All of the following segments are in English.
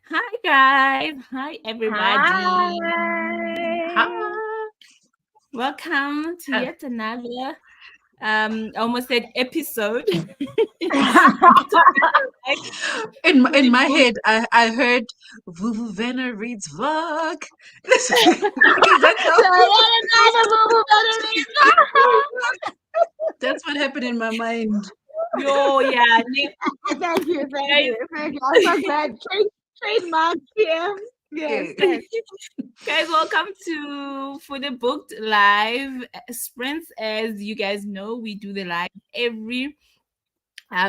Hi guys. Hi everybody. Hi. Welcome to yet another almost said episode. In my head, I heard Vuvu Vena reads Vug. Because that's what happened in my mind. Yo, yeah. Thank you. I'm so glad. Trademark here. Yes. Guys, welcome to For the Booked Live Sprints. As you guys know, we do the live every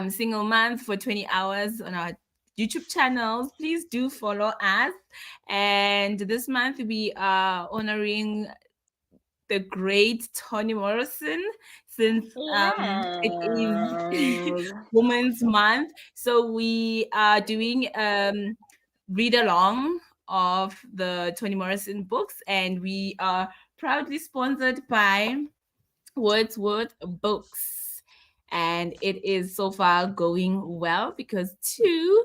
single month for 20 hours on our YouTube channels. Please do follow us. And this month we are honoring the great Toni Morrison since it is Women's Month. So we are doing read along of the Toni Morrison books, and we are proudly sponsored by Wordsworth Books. And it is so far going well because two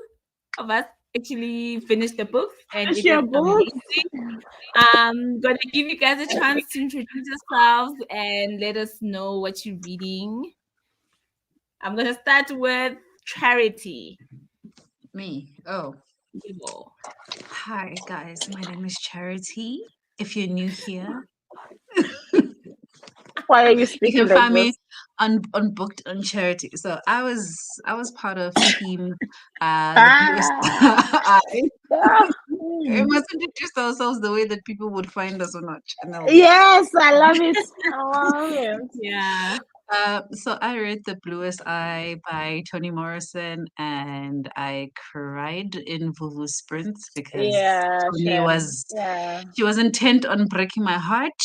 of us actually finished the books, and it is amazing. I'm gonna give you guys a chance to introduce yourselves and let us know what you're reading. I'm gonna start with Charity. Me. Oh. Hi guys, my name is Charity. If you're new here, why are you speaking? You can find me on BookedonCharity. So I was part of team the Bluest Eye. We must introduce ourselves the way that people would find us on our channel. Yes, I love it. Yeah. So I read The Bluest Eye by Toni Morrison, and I cried in Vuvu Sprints because Toni she was intent on breaking my heart,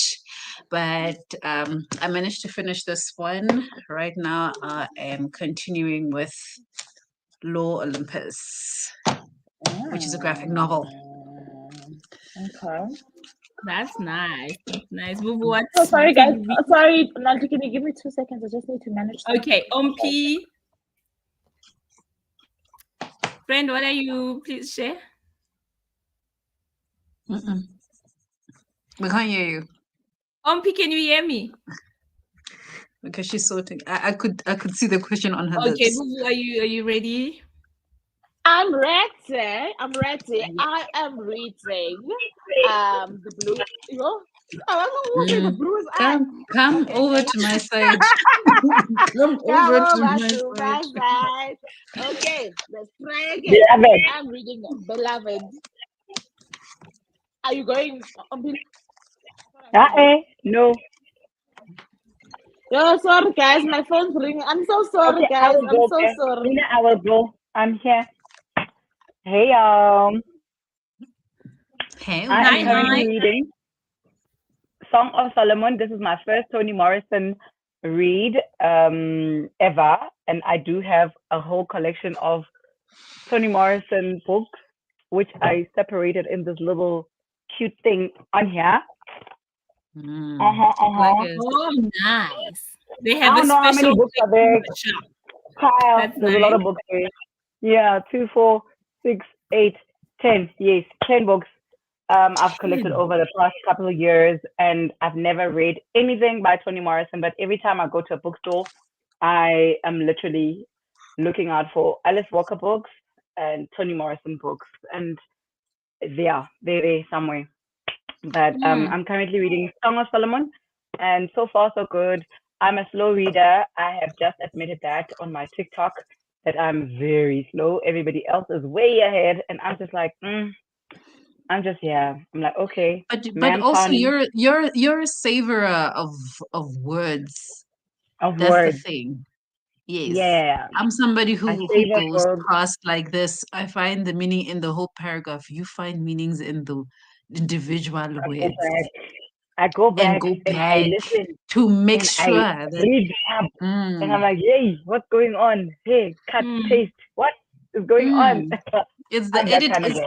but I managed to finish this one. Right now, I am continuing with Law Olympus, which is a graphic novel. Okay. That's nice. Nice. Vuvu, oh, sorry, guys. Sorry, Nanti, can you give me 2 seconds? I just need to manage. Okay, Ompi. Friend, what are you? Please share. We can't hear you. Ompi, can you hear me? Because she's sorting. I could see the question on her Okay, lips. Vuvu, are you ready? I'm ready. I am reading the blue. The blues. Come over to my side. Come over to my side. Okay, let's try again. Beloved. I'm reading Beloved. Are you going? No. Yo, sorry guys, my phone's ringing. I'm so sorry, Okay, guys. I'm so sorry. Vena, I will go. I'm here. Hey, Hey, I am currently reading Song of Solomon. This is my first Toni Morrison read ever, and I do have a whole collection of Toni Morrison books, which I separated in this little cute thing on here. Oh, nice. They have I don't know how many books are there. Kyle, there's a lot of books there. Yeah, 2, 4, 6, 8, 10. Yes, 10 books. I've collected over the past couple of years, and I've never read anything by Toni Morrison. But every time I go to a bookstore, I am literally looking out for Alice Walker books and Toni Morrison books, and they're there somewhere. But I'm currently reading Song of Solomon, and so far so good. I'm a slow reader. I have just admitted that on my TikTok that I'm very slow. Everybody else is way ahead, and I'm just like, I'm just I'm like, okay. But also you're a savorer of words. That's the thing. Yes. Yeah. I'm somebody who goes past like this. I find the meaning in the whole paragraph. You find meanings in the individual words. I go back and I listen to make sure that read up. And I'm like, hey, what's going on? Hey, cut, paste. What is going on? It's the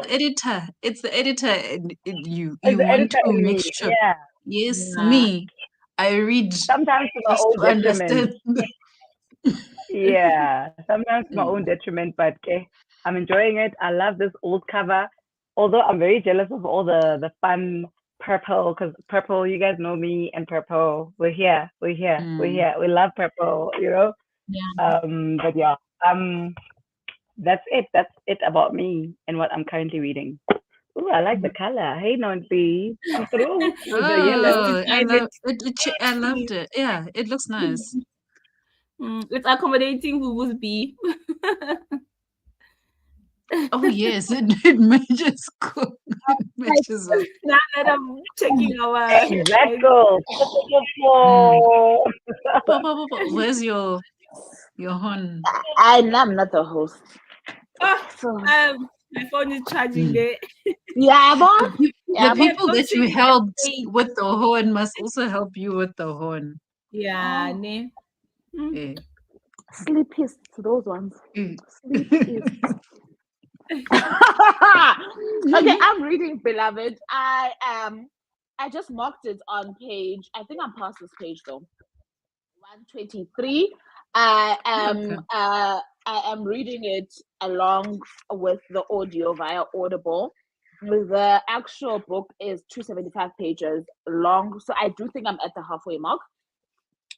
editor. It's the editor in you. You want to make sure. Yeah. Yes, me. I read sometimes to my own detriment. Yeah, sometimes to my own detriment, but okay, I'm enjoying it. I love this old cover. although I'm very jealous of all the fun purple, because purple, you guys know me and purple. We're here, we're here, we're here. We love purple, you know. Yeah. But yeah, that's it. That's it about me and what I'm currently reading. Ooh, I like the color. Hey, Nancy, come through with the yellow. Oh, I love it. I loved it. Yeah, it looks nice. It's accommodating Vuvu's bee. Oh yes, it matches cool. It matches well. Now that I'm checking our Exactly. Where's your horn? I'm not the host. Oh, my phone is charging there. Yeah, boss. The people that you helped with the horn must also help you with the horn. Yeah, Yeah. Sleepiest to those ones. Sleepiest. Okay, I'm reading Beloved. I just marked it on page, I think I'm past this page though, 123. I am reading it along with the audio via Audible. The actual book is 275 pages long, so I do think I'm at the halfway mark.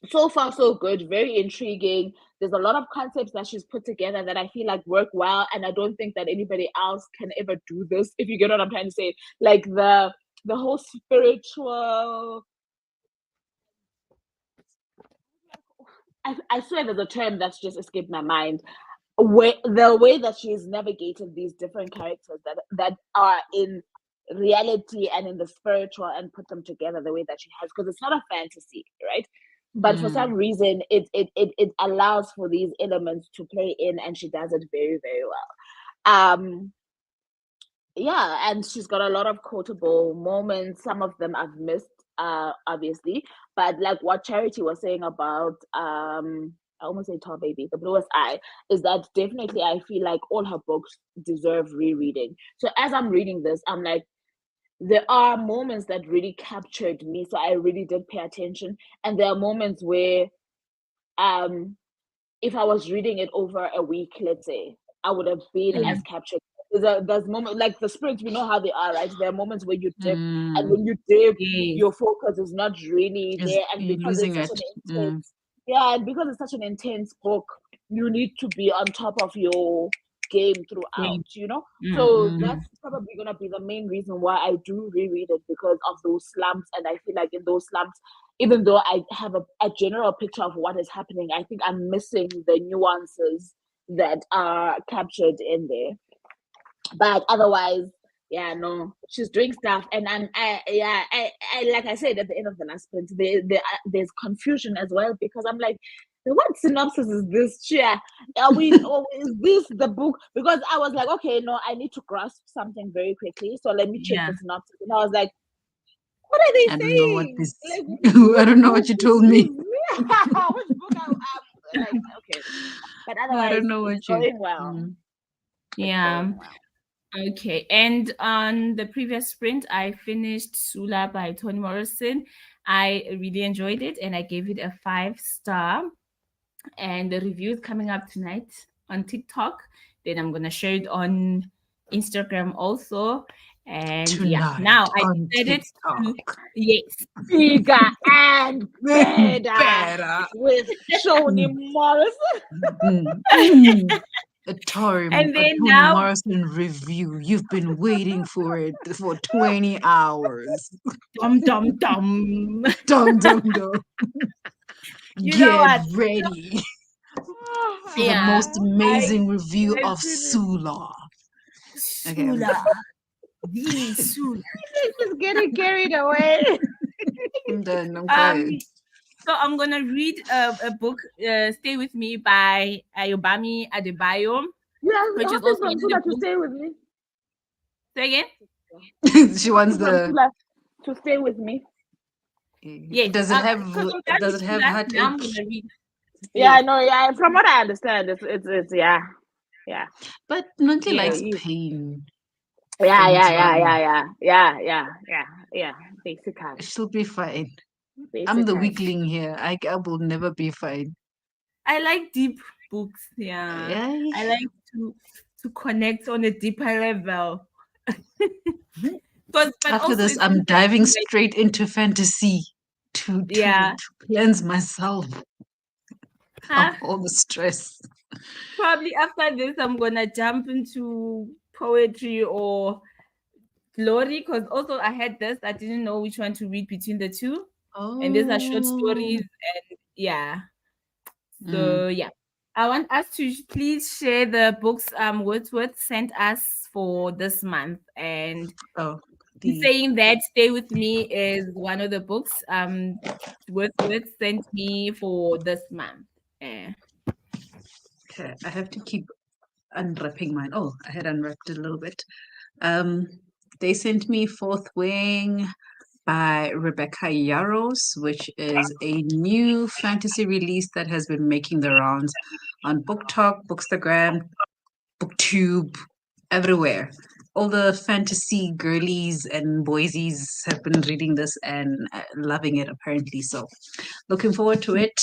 So far so good, very intriguing. There's a lot of concepts that she's put together that I feel like work well, and I don't think that anybody else can ever do this, if you get what I'm trying to say. Like the whole spiritual, I swear there's a term that's just escaped my mind, the way that she's navigated these different characters that are in reality and in the spiritual and put them together the way that she has, because it's not a fantasy, right? But for some reason it allows for these elements to play in, and she does it very, very well. Yeah, and she's got a lot of quotable moments. Some of them I've missed, obviously, but like what Charity was saying about I almost say Tall Baby, The Bluest Eye, is that definitely I feel like all her books deserve rereading. So as I'm reading this, I'm like, there are moments that really captured me, so I really did pay attention. And there are moments where if I was reading it over a week, let's say, I would have been as captured. There's moments like the spirits, we know how they are, right? There are moments where you dip, and when you dip, your focus is not really there, and because it's such an intense, and because it's such an intense book, you need to be on top of your game throughout, you know. So that's probably gonna be the main reason why I do reread it, because of those slumps. And I feel like in those slumps, even though I have a general picture of what is happening, I think I'm missing the nuances that are captured in there. But otherwise, yeah, no, she's doing stuff. And I like I said at the end of the last sprint, there's confusion as well, because I'm like, what synopsis is this? Yeah, are we? Or is this the book? Because I was like, okay, no, I need to grasp something very quickly, so let me check the synopsis. And I was like, what are they saying? I don't know what this. Like, I don't know what you told me. Which book? Like, okay, but otherwise, I don't know what it's going well. Yeah. Okay, and on the previous sprint, I finished Sula by Toni Morrison. I really enjoyed it, and I gave it a 5-star. And the review is coming up tonight on TikTok. Then I'm gonna share it on Instagram also. And tonight, now I decided to bigger and better with Toni Morrison. Toni Morrison review. You've been waiting for it for 20 hours. Dum dum dum. Dum dum dum. Get ready for the most amazing review of Sula. Sula. The Sula. Just getting carried away. I'm done. I'm quiet. So I'm gonna read a book, "Stay with Me" by Ayobami Adebayo. Yeah, which is also to stay with me. Say again. She wants to stay with me. Yes. Does it have heartache? Yeah, I know. Yeah, from what I understand, it's yeah. But Nonhly likes pain. Yeah. Basically, she'll be fine. I'm the weakling here. I will never be fine. I like deep books. Yeah. I like to connect on a deeper level. After this, I'm diving straight into fantasy to cleanse myself of all the stress. Probably after this, I'm gonna jump into poetry or glory, because also I had this. I didn't know which one to read between the two. And these are short stories, and So I want us to please share the books Wordsworth sent us for this month. And saying that Stay With Me is one of the books Wordsworth sent me for this month. Okay, I have to keep unwrapping mine. Oh, I had unwrapped it a little bit. They sent me Fourth Wing by Rebecca Yarros, which is a new fantasy release that has been making the rounds on BookTok, Bookstagram, BookTube, everywhere. All the fantasy girlies and boysies have been reading this and loving it, apparently. So, looking forward to it.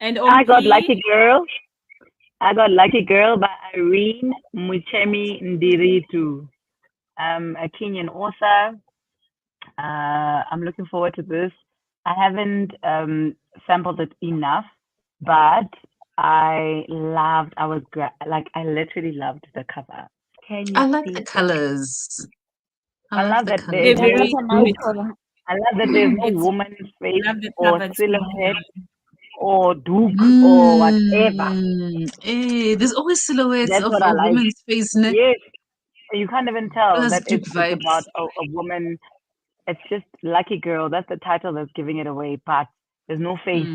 And I got Lucky Girl. I got Lucky Girl by Irene Muchemi Ndiritu, a Kenyan author. I'm looking forward to this. I haven't sampled it enough, but I literally loved the cover. I like the colors. I love that there's no woman's face or silhouette or duke or whatever. There's always silhouettes of a woman's face. Yes, you can't even tell that it's about a woman. It's just Lucky Girl. That's the title that's giving it away. But there's no face.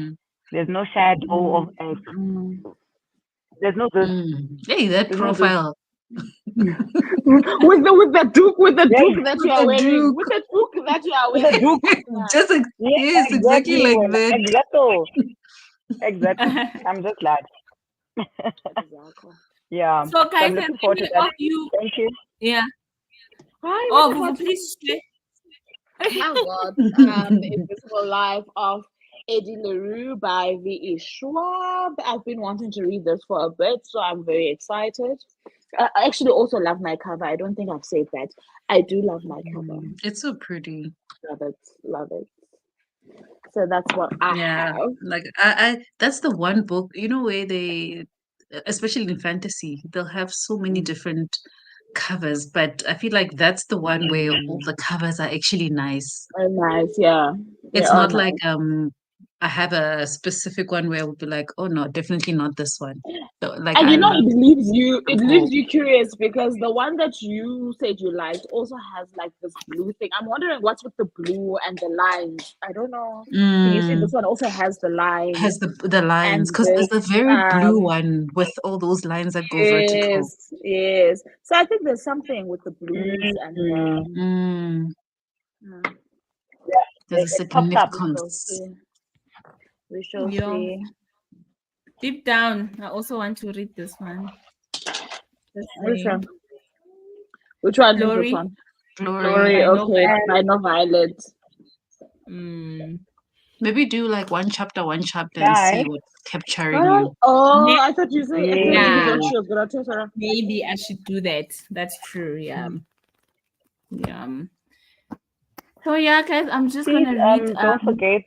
There's no shadow of a. There's no this. Hey, that profile. with the duke that you are wearing. With the duke that you are wearing. Just exactly like that. Exactly. I'm just glad. Exactly. Yeah. So guys, I'm looking forward to that. Thank you. Yeah. Hi, please share. I got Invisible Life of Eddie LaRue by V.E. Schwab. I've been wanting to read this for a bit, so I'm very excited. I actually also love my cover. I don't think I've said that. I do love my cover. It's so pretty. Love it. So that's what I have. Like I that's the one book, where they, especially in fantasy, they'll have so many different covers, but I feel like that's the one where all the covers are actually nice. Nice, yeah. It's not like I have a specific one where I would be like, oh no, definitely not this one. So, like, and it leaves you curious, because the one that you said you liked also has like this blue thing. I'm wondering what's with the blue and the lines. I don't know. You see, this one also has the lines. Has the lines, because there's a very blue one with all those lines that go vertical. Yes. So I think there's something with the blues and there's a significance. We shall see. Deep down, I also want to read this one. Which one? Glory. Is this one? Glory. Okay. By No Violet. Maybe do like one chapter and see what's capturing you. Oh, I thought you said maybe I should do that. That's true. Yeah. So yeah, guys, I'm just gonna read. Don't forget.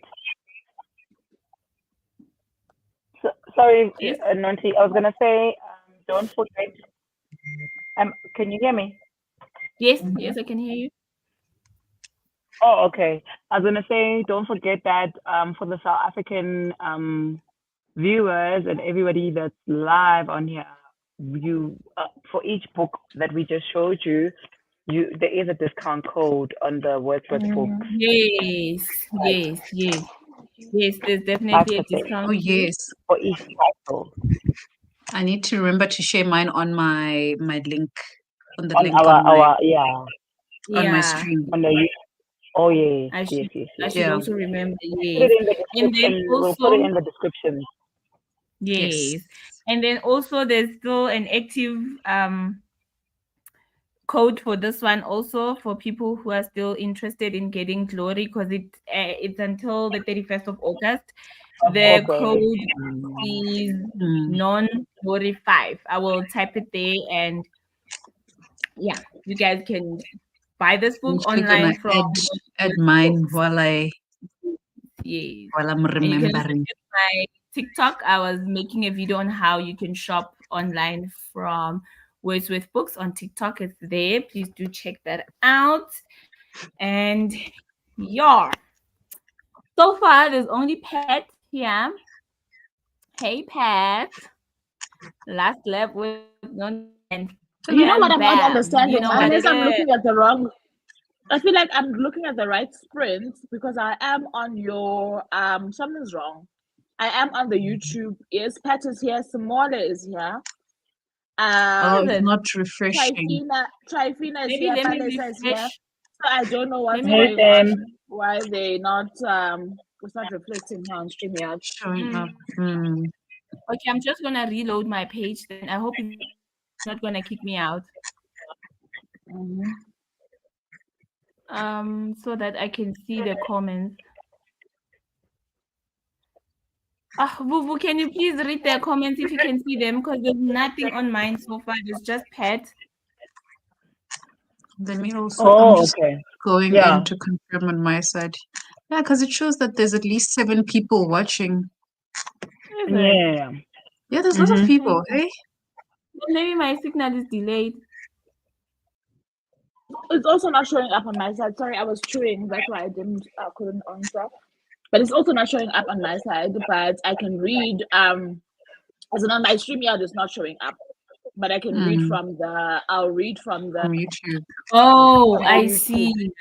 Sorry, Nancy. I was gonna say, don't forget. Can you hear me? Yes, I can hear you. Oh, okay. I was gonna say, don't forget that for the South African viewers and everybody that's live on here, you for each book that we just showed you, there is a discount code on the Wordsworth Books. Yes. There's definitely a discount. Oh yes, for each title. I need to remember to share mine on my link on the link on my stream. Yes. I should also remember. Yes. We'll put it in the description. Yes. And then also there's still an active code for this one also for people who are still interested in getting Glory, because it's until the 31st of August. The code is non-Glory 5. I will type it there, and yeah, you guys can buy this I'm book actually gonna online from add mine while I'm and you can also remembering. check my TikTok. I was making a video on how you can shop online from Wordsworth Books on TikTok. It's there. Please do check that out. And yeah, so far there's only Pat here. Hey Pat, last lap with nonsense. You know what And I'm not bam, you understanding? know what Unless it I'm is. looking at the wrong. I feel like I'm looking at the right sprint because I am on your something's wrong. I am on the YouTube. Yes, Pat is here. Samora is here. It's not refreshing. Trifina is Maybe here. let me Palesa is here. refresh. So I don't know what's Let me going Hey, on. Sam. Why they not it's not reflecting here on StreamYard. Showing up. Okay, I'm just gonna reload my page then. I hope it's not gonna kick me out. So that I can see the comments. Vuvu, can you please read the comments if you can see them? Because there's nothing on mine so far. There's just Pat. Let me also. I'm just okay. going Yeah. in to confirm on my side. Yeah, because it shows that there's at least 7 people watching. Yeah. Yeah, there's lots of people. Hey. Maybe my signal is delayed. It's also not showing up on my side. Sorry, I was chewing. That's why I couldn't answer. But it's also not showing up on my side. But I can read. As in on my StreamYard, it's not showing up. But I can read from the. I'll read from the YouTube. Oh, I see.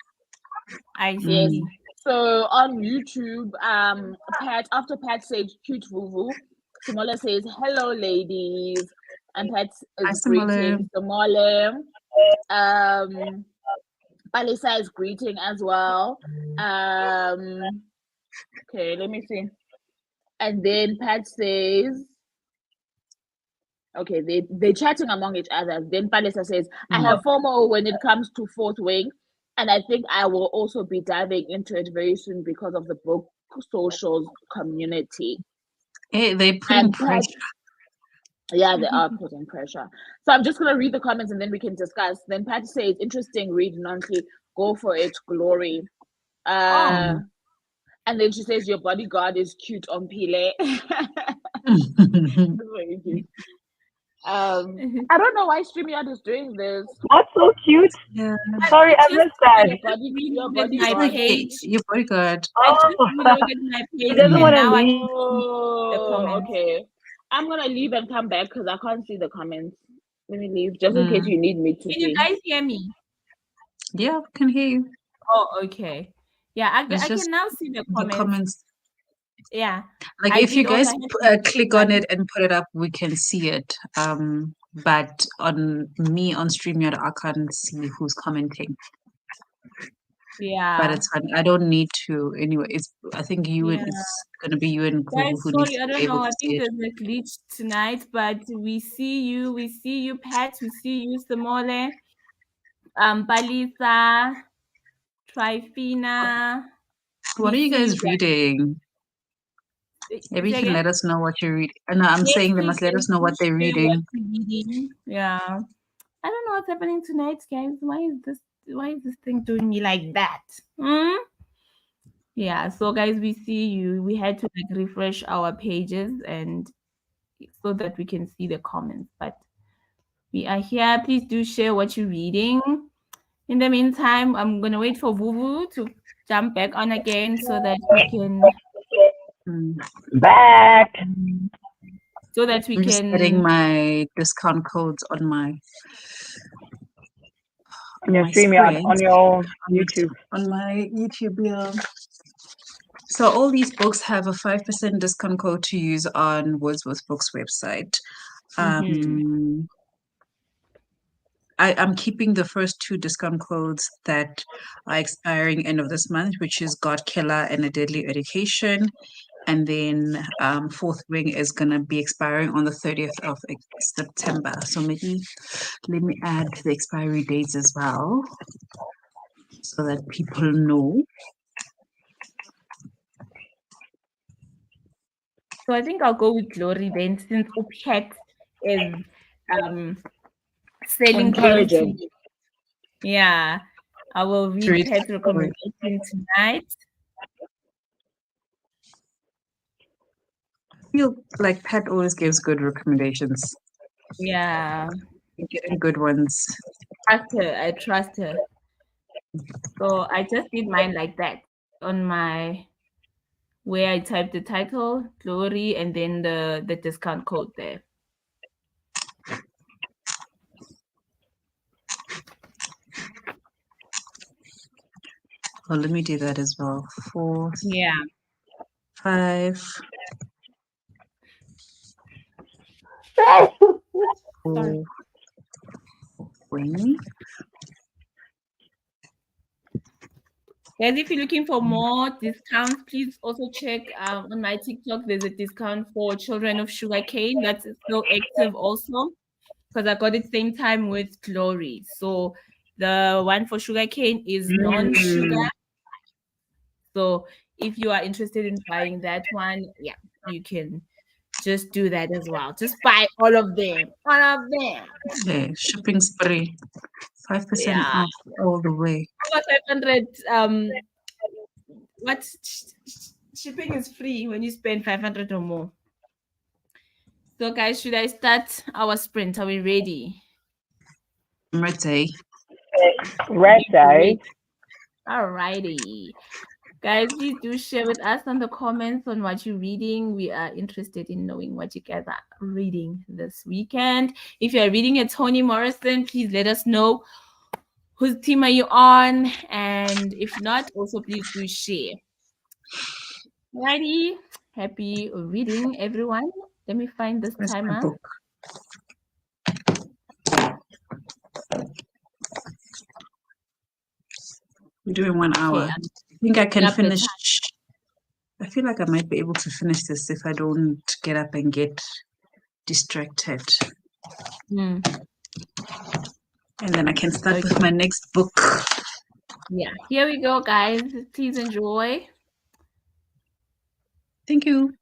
I see. Yes. So on YouTube, after Pat said cute Vuvu, Simola says hello ladies, and Pat is greeting Simola. Palisa is greeting as well. Okay, let me see. And then Pat says, okay, they're chatting among each other. Then Palisa says, I have FOMO when it comes to Fourth Wing. And I think I will also be diving into it very soon because of the book socials community. Hey, they're putting pressure. Yeah, they are putting pressure. So I'm just going to read the comments and then we can discuss. Then Pat says, interesting, read Nonhly, go for it, glory. And then she says, your bodyguard is cute on Pile. I don't know why StreamYard is doing this. That's so cute. Yeah. Sorry, I missed that. Your bodyguard. Your bodyguard. I just reloaded my page. He doesn't want to leave. The comments. Okay. I'm gonna leave and come back because I can't see the comments. Let me leave just in case you need me to see. Can you guys hear me? Yeah, I can hear you. Oh, okay. Yeah, I can now see the comments. Yeah. Like if you guys click on it and put it up, we can see it. But on me on StreamYard, I can't see who's commenting. Yeah. But it's fine. I don't need to anyway. I think it's gonna be you and guys, who sorry, needs I to don't be able know. to I see think it. there's a glitch tonight, but we see you, Pat, we see you, Samole, Palisa, Trifina. What are you guys reading? Maybe you can let us know what you're reading. No, I'm saying they must let us know what they're reading. Yeah. I don't know what's happening tonight, guys. Why is this thing doing me like that? Yeah, so guys, we see you. We had to refresh our pages and so that we can see the comments. But we are here. Please do share what you're reading. In the meantime, I'm gonna wait for Vuvu to jump back on again so that we can back. So that we I'm can just getting my discount codes on my your StreamYard, on your YouTube. On my YouTube, yeah. So all these books have a 5% discount code to use on Wordsworth Books website. I'm keeping the first 2 discount codes that are expiring end of this month, which is God Killer and A Deadly Education. And then Fourth Wing is going to be expiring on the 30th of September. So maybe let me add the expiry dates as well so that people know. So I think I'll go with Glory then, since Uphet is selling encouraging. Yeah, I will read Read. Pet's recommendation tonight. I feel like Pat always gives good recommendations. Yeah. You're getting good ones. I trust her. So I just did mine like that on my where I typed the title, Glory, and then the discount code there. Well, let me do that as well. 4, Yeah. 5, 4, 20. Guys, if you're looking for more discounts, please also check on my TikTok. There's a discount for Children of Sugarcane that's still active also, because I got it same time with Glory. So the one for Sugarcane is non-sugar. So if you are interested in buying that one, yeah, you can just do that as well. Just buy all of them. All of them. Okay, shipping spree. 5% Yeah. off all the way. Over 500 what shipping is free when you spend 500 or more. So guys, should I start our sprint? Are we ready? I'm ready. Ready. Alrighty. Guys, please do share with us on the comments on what you're reading. We are interested in knowing what you guys are reading this weekend. If you're reading a Toni Morrison, please let us know whose team are you on. And if not, also please do share. Alrighty. Happy reading, everyone. Let me find this Where's my timer. book? We're doing 1 hour. Okay, I think I can finish. time. I feel like I might be able to finish this if I don't get up and get distracted. And then I can start with my next book. Yeah, here we go, guys. Please enjoy. Thank you.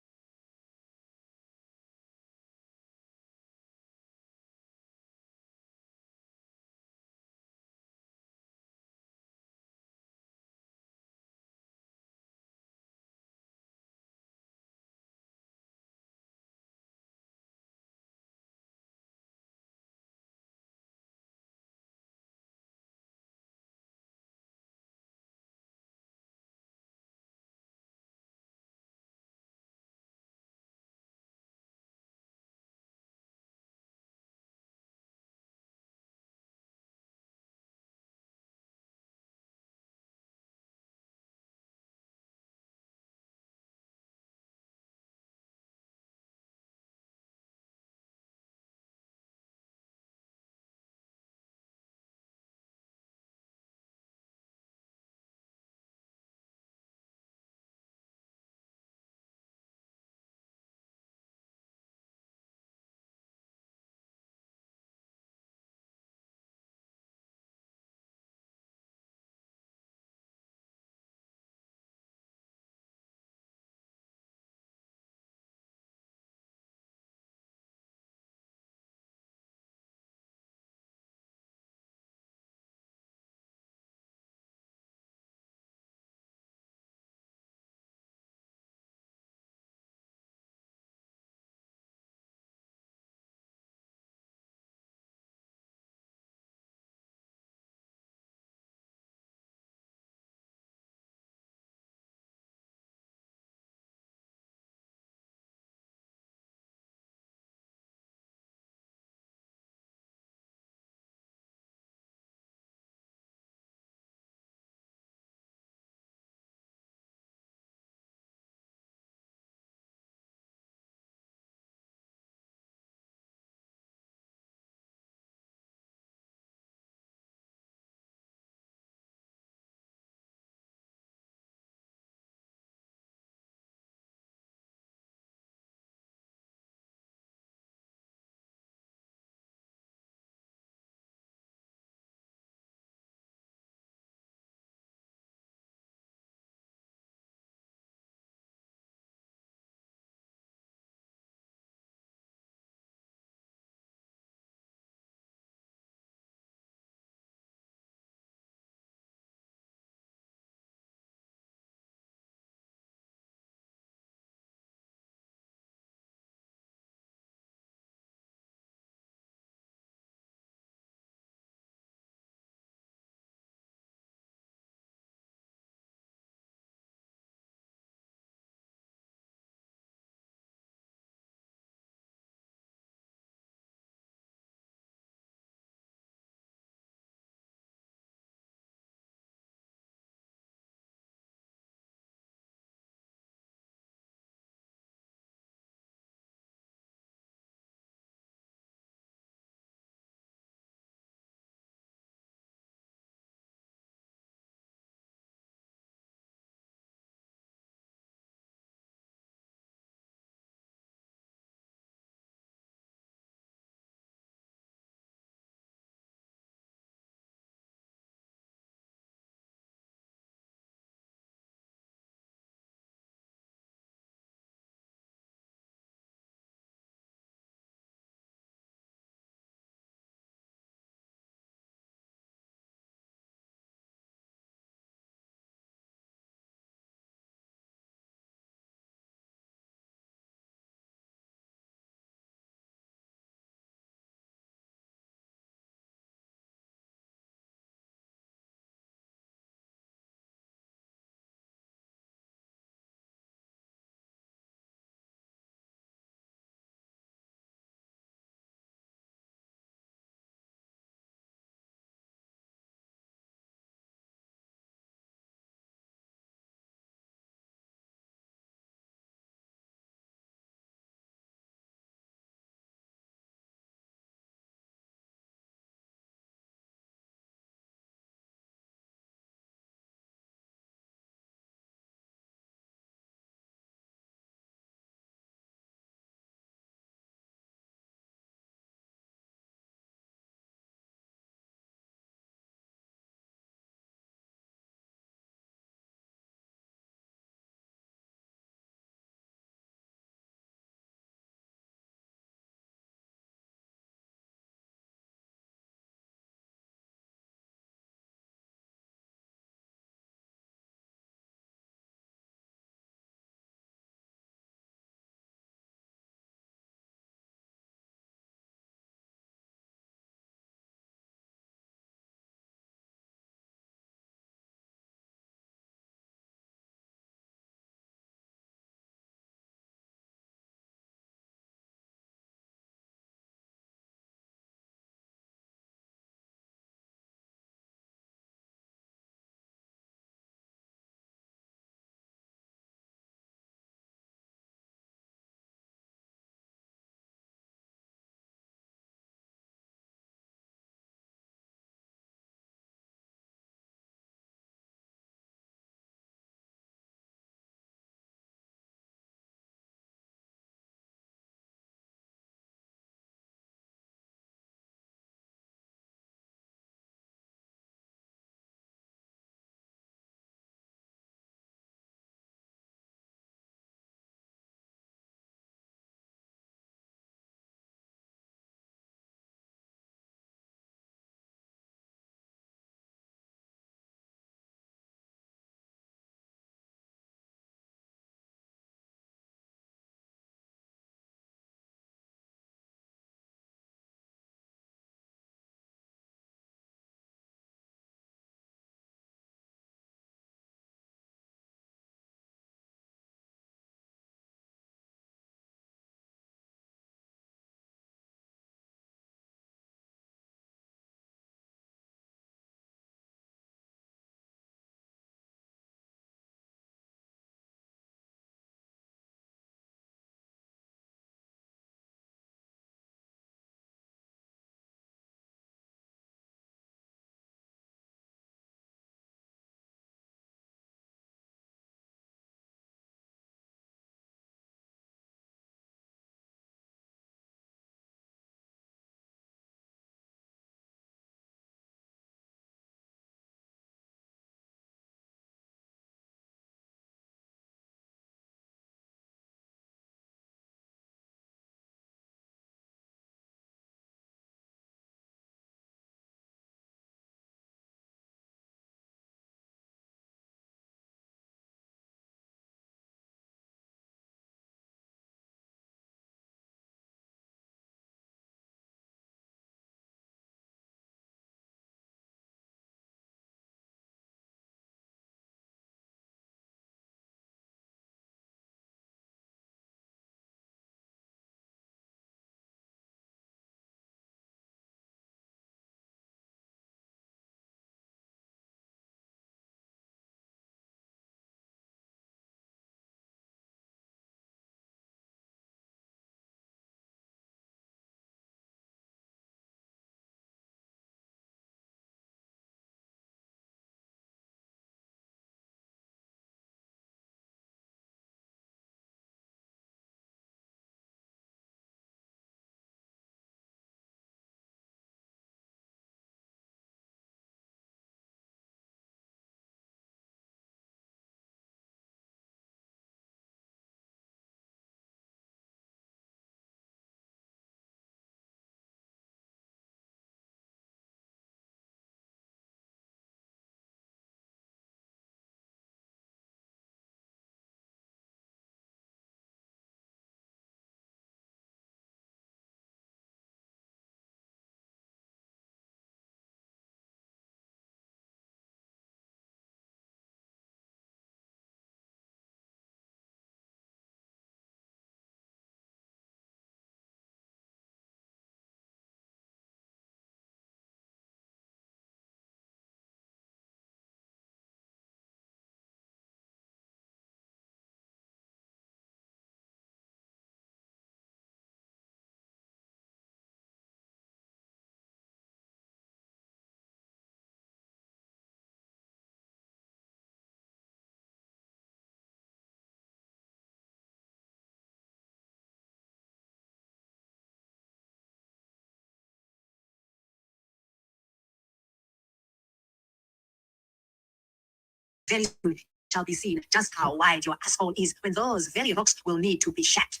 Very soon it shall be seen just how wide your asshole is when those very rocks will need to be shat.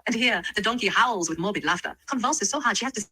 And here the donkey howls with morbid laughter, convulses so hard she has to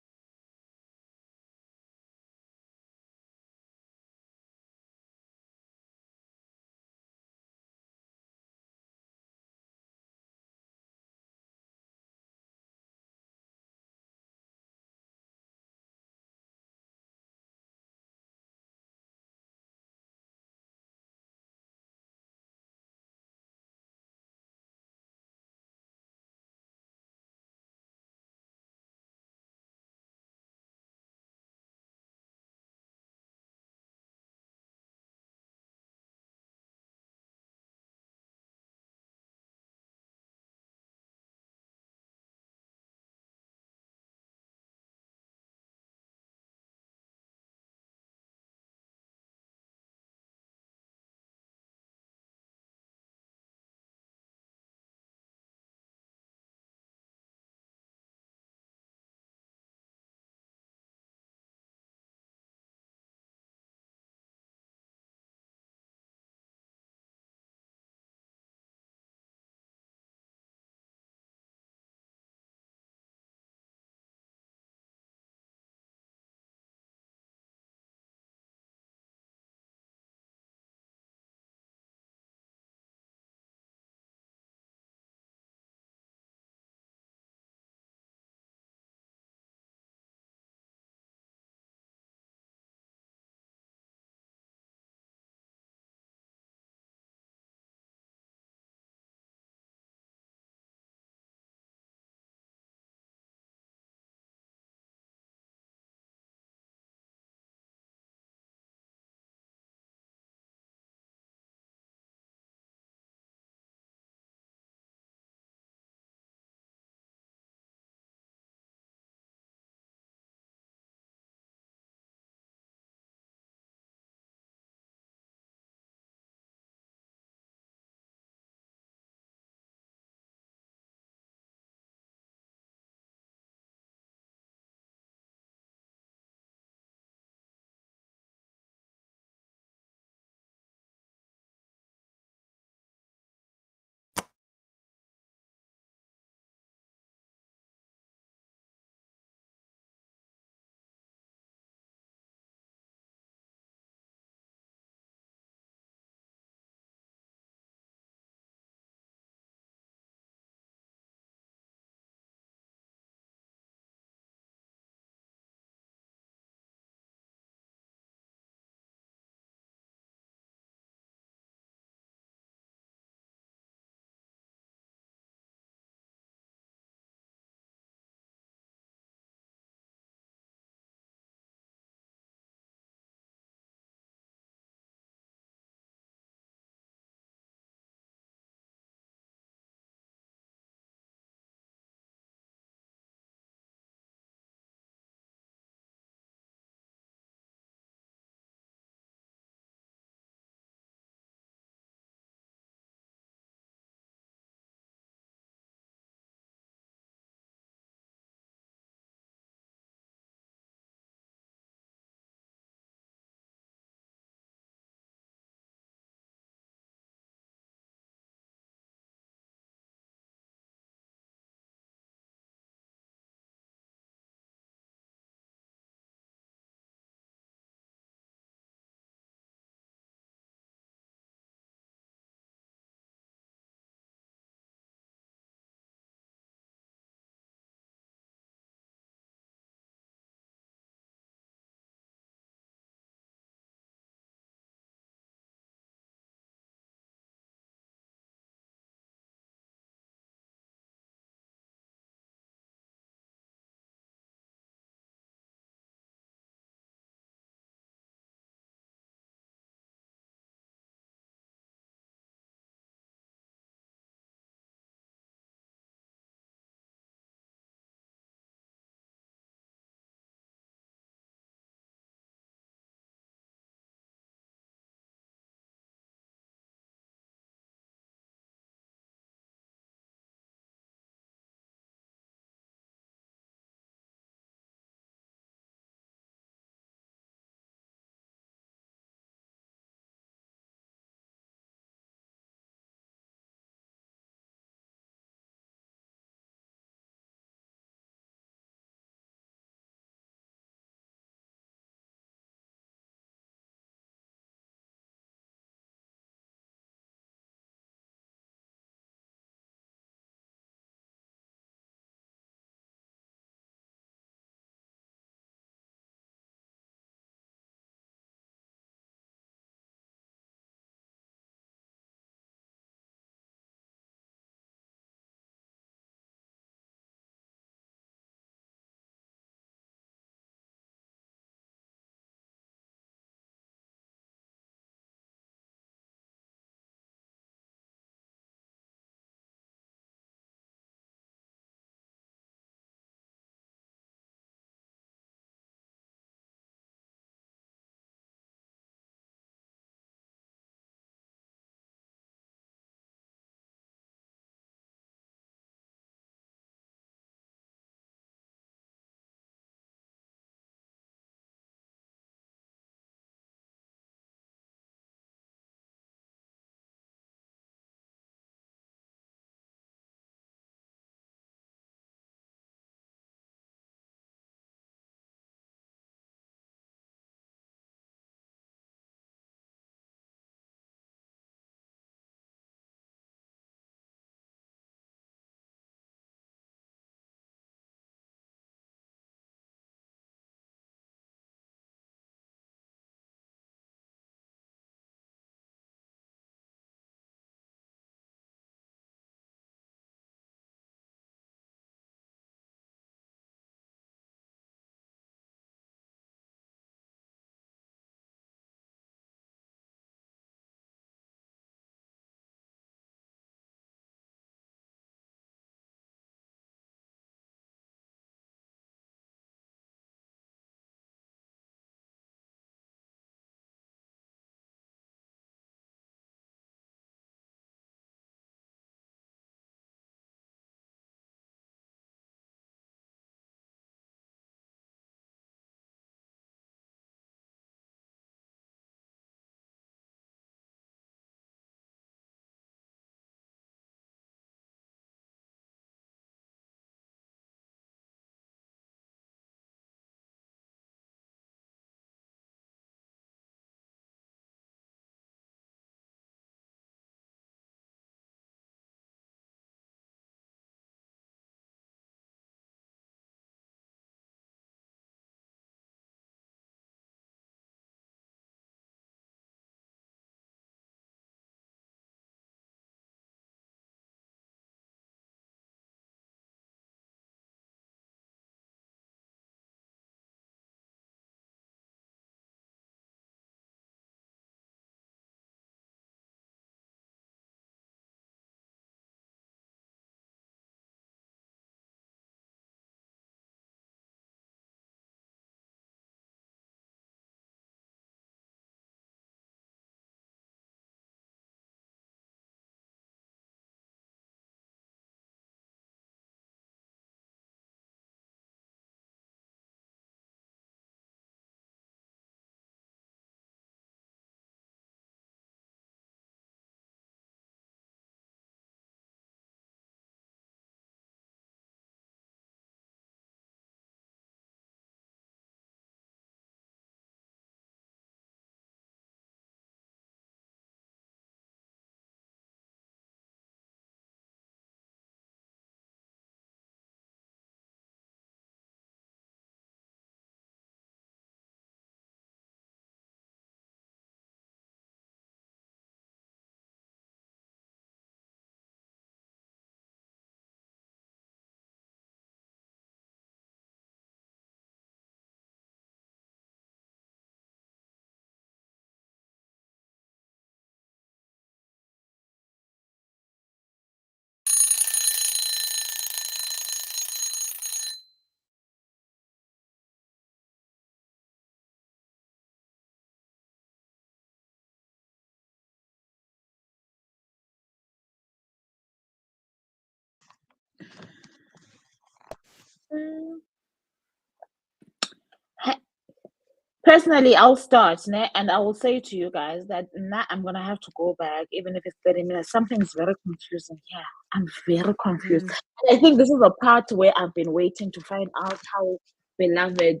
Personally, I'll start, and I will say to you guys that I'm gonna have to go back, even if it's 30 minutes. Something's very confusing here. I'm very confused. And I think this is a part where I've been waiting to find out how Beloved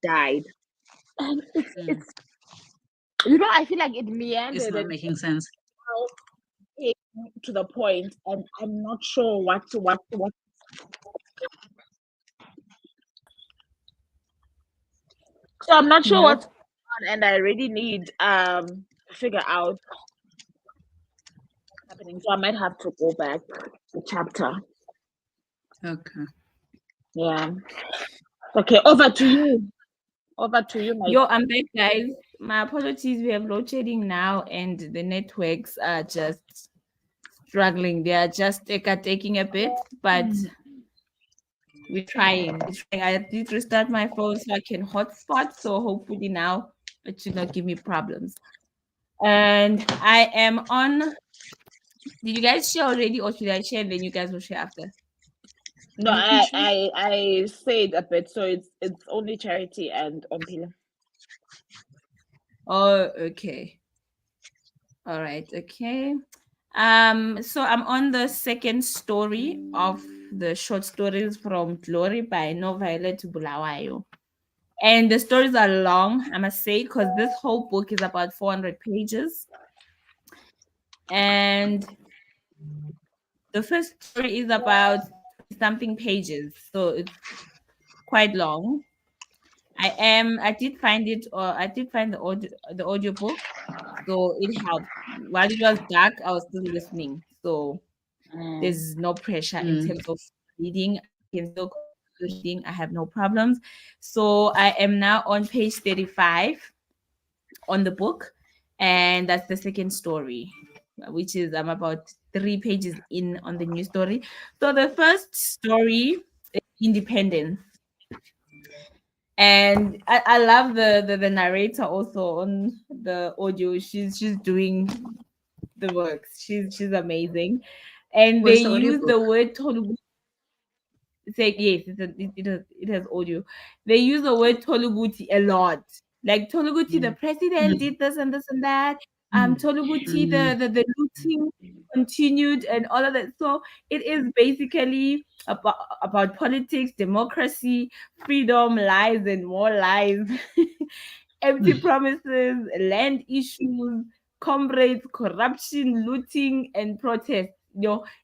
died. And it's I feel like it meandered. It's not making sense. To the point, and I'm not sure what. So I'm not sure what's going on, and I really need to figure out what's happening. So I might have to go back the chapter. Okay. Yeah. Okay, over to you. Over to you, Yo, I'm back, guys. My apologies. We have load shedding now, and the networks are just struggling. They are just taking a bit, but we're trying. I did restart my phone so I can hotspot. So hopefully now it should not give me problems. And I am on. Did you guys share already, or should I share and then you guys will share after? No, I said a bit, so it's only Charity and Ompila. Oh, okay. All right, okay. So I'm on the second story of the short stories from Glory by No Violet Bulawayo. And the stories are long, I must say, because this whole book is about 400 pages. And the first story is about something pages, so it's quite long. I did find the audiobook, so it helped. While it was dark, I was still listening. So there's no pressure in terms of reading. I can still continue reading. I have no problems. So I am now on page 35 on the book, and that's the second story, which is I'm about 3 pages in on the new story. So the first story is Independence. And I love the narrator also on the audio. She's doing the works. She's amazing. And they use the word Toluguti. Say yes, it has audio. They use the word Toluguti a lot. Like Toluguti, the president did this and this and that. Toluguti, the looting continued and all of that. So it is basically about politics, democracy, freedom, lies, and more lies. Empty promises, land issues, comrades, corruption, looting, and protest.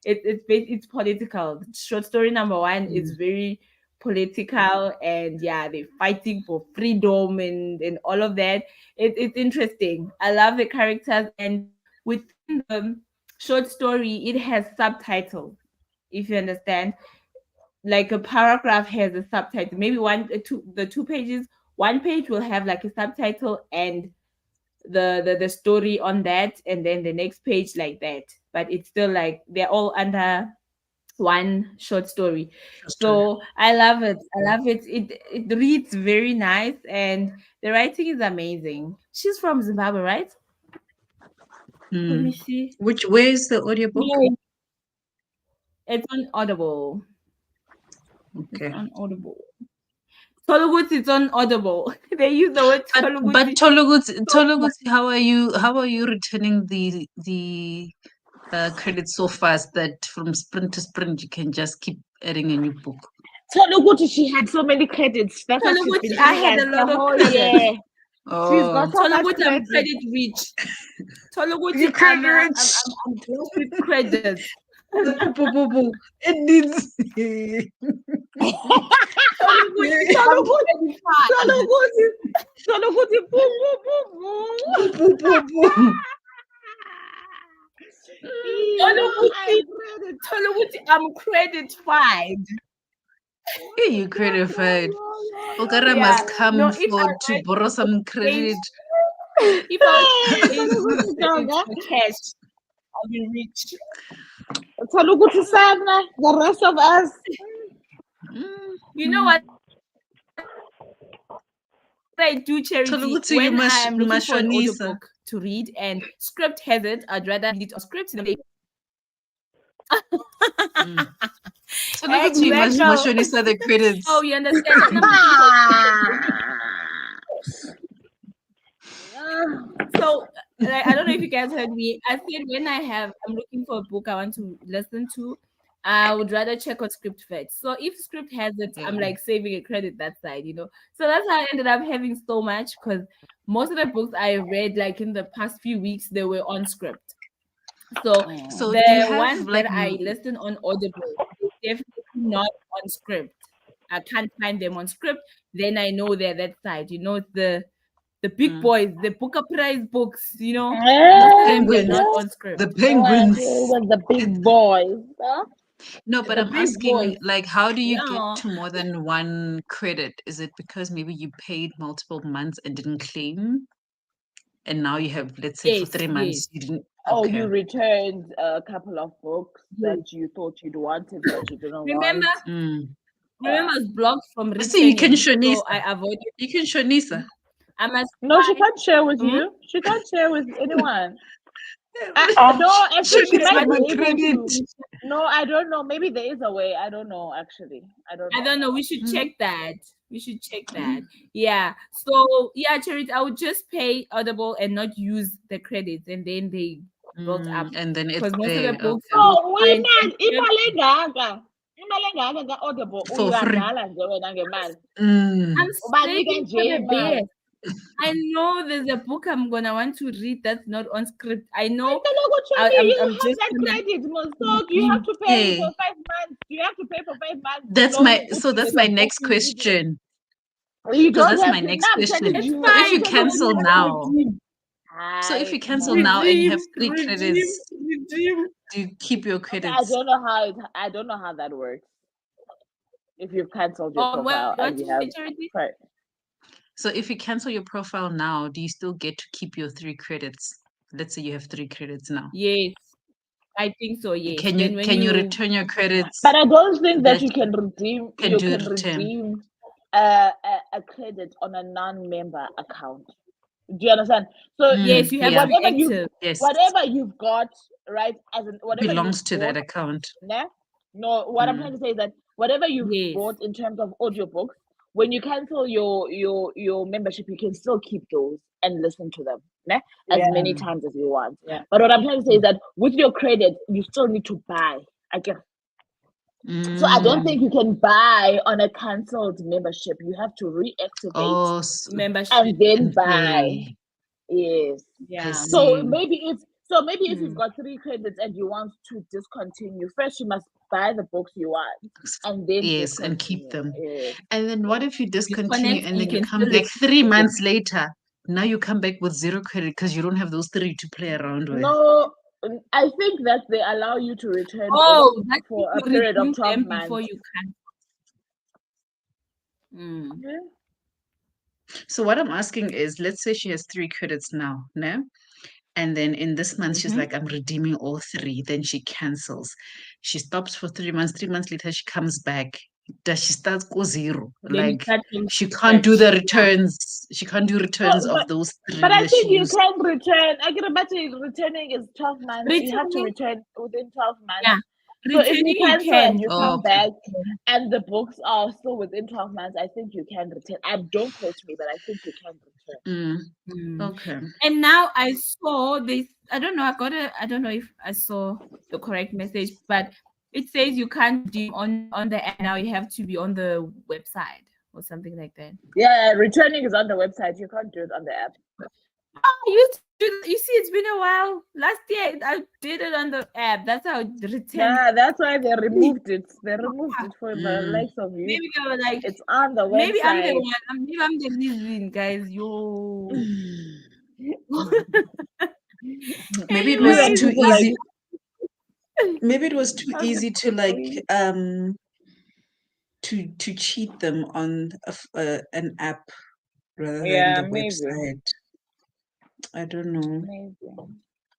It's political. Short story number 1 is very political, and they're fighting for freedom and all of that. It's interesting. I love the characters, and within the short story, it has subtitles. If you understand, like a paragraph has a subtitle. Maybe the 2 pages. One page will have like a subtitle and the story on that, and then the next page like that. But it's still like they're all under one short story. So I love it. It reads very nice, and the writing is amazing. She's from Zimbabwe, right? Let me see. Where is the audiobook? Yeah. It's on Audible. Okay. It's on Audible. Toluguti, it's on Audible. They use the word Toluguti. But Toluguti, how are you returning the credits so fast that from sprint to sprint you can just keep adding a new book? Toluguti, she had so many credits. That's what she's been I had a lot of credits. Yeah. She's got so much Toluguti, I'm credit rich. Toluguti, I'm blessed with credits. It needs. Toluguti, boom, boom, boom, boom. Toluguti, I'm credit-fied. Yeah, you credit-fied. Okara must come to borrow some credit. If I was cash, I'll be rich. Toluguti Sana, the rest of us. You know what I do, Charity? When I'm looking for an audiobook to read and script has it, I'd rather read it on script. So never too much Mashonisa the credits. Oh, you understand? So like, I don't know if you guys heard me. I said when I'm looking for a book I want to listen to, I would rather check on Script first. So if Script has it, I'm like saving a credit that side, you know. So that's how I ended up having so much, because most of the books I read like in the past few weeks, they were on Script. So the ones that I listened on Audible, definitely not on Script. I can't find them on Script. Then I know they're that side, you know, the big boys, the Booker Prize books, you know, they're not on Script. The penguins. With the big boys. Huh? No, but I'm asking, like, how do you get to more than one credit? Is it because maybe you paid multiple months and didn't claim? And now you have, let's say, for 3 months, you didn't. Oh, you returned a couple of books that you thought you'd wanted, but you didn't Remember? want. Remember, it's blocked from returning. So you can show Nisa. So I avoided. You can show Nisa. No, she can't share with you. She can't share with anyone. No, actually, she might be able to. No, I don't know. Maybe there is a way. I don't know. Actually, I don't know. We should check that. We should check that. Yeah. So yeah, Charity, I would just pay Audible and not use the credits, and then they built up. And then it's because most of the books. Oh, we not Audible. For free. I'm saving for the best. I know there's a book I'm gonna want to read that's not on Script. I know. I'm just that credit, so you have to pay for 5 months. You have to pay for 5 months. That's my next question. You don't that's have my to, next question. So if you cancel now, and you have 3 credits, do you keep your credits? I don't know how that works. If you've canceled your profile and you have right. So if you cancel your profile now, do you still get to keep your 3 credits? Let's say you have 3 credits now. Yes, I think so. Yes. Can you return your credits? But I don't think that you can redeem. You can redeem a credit on a non-member account. Do you understand? So yes, you have whatever you've got, right? As in whatever belongs to that account. No, what I'm trying to say is that whatever you've bought in terms of audiobooks, when you cancel your membership, you can still keep those and listen to them as many times as you want. Yeah. But what I'm trying to say is that with your credit, you still need to buy. I guess. So I don't think you can buy on a cancelled membership. You have to reactivate membership and then buy. Yes. Yeah. So maybe if you've got 3 credits and you want to discontinue, first you must buy the books you want and then and keep them. Yes. And then what if you discontinue and then you come back 3 months later? Now you come back with 0 credit because you don't have those 3 to play around with. No, I think that they allow you to return for a period of 12 months before you can. So what I'm asking is, let's say she has 3 credits now, no? And then in this month, she's like, I'm redeeming all 3. Then she cancels. She stops for 3 months. 3 months later, she comes back. Does she start go 0? Like, she can't do the returns. She can't do returns of those 3. But I think you can return. I can imagine returning is 12 months. You have to return within 12 months. Yeah. So if you cancel and you come back and the books are still within 12 months, I think you can return. Don't quote me, but I think you can return. Okay. And now I saw this. I don't know. I don't know if I saw the correct message, but it says you can't redeem on the app now. You have to be on the website or something like that. Yeah, returning is on the website. You can't do it on the app. You see, it's been a while. Last year, I did it on the app. That's how it returned. Yeah, that's why they removed it. They removed it for the likes of you. Maybe they were like, it's on the website. Maybe I'm the one. Maybe I'm the reason, guys. Yo. Maybe it was too easy. Maybe it was too easy to to cheat them on an app rather than the website. I don't know.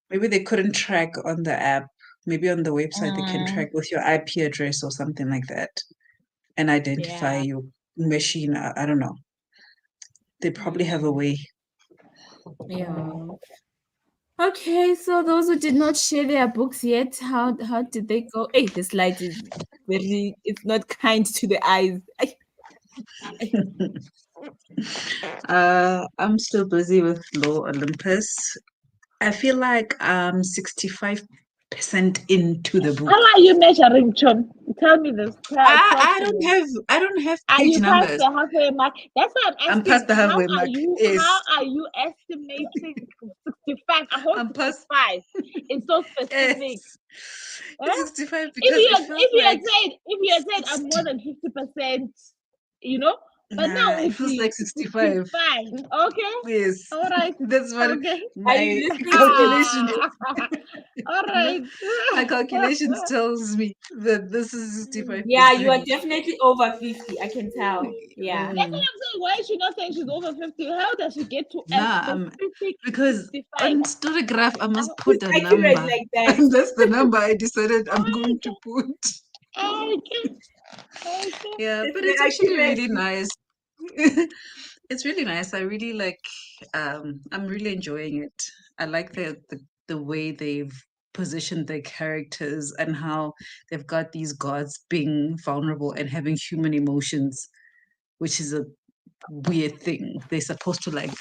Maybe they couldn't track on the app. Maybe on the website they can track with your IP address or something like that and identify your machine. I don't know. They probably have a way. Yeah. Okay, so those who did not share their books yet, how did they go? Hey, this light is it's not kind to the eyes. I'm still busy with Low Olympus. I feel like 65% into the book. How are you measuring, Chum? Tell me this. I don't have Are page you past numbers. the halfway mark? That's why I'm asking. I'm past the halfway mark. Yes. How are you estimating 65? I hope I'm past 65. It's so specific. yes. Eh? 65 because it feels like if you had said I'm more than 50%, you know, but now it feels like 65. 65. Okay. Yes. All right. That's what Okay. my listening to calculation. All right. My calculations tells me that this is 65%. Yeah, you are definitely over 50. I can tell. Yeah. That's what I'm saying. Why is she not saying she's over 50? How does she get to a Nah, specific because 65? on Storygraph I must It's put a accurate number. like that. And that's the number I decided I'm going to put. Okay. Yeah, It's but very it's actually accurate. really nice. It's really nice. I really like I'm really enjoying it. I like the way they've positioned their characters and how they've got these gods being vulnerable and having human emotions, which is a weird thing. They're supposed to like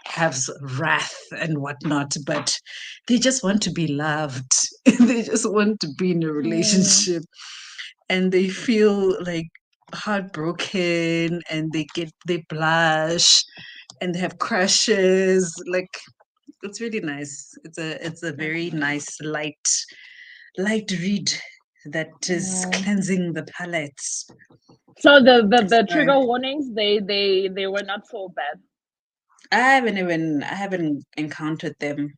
have wrath and whatnot, but they just want to be loved. They just want to be in a relationship, and they feel like heartbroken, and they blush, and they have crushes. Like it's really nice. It's a very nice light read that is cleansing the palate. So the trigger warnings they were not so bad. I haven't encountered them.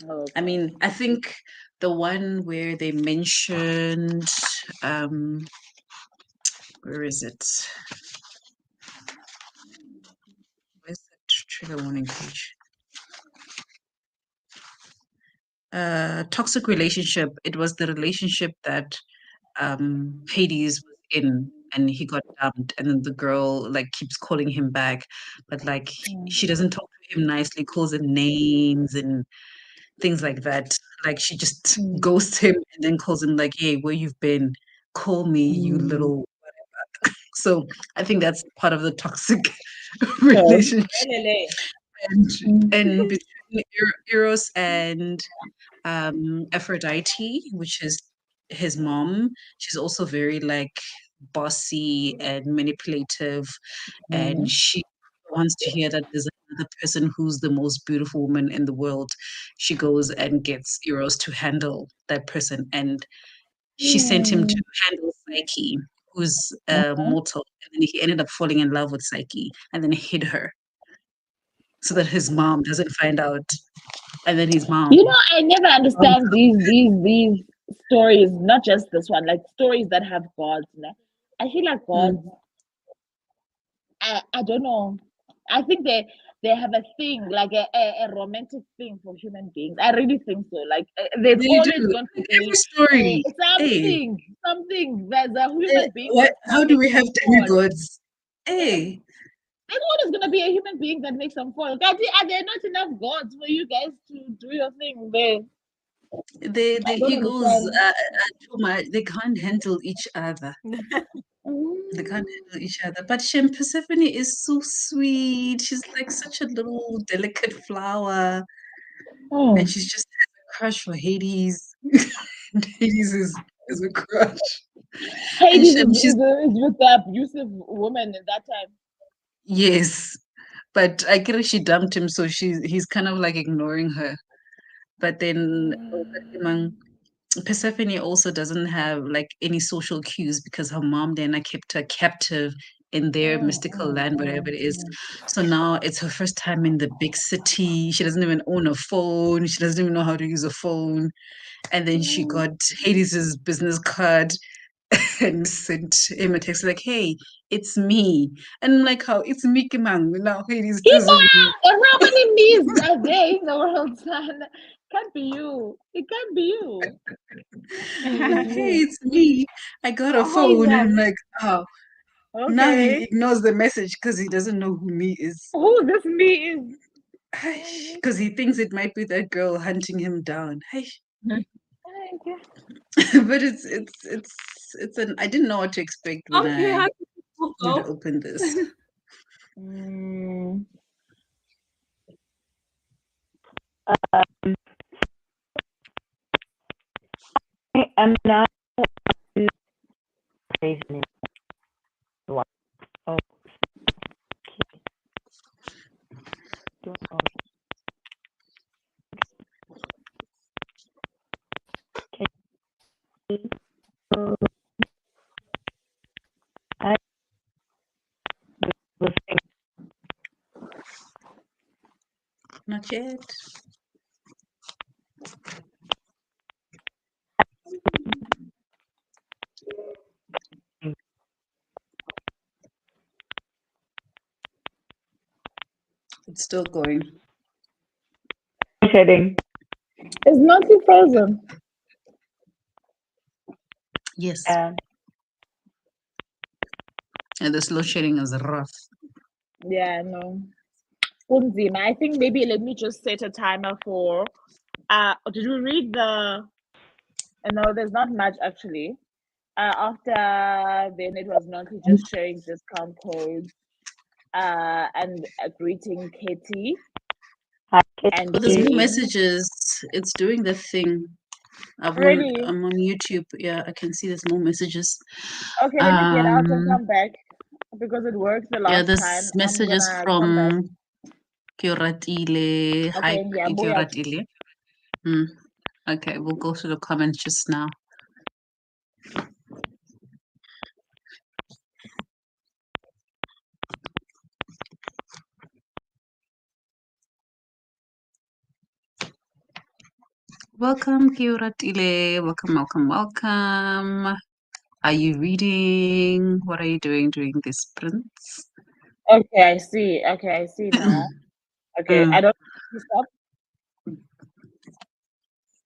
Okay. I mean, I think the one where they mentioned where is it? Where's that trigger warning page? Toxic relationship. It was the relationship that Hades was in, and he got dumped, and then the girl like keeps calling him back, but like she doesn't talk to him nicely, calls him names and things like that. Like she just ghosts him and then calls him like, "Hey, where you've been? Call me, you little." So I think that's part of the toxic relationship. And between Eros and Aphrodite, which is his mom, she's also very like bossy and manipulative, and she wants to hear that there's another person who's the most beautiful woman in the world. She goes and gets Eros to handle that person, and she sent him to handle Psyche, who's mortal, and then he ended up falling in love with Psyche and then hid her so that his mom doesn't find out. And then his mom. You know, I never understand these stories, not just this one, like stories that have gods. I feel like gods. I don't know. I think they have a thing, like a romantic thing for human beings. I really think so. Like there's They always do. going to Like be every story. Hey, something. There's a human being. how do we have demigods? Hey. There's always gonna be a human being that makes them fall. Guys, are there not enough gods for you guys to do your thing there? The egos are too much. They can't handle each other. They can't handle each other. But Shem Persephone is so sweet. She's like such a little delicate flower. And she's just has a crush for Hades. Hades is a crush. Hades is with the abusive woman at that time. Yes. But I guess she dumped him, so he's kind of like ignoring her. But then Persephone also doesn't have like any social cues because her mom then kept her captive in their mystical land, wherever it is. So now it's her first time in the big city. She doesn't even own a phone. She doesn't even know how to use a phone. And then she got Hades's business card and sent him a text like, "Hey, it's me." And I'm like, "How? It's me, Kimang." Now Hades doesn't know. How many me's are there in the world, son? Can't be you. It can't be you. Like, hey, it's me. I got a phone. And I'm like, oh. Okay. Now he ignores the message because he doesn't know who me is. Who this me is? Because he thinks it might be that girl hunting him down. Hey. Thank you. But it's an I didn't know what to expect when I would open this. I'm now crazy. Wow. Oh, okay. I was Not yet. It's still going. shedding. It's not too frozen. Yes. And the slow shedding is rough. Yeah, no. Unzima. I think maybe let me just set a timer for did you read the no, there's not much actually. After then it was not just sharing discount codes and greeting Katie. Hi, and there's more messages. It's doing the thing. Really? I'm on YouTube. Yeah, I can see there's more messages. Okay, let me get out and come back because it worked the last time. Yeah, there's messages from Kyoratile. Hi, Kyoratile. Okay, we'll go through the comments just now. Welcome, Kyoratile. Welcome. Are you reading? What are you doing during this sprint? Okay, I see now. Okay, I don't stop.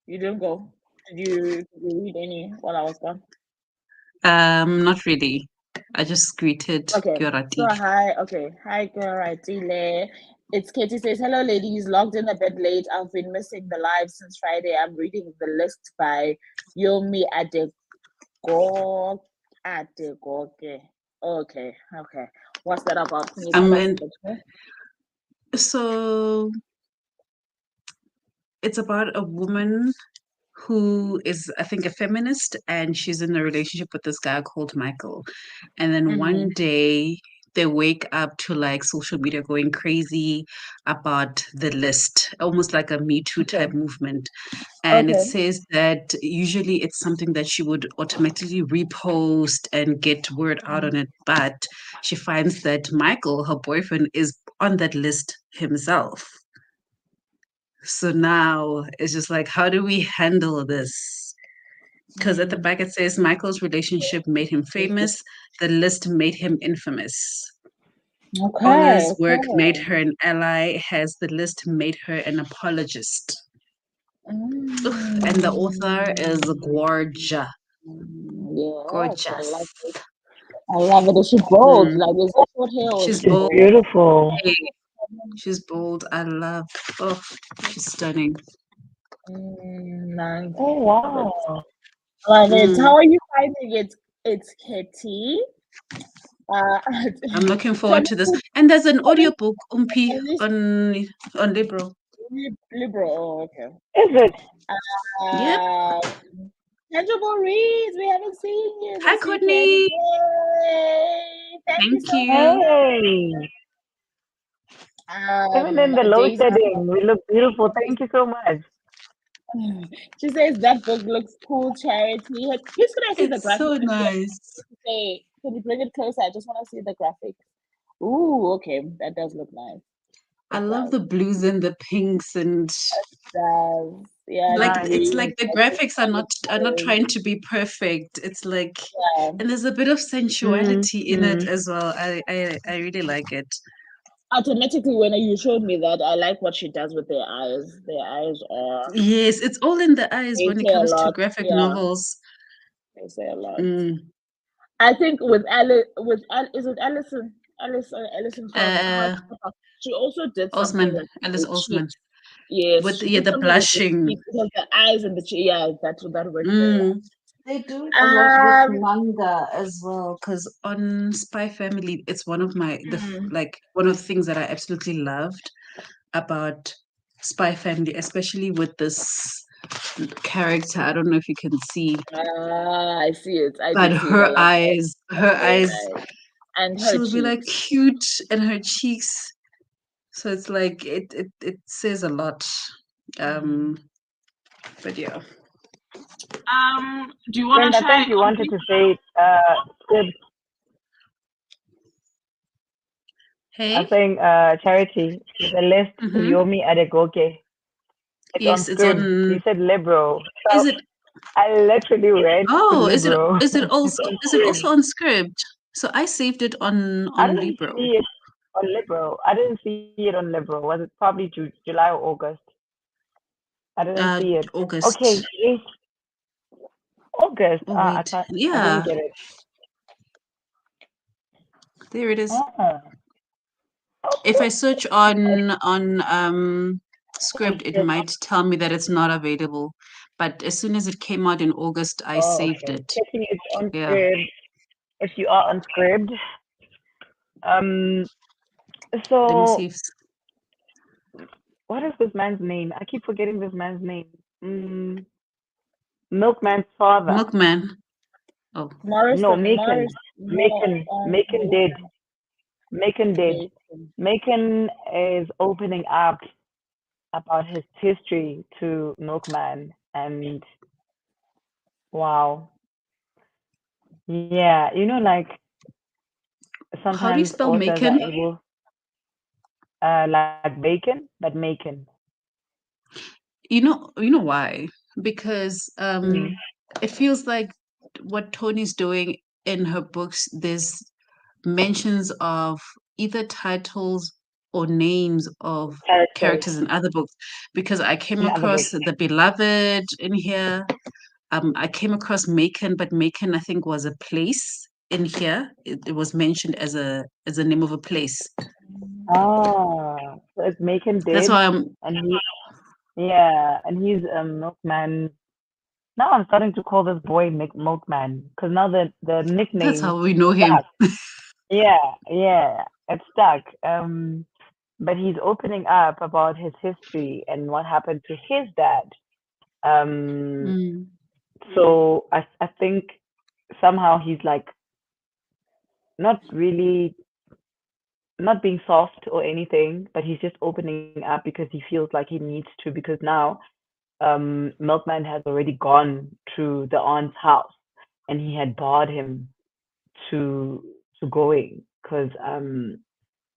You didn't go. Did you read any while I was gone? Not really. I just greeted Kyoratile. So hi Kyoratile. It's Katie says, hello ladies, logged in a bit late. I've been missing the live since Friday. I'm reading The List by Yomi Adegoke. Okay. What's that about? Can you tell us a bit more? So it's about a woman who is, I think, a feminist, and she's in a relationship with this guy called Michael. And then one day they wake up to like social media going crazy about The List, almost like a Me Too type movement. And it says that usually it's something that she would automatically repost and get word out on it. But she finds that Michael, her boyfriend, is on that list himself. So now it's just like, how do we handle this? Because at the back it says Michael's relationship made him famous. The list made him infamous. Ola's work made her an ally. Has the list made her an apologist? And the author is Gorgia. Gorgeous. I love it. She's bold. Like, is that short hair? She's bold. Beautiful. She's bold. I love. Oh, she's stunning. Nice. Oh wow. Love it. How are you finding it? It's Katie. I'm looking forward to this. And there's an audiobook, Umpi, on Libro. Libro, oh, okay. Is it? Yep. Tangible Reads, we haven't seen you. Hi, Courtney. Thank you. Hey. Even in the low setting, we look beautiful. Thank you so much. She says that book looks cool, Charity. Please could I see the graphics? It's so nice. Hey, can you bring it closer? I just want to see the graphics. Ooh, okay. That does look nice. I love the blues and the pinks and yeah, like it's like the graphics are not trying to be perfect. It's like and there's a bit of sensuality in it as well. I really like it. Automatically when you showed me that, I like what she does with their eyes. Their eyes are it's all in the eyes when it comes to graphic novels. They say a lot. I think with is it Allison? Alison from she also did something Osman, like Alice the cheek. Osman. Yes, With she did the something with the blushing. cheek. It was the eyes and the cheek. Yeah, that worked very well. They do it a lot with manga as well, because on Spy Family, it's one of my one of the things that I absolutely loved about Spy Family, especially with this character. I don't know if you can see. I see it. I But do see it. I her like that. eyes, That's very nice. And her she would be like cheeks. cute, and her cheeks. So it's like it says a lot. But yeah. Do you want to try? I think you wanted to say script. Hey. I think Charity, the list Yomi Adegoke. Yes, it's on. You said Libro. So Is it? I literally read Oh, Libro. is it also on Scribd? So I saved it on I didn't Libro. see it on Libro. I didn't see it on Libro. Was it probably July or August? I didn't see it. August. Okay, yes. August. Oh I wait, thought I yeah. didn't get it. There it is. Oh, If I search on Scribd, it might tell me that it's not available. But as soon as it came out in August, I saved it. checking it on Yeah. Scribd. If you are on Scribd. So Let me see if what is this man's name? I keep forgetting this man's name. Milkman's father. Milkman. Oh. Morrison, no, Macon. Macon did. Macon did. Macon is opening up about his history to Milkman, and wow, yeah, like sometimes how do you spell authors Macon? are able, like bacon, but Macon. You know why? Because it feels like what Toni's doing in her books, there's mentions of either titles or names of characters in other books. Because I came across The Beloved in here. I came across Macon, but Macon I think was a place in here. It was mentioned as a name of a place. So it's Macon did. That's why I'm. And he's a Milkman. Now I'm starting to call this boy Milkman because now the nickname. That's how we know him. Yeah, it's stuck. But he's opening up about his history and what happened to his dad. So I think somehow he's like not really not being soft or anything, but he's just opening up because he feels like he needs to because now Milkman has already gone to the aunt's house and he had barred him to going because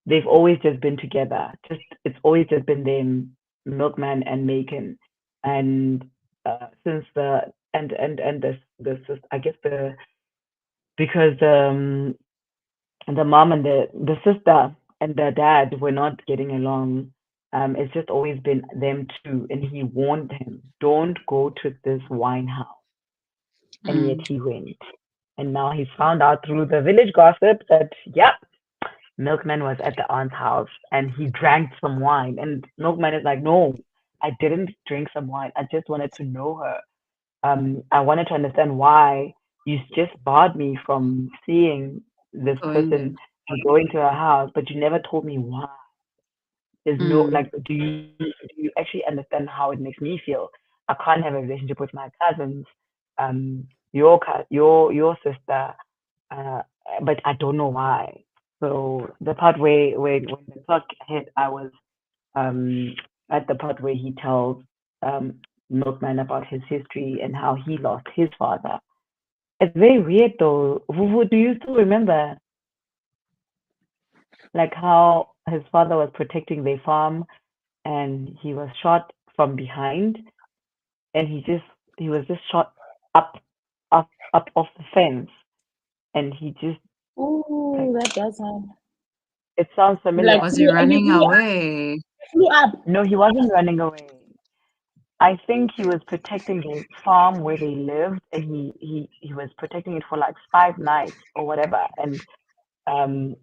they've always just been together. It's always just been them, Milkman and Macon, and since the and this I guess because the mom and the sister and the dad were not getting along. It's just always been them two, and he warned him, "Don't go to this wine house," and yet he went. And now he's found out through the village gossip that, yep, Milkman was at the aunt's house and he drank some wine. And Milkman is like, no, I didn't drink some wine. I just wanted to know her. I wanted to understand why you just barred me from seeing this person and going to her house, but you never told me why. There's no like, do you actually understand how it makes me feel? I can't have a relationship with my cousins, your sister, but I don't know why. So the part where when the clock hit, I was at the part where he tells um, Milkman about his history and how he lost his father. It's very weird though. Vuvu, do you still remember like how his father was protecting their farm and he was shot from behind and he was just shot up off the fence and he just that does sound. It sounds familiar. Was he running away? Flew up. No, he wasn't running away. I think he was protecting the farm where they lived, and he was protecting it for like 5 nights or whatever. And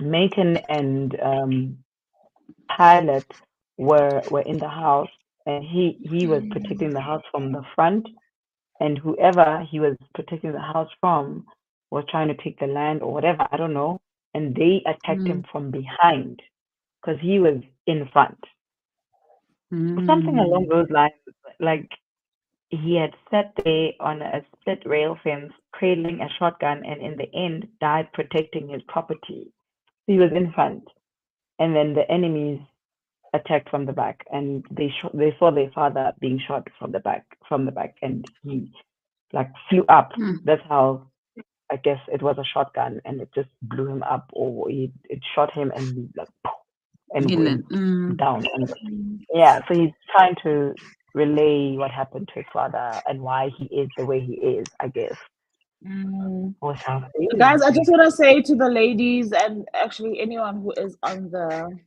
Macon and Pilot were in the house, and he was protecting the house from the front, and whoever he was protecting the house from was trying to take the land or whatever, I don't know, and they attacked him from behind because he was in front. Something along those lines, like he had sat there on a split rail fence, cradling a shotgun, and in the end died protecting his property. He was in front, and then the enemies attacked from the back, and they saw their father being shot from the back, and he like flew up. That's how I guess it was a shotgun, and it just blew him up, or it shot him, and he like and went down. And yeah, so he's trying to relay what happened to his father and why he is the way he is, I guess. Guys, I just want to say to the ladies and actually anyone who is on the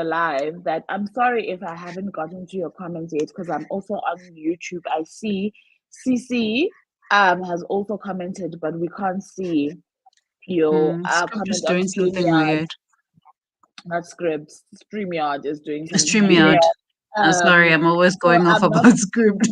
live that I'm sorry if I haven't gotten to your comments yet because I'm also on YouTube. I see CC has also commented, but we can't see your comment on StreamYard. Not Scripts. StreamYard is doing something. StreamYard. I'm sorry, I'm always going off about Script.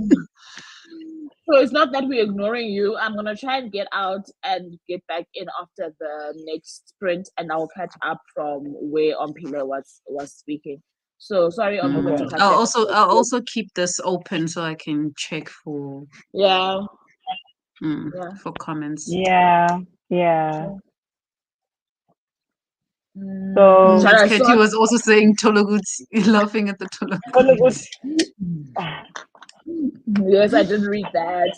So it's not that we're ignoring you. I'm gonna try and get out and get back in after the next sprint, and I'll catch up from where Ompile was speaking. So sorry, Ompile, to cut you off. I'll also keep this open so I can check for for comments. Yeah. So Katie was also saying Tologuti, laughing at the Tologuti. Yes, I did read that.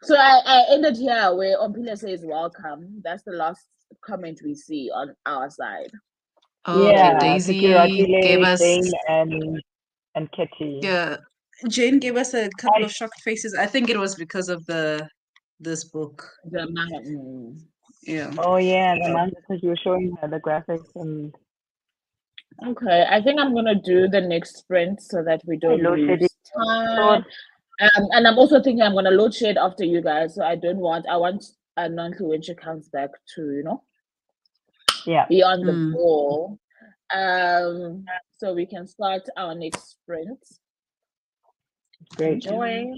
So I ended here where Ompile says welcome. That's the last comment we see on our side. Okay, Daisy gave us Jane and Kitty. Yeah, Jane gave us a couple of shocked faces. I think it was because of this book. Yeah. Oh yeah, the manga, because you were showing her the graphics and. Okay, I think I'm gonna do the next sprint so that we don't lose time. And I'm also thinking I'm gonna load shed after you guys, so I want Nonhly when she comes back to be on the ball. So we can start our next sprint. Great. Enjoy.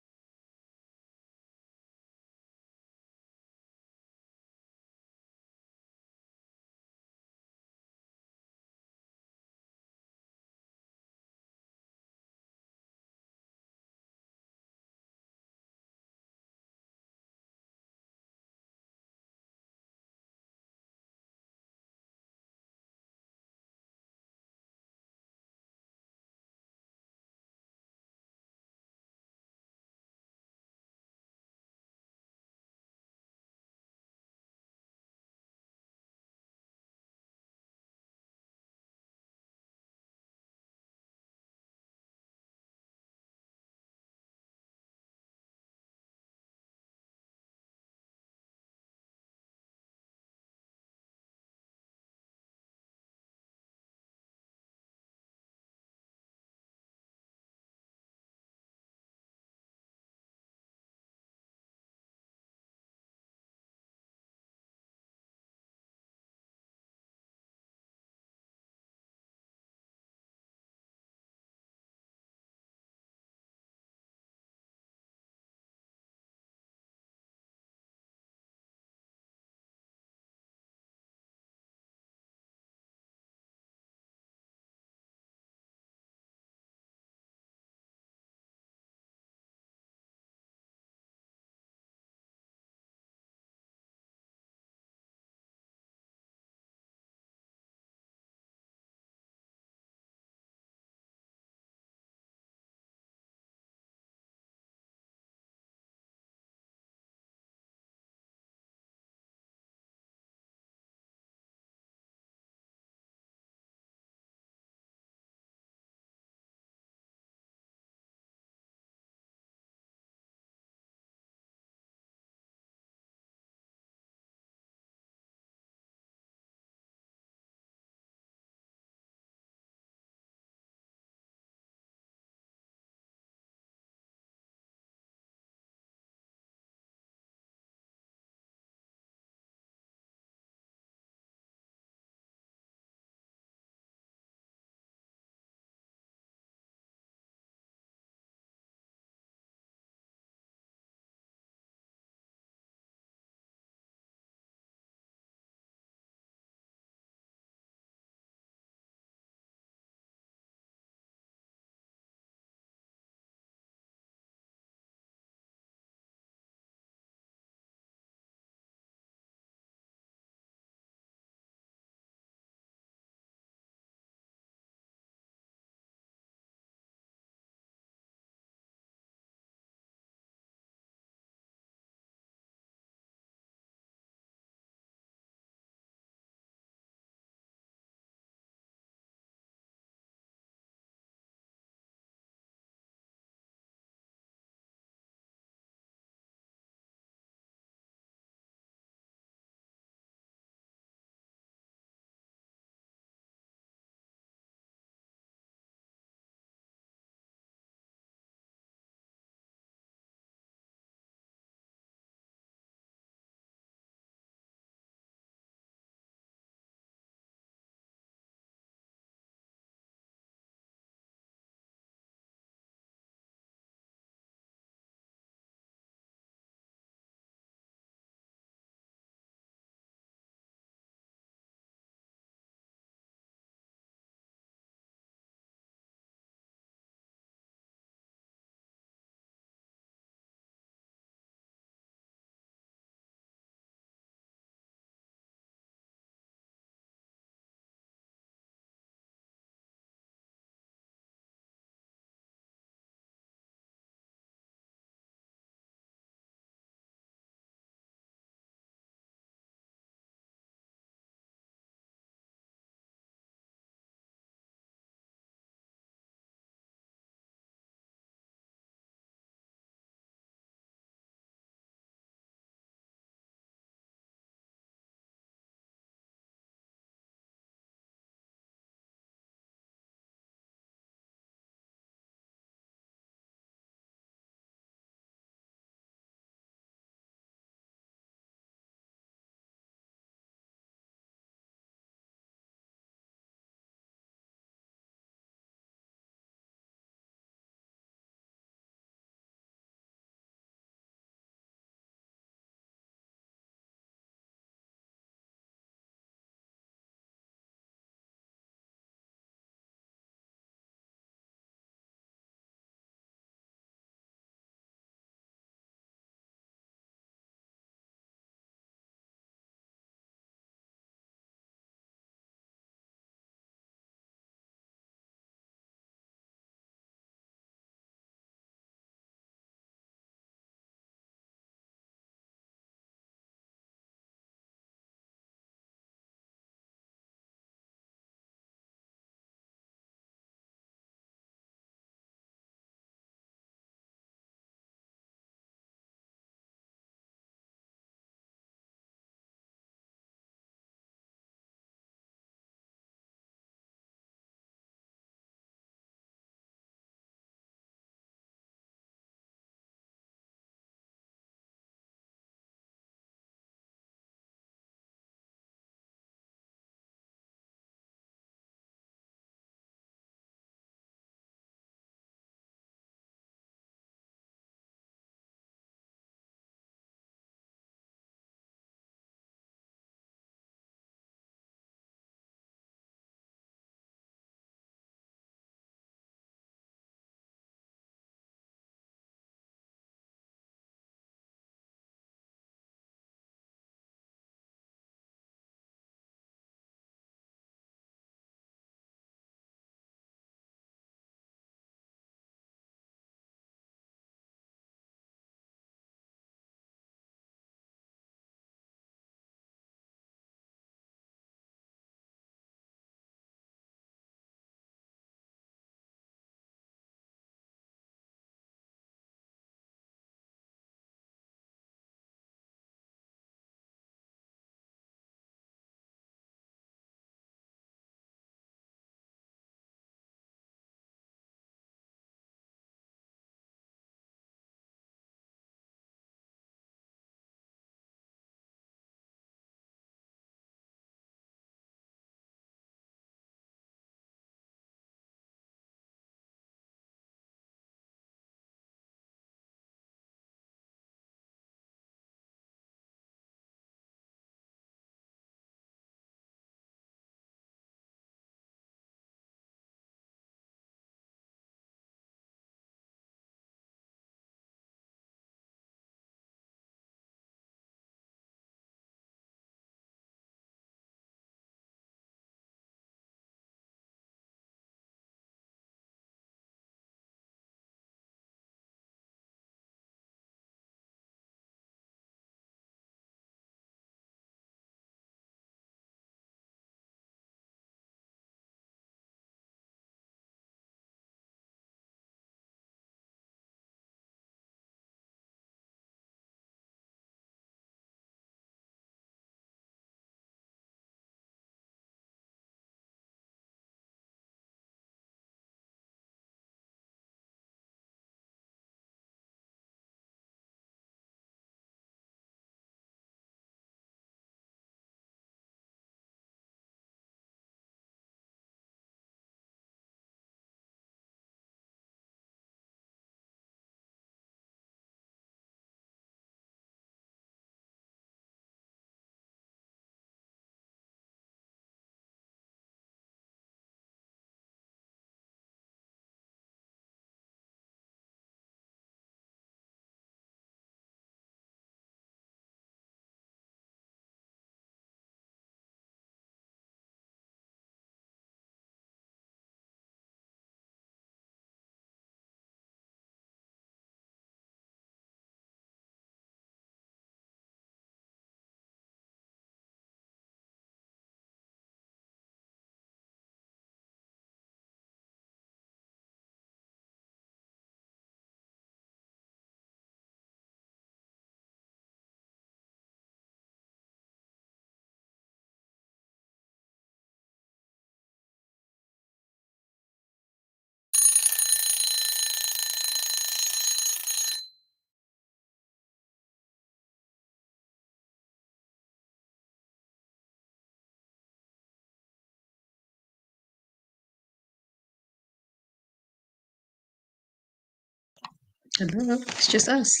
Hello, it's just us.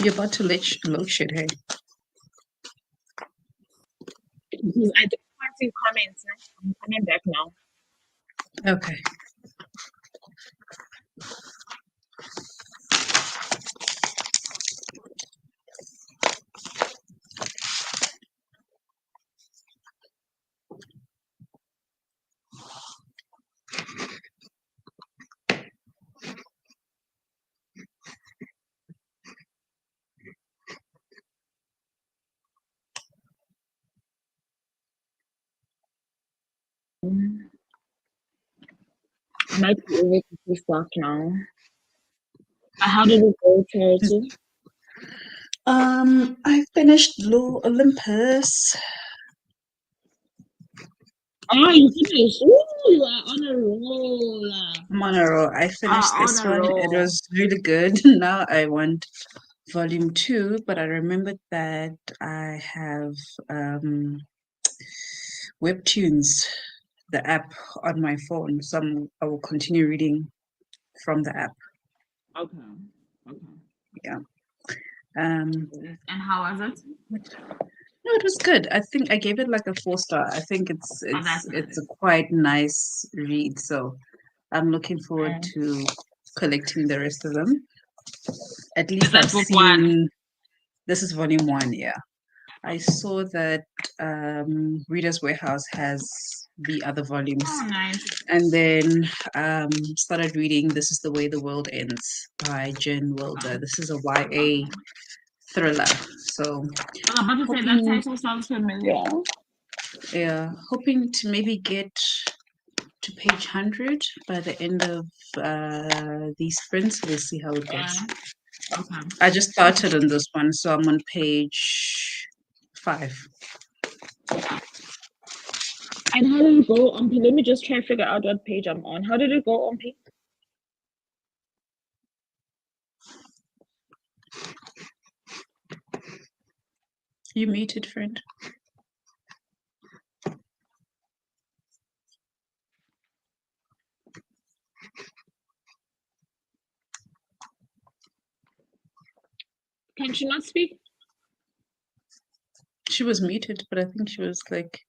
You're about to load shit, hey? Because I don't want to comments. I'm coming back now. Okay. Might be able to start now. How did it go, Charity? I finished Blue Olympus. Oh, you finished. Ooh, you are on a roll. I'm on a roll. I finished On this a one. It roll. was really good. Now I want volume 2, but I remembered that I have Webtoons, the app on my phone. So I will continue reading from the app. Okay. Yeah. And how was it? No, it was good. I think I gave it like a 4-star. I think it's a quite nice read. So I'm looking forward to collecting the rest of them. At least I've seen one. This is volume 1, yeah. I saw that Reader's Warehouse has the other volumes. Oh, nice. And then started reading This Is the Way the World Ends by Jen Wilder. This is a YA thriller. So I'm about to say that title sounds familiar. Yeah, hoping to maybe get to page 100 by the end of these sprints. We'll see how it goes. Okay. I just started on this one, so I'm on page 5. And how did it go, Ompi? Let me just try to figure out what page I'm on. How did it go, Ompi? You muted, friend. Can she not speak? She was muted, but I think she was like...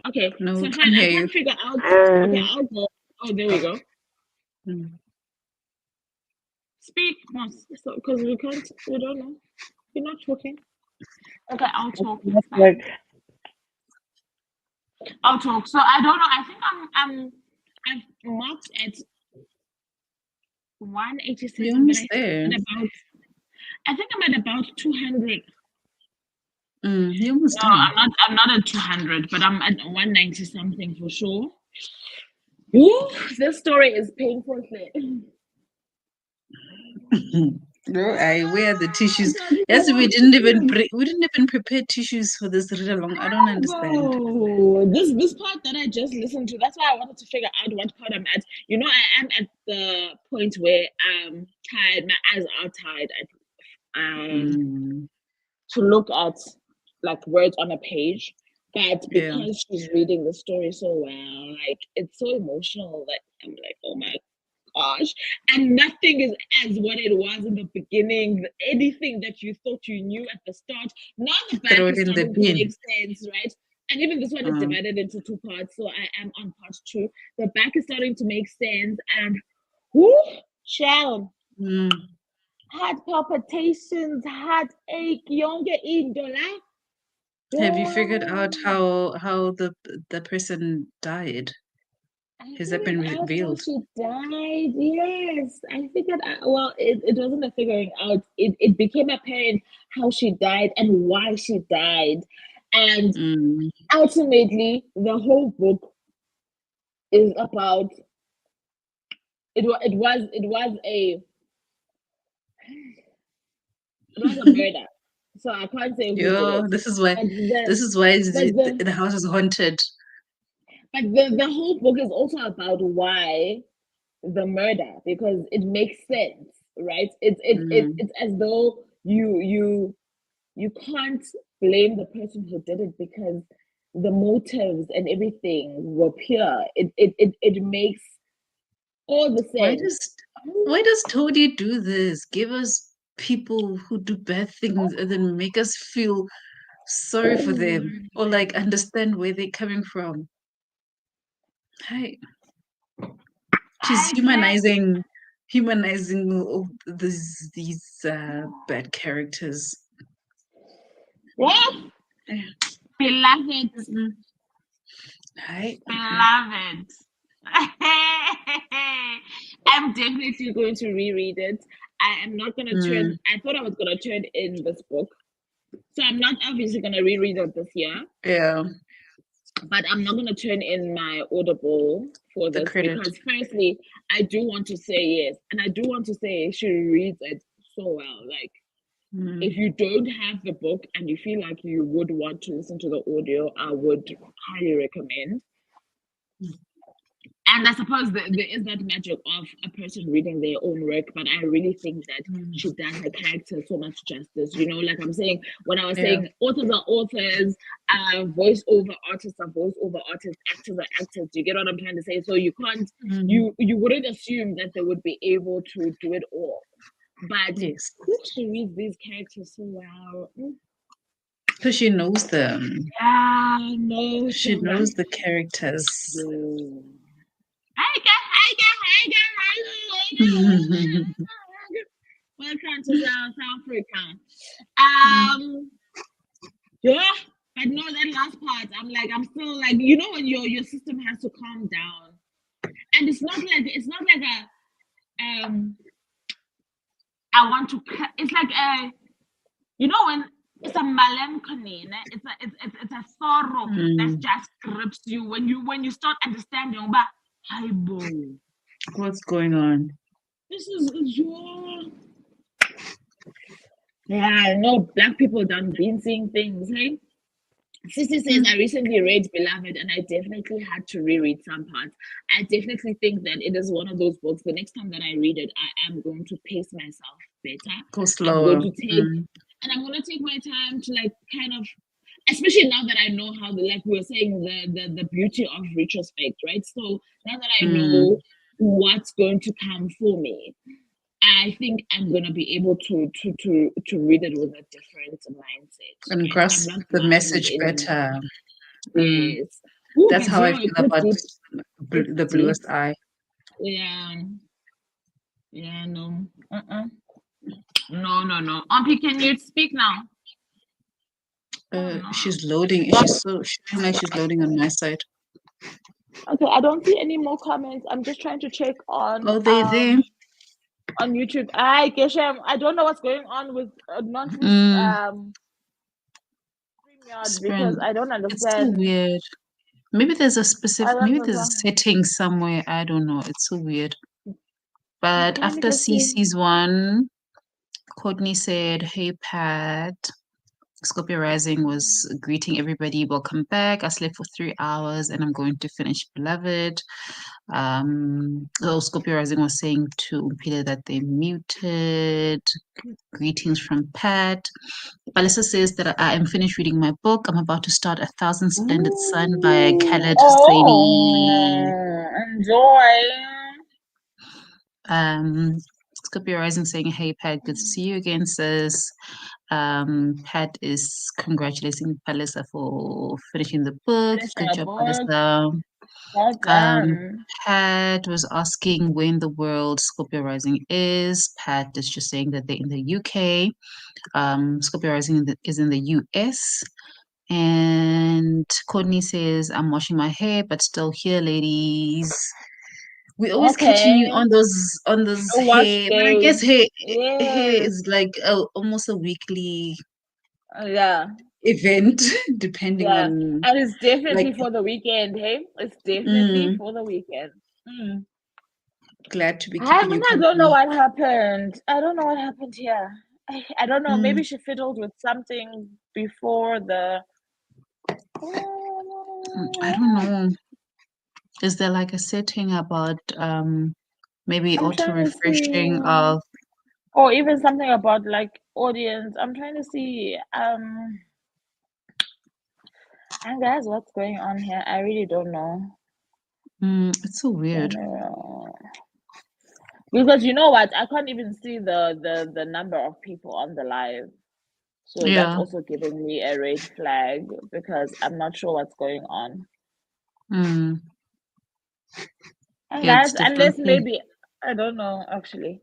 Okay, no, so we fine. can't I hear can't you. figure out. Okay, I'll go. Oh, there we go. Speak, because we don't know. You're not talking. Okay, I'll talk. I'll talk. So I don't know. I think I've marked at 187. You're almost there. I think I'm at about 200. You're almost No, done. I'm not at 200, but I'm at 190 something for sure. Ooh, this story is painful. No, where are the tissues? Yes, we didn't even prepare tissues for this read along. I don't understand. This part that I just listened to, that's why I wanted to figure out what part I'm at. You know, I am at the point where I'm tired, my eyes are tired. To look at like words on a page, but because she's reading the story so well, like it's so emotional that I'm like, oh my gosh, and nothing is as what it was in the beginning. Anything that you thought you knew at the start, now the back is starting to make sense, right? And even this one is divided into 2 parts, so I am on part 2. The back is starting to make sense, and Sharon, heart palpitations, heartache, younger indola. Have you figured out how the person died? Has that been revealed? She died. Yes, I figured out. Well, it wasn't a figuring out. It became apparent how she died and why she died, and ultimately, the whole book is about. It was a murder. So I can't say who did it. This is why the house is haunted. But the whole book is also about why the murder, because it makes sense, right? It's as though you can't blame the person who did it because the motives and everything were pure. It makes all the sense. Why does Toni do this? Give us people who do bad things and then make us feel sorry for them or like understand where they're coming from. Hi. She's humanizing all these bad characters. What? Beloved. Hi. Beloved. I'm definitely going to reread it. I am not going to turn. I thought I was going to turn in this book, so I'm not obviously going to reread it this year. Yeah. But I'm not going to turn in my Audible for this because, firstly, I do want to say yes, and I do want to say she reads it so well. Like, if you don't have the book and you feel like you would want to listen to the audio, I would highly recommend. And I suppose there is that magic of a person reading their own work, but I really think that she does her character so much justice. You know, like I'm saying, when I was saying authors are authors, voiceover artists are voiceover artists, actors are actors. Do you get what I'm trying to say? So you can't, you wouldn't assume that they would be able to do it all. But she reads these characters so well. So she knows them. Yeah, no, she knows the characters. Welcome to South Africa. Yeah, but no, that last part, I'm still like, you know, when your system has to calm down, and it's not like a I want to. It's like you know, when it's a melancholy, it's a sorrow that just grips you when you start understanding about what's going on. This is your. Yeah, I know black people done been seeing things, hey? Sissy says, I recently read Beloved and I definitely had to reread some parts. I definitely think that it is one of those books. The next time that I read it, I am going to pace myself better. Go slower. I'm going to take, and I'm going to take my time to like kind of, especially now that I know how like we were saying, the beauty of retrospect, right? So now that I know what's going to come for me, I think I'm gonna be able to read it with a different mindset and grasp the message better. Yes, that's how I feel about the Bluest Eye. Yeah, no, no. Auntie, can you speak now? She's loading. She's showing like she's loading on my side. Okay, I don't see any more comments. I'm just trying to check on. Oh, they there. On YouTube. I don't know what's going on with Nonhly's StreamYard because I don't understand. It's so weird. Maybe there's a setting somewhere. I don't know. It's so weird. But after Cece's one, Courtney said, "Hey Pat, Scorpio Rising was greeting everybody. Welcome back. I slept for 3 hours and I'm going to finish Beloved." Scorpio Rising was saying to Peter that they muted. Greetings from Pat. Balissa says that I am finished reading my book. I'm about to start 1,000 Splendid Sun by Khaled Hosseini. Enjoy. Scorpio Rising saying, "Hey Pat, good to see you again, sis." Pat is congratulating Palisa for finishing the book. Good job, Palisa. Pat was asking when the world Scorpio Rising is. Pat is just saying that they're in the UK. Scorpio Rising is in the US. And Courtney says, "I'm washing my hair, but still here, ladies." We always catching you on those hair, but I guess hair is like almost a weekly event, depending on. And it's definitely for the weekend. Hey, it's definitely for the weekend. Glad to be keeping you company. I don't know what happened. I don't know what happened here. I don't know. Maybe she fiddled with something before the. I don't know. Is there like a setting about maybe auto refreshing of, or even something about like audience? I'm trying to see. And guys, what's going on here? I really don't know. It's so weird. Because you know what? I can't even see the number of people on the live. So that's also giving me a red flag because I'm not sure what's going on. Mm. And guys, unless maybe I don't know actually.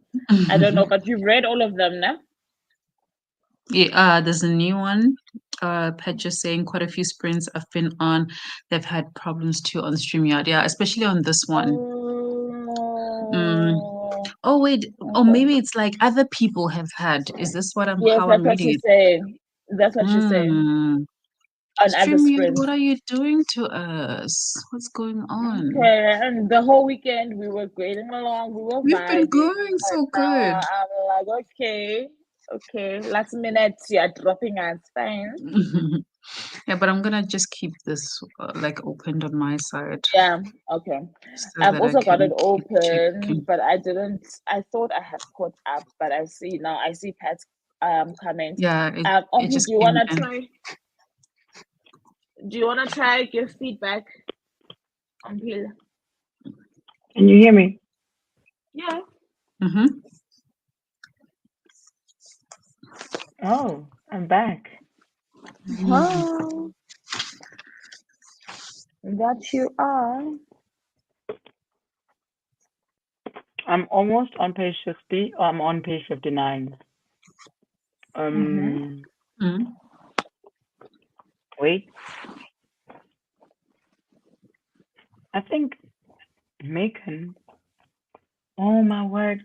I don't know, but you've read all of them now? Yeah, there's a new one. Pet just saying quite a few sprints I've been on. They've had problems too on StreamYard. Yeah, especially on this one. Oh wait, or maybe it's like other people have had. Is this what I'm Yes, how that's I'm what reading she's it? saying. That's what she's saying. On other StreamYard, sprints. what are you doing to us? What's going on? Okay, and the whole weekend we were grading along, We've been going so good. I'm like, okay, last minute you're dropping us, fine. Yeah, but I'm gonna just keep this like opened on my side. Yeah, okay. So I've that also I got it can keep open, checking. but I didn't. I thought I had caught up, but I see now. I see Pat's comment. Yeah, it just do you came wanna in. try? Do you wanna try give feedback on Peel? Can you hear me? Yeah. Oh, I'm back. Oh, that you are. I'm almost on page 50. Or I'm on page 59. Wait. I think Macon. Oh my word.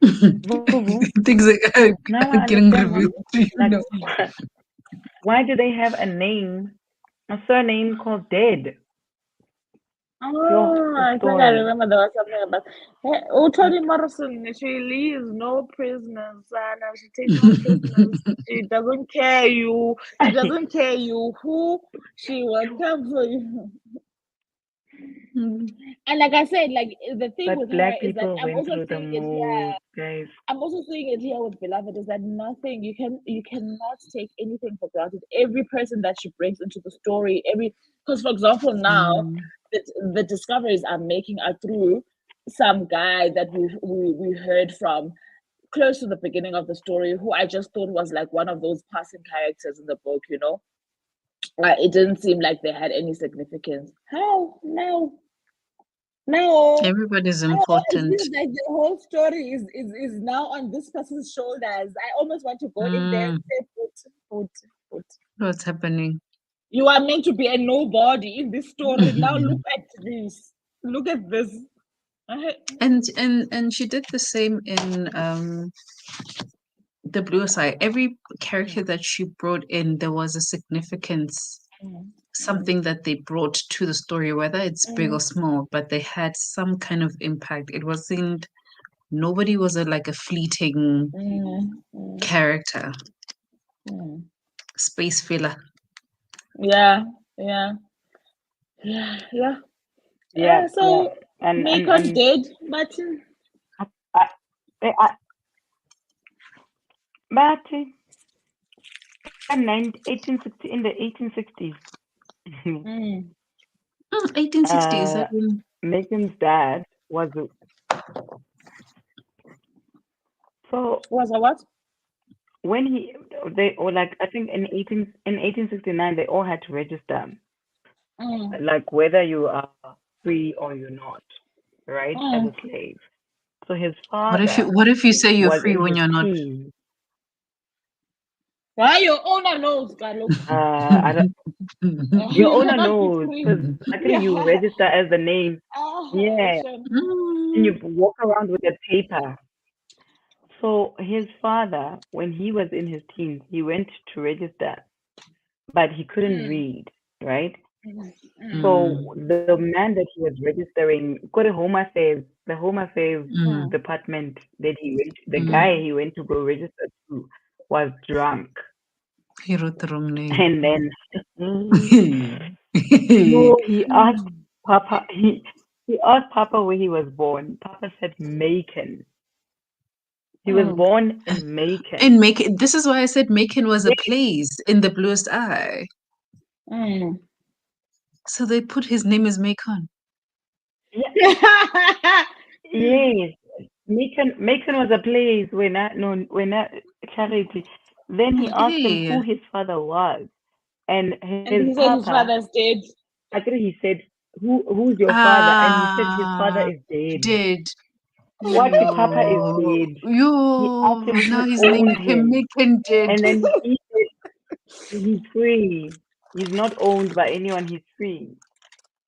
Vuvu. Things are Now I getting understand revealed to you now. why do they have a surname called Dead? Oh, I think I remember there was something about Toni Morrison. She leaves no prisoners, and she takes no prisoners. She doesn't care you. She doesn't care you who. She will come for you. And like I said, like the thing with her is that I'm also seeing it here. Guys. I'm also seeing it here with Beloved is that nothing you cannot take anything for granted. Every person that she brings into the story, because for example now the discoveries I'm making are through some guy that we heard from close to the beginning of the story, who I just thought was like one of those passing characters in the book, you know. It didn't seem like they had any significance. How? No. Everybody's important. It feels like the whole story is now on this person's shoulders. I almost want to go in there and say, put. What's happening? You are meant to be a nobody in this story. Now look at this. Look at this. And she did the same in The Bluest Eye. Every character that she brought in, there was a significance, something that they brought to the story, whether it's big or small, but they had some kind of impact. It wasn't, nobody was like a fleeting character. Space filler. Yeah. So Macon did, but in the 1860s. 1860s. Megan's dad was was a what? When I think in 1869 they all had to register, like whether you are free or you're not, right, as a slave. So his father. What if you say you're free when you're not? Why your owner knows, Carlo? I don't. Your owner knows because actually you register as the name. Yeah, and you walk around with a paper. So his father, when he was in his teens, he went to register, but he couldn't read, right? So the man that he was registering got the Home Affairs department that he went. The guy he went to go register to was drunk. He wrote the wrong name. And then he asked Papa. He asked Papa where he was born. Papa said Macon. He was born in Macon. In Macon. This is why I said Macon was a place in The Bluest Eye. So they put his name as Macon. Yes, Macon was a place when Charity. Then he asked him who his father was, and his said his papa. father's dead. Actually, he said, "Who's your father?" And he said his father is dead. Dead. What your papa is dead. He asked him Now who he's owned making him him, Macon dead. and then he said he's free. He's not owned by anyone. He's free.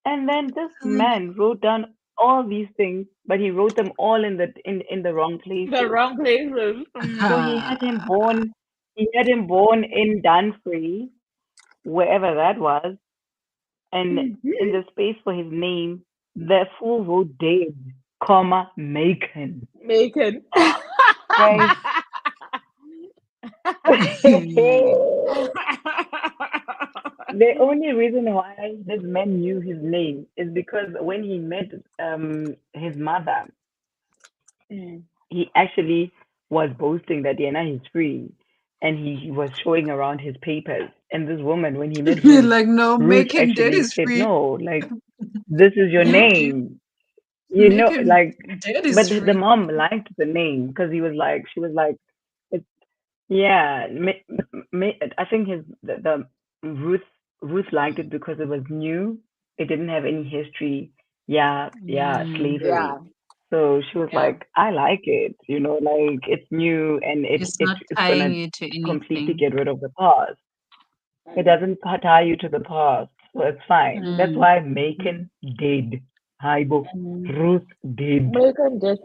And then this man wrote down all these things, but he wrote them all in the wrong places. The wrong places. So he had him born. He had him born in Dunfree, wherever that was, and in the space for his name, the fool wrote dead, comma Macon. Macon. Guys. The only reason why this man knew his name is because when he met his mother, he actually was boasting that he's free, and he was showing around his papers. And this woman, when he met Ruth, like, no, Ruth Macon dead actually is said, free. "No, like this is your name." You know, Macon like, dead is but free. the mom liked the name because she was like, it's, yeah. I think the Ruth liked it because it was new. It didn't have any history. Yeah, slavery. Yeah. So she was like, I like it. You know, like it's new and It's not tying you to completely anything. get rid of the past. It doesn't tie you to the past, so it's fine. That's why Macon did. Haibo. Ruth did. Macon did.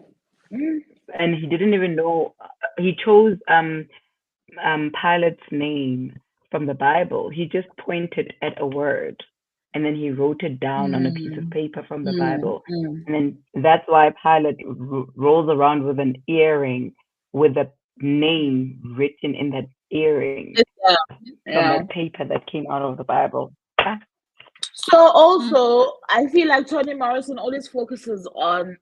And he didn't even know. He chose Pilate's name from the Bible. He just pointed at a word, and then he wrote it down on a piece of paper from the Bible. And then that's why Pilate rolls around with an earring with a name written in that earring from that paper that came out of the Bible. So also, I feel like Toni Morrison always focuses on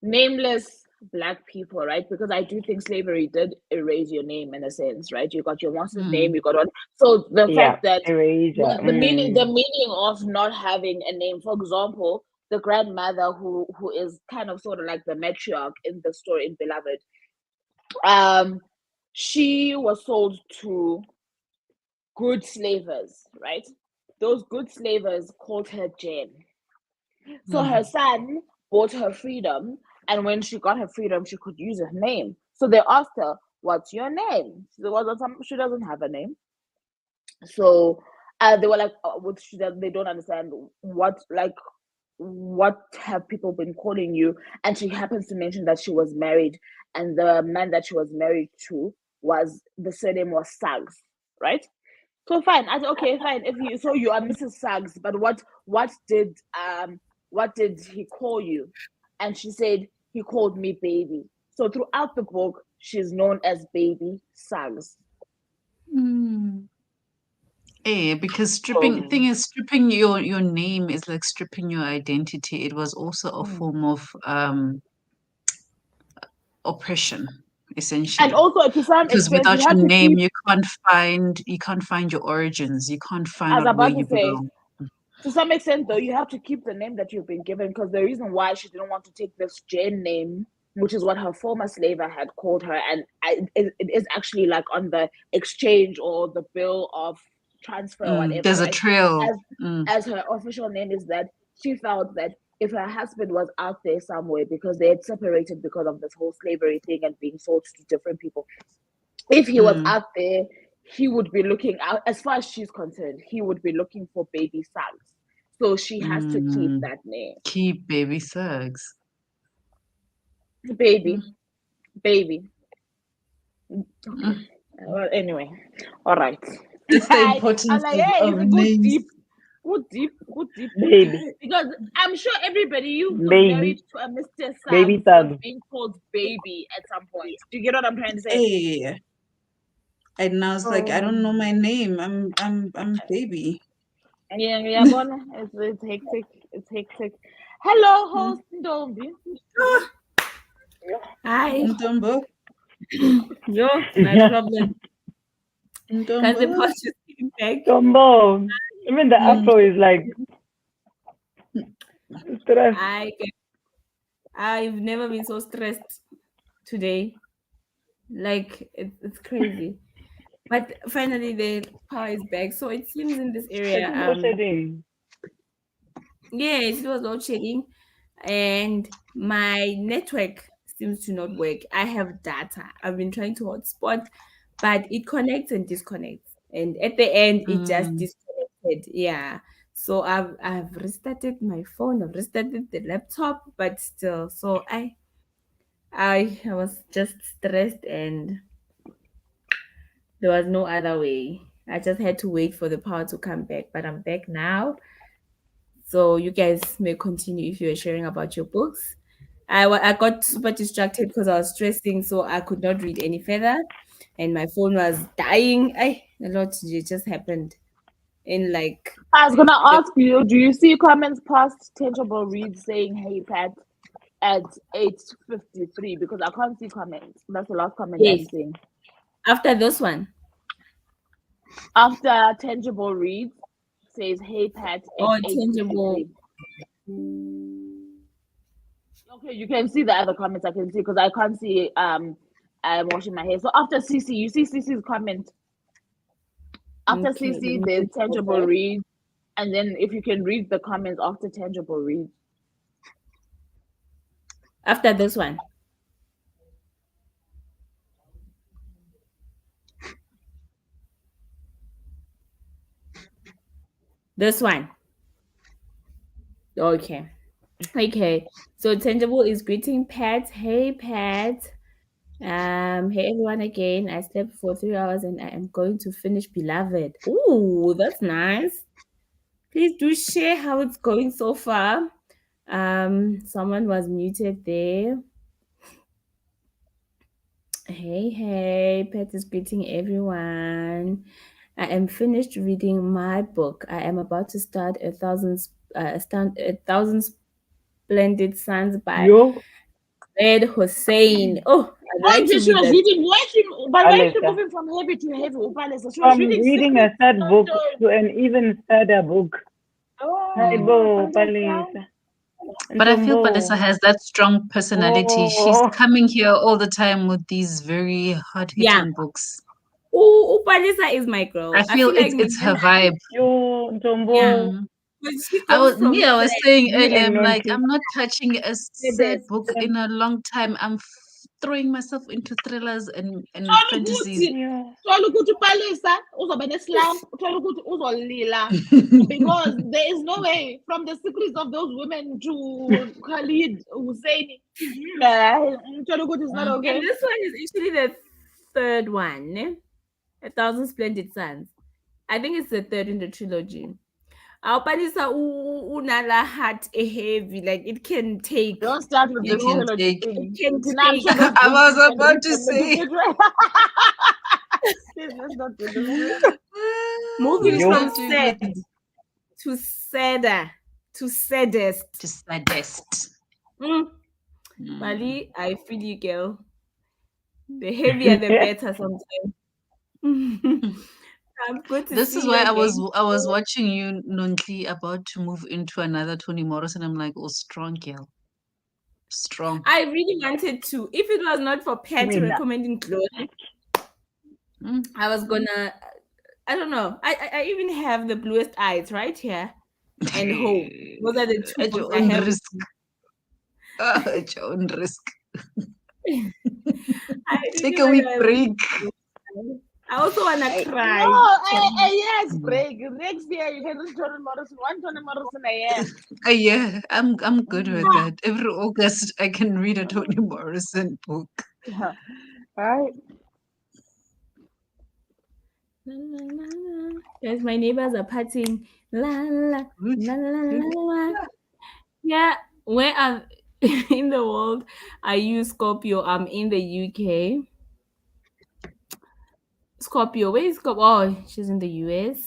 nameless Black people, right? Because I do think slavery did erase your name in a sense, right? You got your master's name, you got on. So the fact that the meaning of not having a name, for example, the grandmother who is kind of sort of like the matriarch in the story in Beloved, she was sold to good slavers, right? Those good slavers called her Jane. So her son bought her freedom, and when she got her freedom, she could use her name. So they asked her, "What's your name?" She doesn't have a name. So they were like, they don't understand what have people been calling you? And she happens to mention that she was married, and the man that she was married to the surname was Suggs, right? So fine. I said, okay, fine. You are Mrs. Suggs, but what did he call you? And she said, he called me baby. So throughout the book, she's known as Baby Suggs. Because stripping your name is like stripping your identity. It was also a form of oppression, essentially. And also to some because extent, without your name, you can't find your origins. You can't find out where you belong. To some extent, though, you have to keep the name that you've been given, because the reason why she didn't want to take this Jane name, which is what her former slaver had called her, and it is actually like on the exchange or the bill of transfer or whatever. There's a trail. As her official name is that she felt that if her husband was out there somewhere, because they had separated because of this whole slavery thing and being sold to different people, if he was out there, he would be looking out, as far as she's concerned, he would be looking for Baby Suggs. So she has to keep that name. Keep Baby Suggs. Baby. Okay. Well, anyway, all right. It's the importance of names. Go deep. Baby. Because I'm sure everybody you married to a Mr. Suggs was being called baby at some point. Do you get what I'm trying to say? Hey. And now it's like, I don't know my name. I'm baby. Yeah, Bona. It's hectic. Hello, host Ndombi. Hi. Ndombo. Yo, no problem. Because the power just came back. Tombo. Even the afro is like stress. I've never been so stressed today. Like it's crazy. But finally the power is back. So it seems in this area, It's load shedding. yes, it was load shedding, and my network seems to not work. I have data. I've been trying to hotspot, but it connects and disconnects, and at the end, it just disconnected. Yeah. So I've restarted my phone. I've restarted the laptop, but still. So I was just stressed, and there was no other way. I just had to wait for the power to come back, but I'm back now. So you guys may continue if you're sharing about your books. I got super distracted because I was stressing, so I could not read any further, and my phone was dying. A lot just happened in like I was gonna the ask you, do you see comments past Tangible Read saying "Hey Pat" at 8:53? Because I can't see comments. That's the last comment I'm yes seeing. after this one. After Tangible Read says "Hey Pat" at Oh, tangible. 8:53. Okay, you can see the other comments. I can see because I can't see. I'm washing my hair. So after CC, you see CC's comment. After Okay, let CC, me there's just go Tangible back. Read, and then if you can read the comments after Tangible Read. After this one. This one. Okay. Okay. So tangible is greeting Pat. Hey Pat. Hey everyone again. I slept for 3 hours and I am going to finish Beloved. Ooh, that's nice. Please do share how it's going so far. Someone was muted there. Hey, Pat is greeting everyone. I am finished reading my book. I am about to start a thousand splendid suns by Yo, Ed Hussein. Oh, I'd like to She read was that. reading. Why is she Alisa. moving from heavy to heavy? Upalesa? She was From reading reading a secrets. sad book to an even sadder book. Haibo, Understand? Palisa. But I feel Palesa Ntombo. has that strong personality. She's Oh, coming here all the time with these very Yeah. hard-hitting books. Oh, Upalisa is my girl. I I feel feel like it's her Milena, vibe. yo, yeah, Ntombo. but she goes from I was sad. saying You earlier, and I'm like, Nonki. I'm not touching a sad book in a long time. I'm throwing myself into thrillers and fantasies. Yeah. Uthola ukuthi uPalesa uzoba neslump, uthola ukuthi uzolila because there is no way from the secrets of those women to Khalid Hussein. Uthola ukuthi it's not okay. And this one is actually the third one. A Thousand Splendid Suns. I think it's the third in the trilogy. Awupanisa unala heart heavy, like it can take, Don't start with you this It know, can trilogy take. it thing. can Tina, I'm take. sure those I books was you can about read to from the say. beginning. Please, let's not do this. Moving from Yo. sad to sadder to saddest. To saddest. Mm. Mm. Mali, I feel you, girl. The heavier, the better sometimes. I'm good to This is see you why again. I was watching you, Nontli, about to move into another Toni Morrison. I'm like, oh, strong girl, strong. I really wanted to. If it was not for Pat Winner. recommending Glory, Mm. I was gonna. I don't know. I even have the bluest eyes right here and Hope. Those are the two At books your I own have. risk. At your own risk. I Take really a week wanna. break. I also wanna cry. No, a year's break. Next year you can read Toni Morrison. One Toni Morrison a year. Yeah, I'm good with that. Every August I can read a Toni Morrison book. Yeah. Right? La, la, la, la. Guys, my neighbors are partying. La la la la la la. Yeah, where I'm in the world, I use Scorpio. I'm in the UK. Scorpio, where is Scorpio? Oh, she's in the US.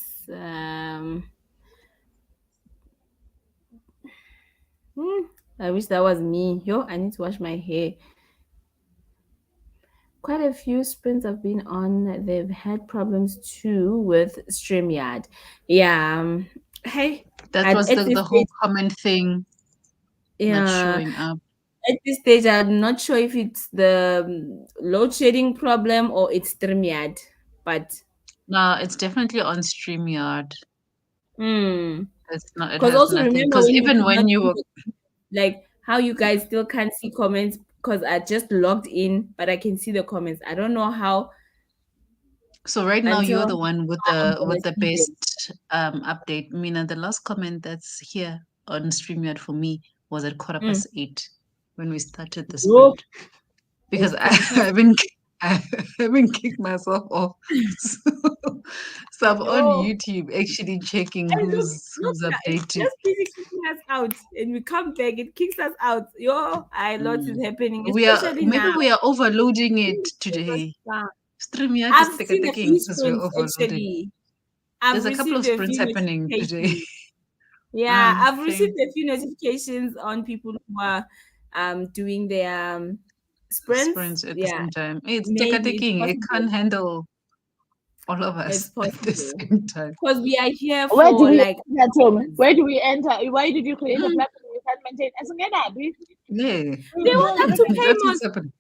Hmm, I wish that was me. Yo, I need to wash my hair. quite a few sprints I've been on, they've had problems too with StreamYard. Yeah. Hey, That at was this the stage, whole common thing not yeah, showing up. at this stage, I'm not sure if it's the load shedding problem or it's StreamYard, but No, it's definitely on StreamYard. hmm. It's not. It Because has also nothing. remember Because when we even could not when you see were like how you guys still can't see comments because I just logged in, but I can see the comments. I don't know how so right now until you're how the one with I'm gonna the see them. best update. Mina, the last comment that's here on StreamYard for me was at Mm. 8:15 when we started the Yo, sprint. Because it's I 15 past. I haven't kicked myself off. So, so I'm on Yo, YouTube actually checking and look, look, who's it's updating. just busy kicking us out, and we come back, it kicks us out. Yo, a lot is Mm. happening, We are especially maybe now. we are overloading it Give us today. some. StreamYard is I've seen a ticking few because we're sprints overloading. actually. I've There's a couple of received a sprints few happening today. notifications. Yeah, I've Same. received a few notifications on people who are doing their sprints. Sprints at the Yeah, same time. It's maybe it's ticking. It possible. can't handle all of It's us at the possible same time. because we are here Where do for we like enter, Tom? hours. Where do we enter? Why did you create a Mm, platform you can't maintain? As yeah. They want us to pay That's more. what's happening.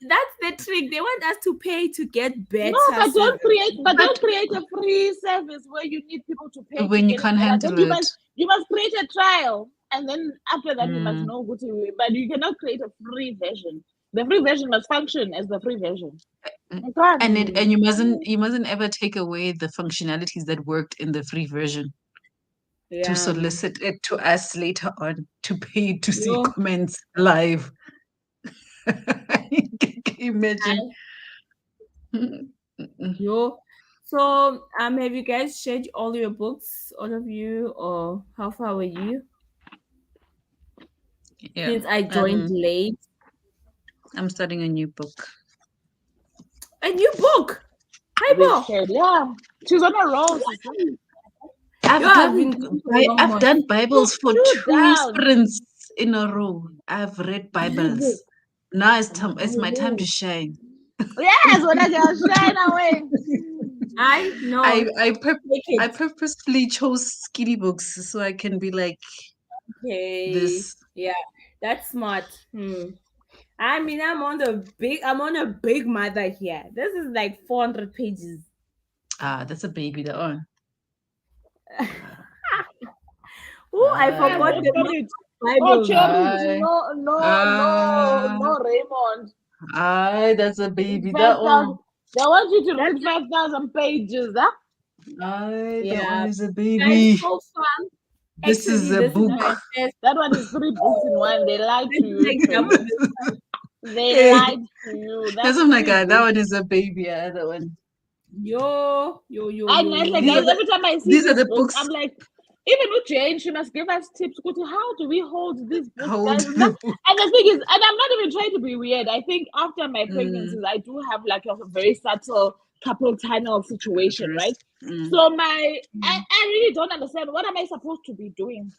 That's the trick. They want us to pay to get No, better but don't service. create. But But don't create a free service where you need people to pay to when you get it can't better. Then handle it, you must create a trial, and then after that you must mm, know what to. But you cannot create a free version. The free version must function as the free version. mm, You can't. and you mustn't ever take away the functionalities that worked in the free version to Yeah. solicit it to us later on to pay to see Yo, comments live. Can you imagine? I- Mm, mm, mm. yo. So, have you guys shared all your books, all of you, or how far were you? Yeah. Since I joined late. I'm starting a new book. A new book. Hi, We've Bo. shared. Yeah, she's on a roll, sister. You have been going for a long I've month. done Bibles for Two 2 down. sprints in a row. I've read Bibles. Now it's my time to shine. Yes, when I get shine away. I know. Take I it. purposefully chose skinny books so I can be like Okay. this. Yeah, that's smart. I mean, I'm on a big mother here. This is like 400 pages. Ah, that's a baby. That one. Oh, I forgot Read the from month it. of No Bibles. cherries. No Raymond. That's a baby. That 5,000. one. They want you to That's read 5,000 pages, huh? That one yeah. is a Guys, baby. so far, This is actually, a this is book. my first. That one is 3 books in one. They lied This to is you, like double Tony. this. They Hey, lied to you. that's That's oh my 3 god. That books. one is a baby. That one. Yo, yo, yo, And yo, like, yo, These are yo. guys, the every time I see these are these the books, books. I'm like, even with Jane, she must give us tips. Kuti, how do we hold these books, Hold guys? the book. And the thing is, and I'm not even trying to be weird. I think after my Mm, pregnancies, I do have like a very subtle couple tunnel situation, right? mm. So I really don't understand what am I supposed to be doing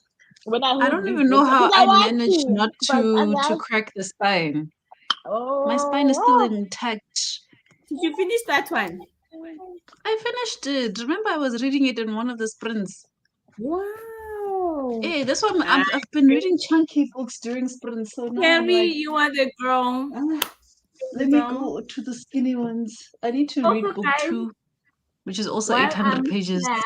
when I I hold don't these even know books how because I I want managed to, not but and to I crack the spine. My spine is still oh intact. Did you finish that one? I finished it. Remember, I was reading it in one of the sprints. Wow. Hey, that's why Ah, I've been reading chunky books during sprints. So now I'm Carrie, like, you are the girl. let me go to the skinny ones. I need to Also, read book guys, 2, which is also while 800 pages. here,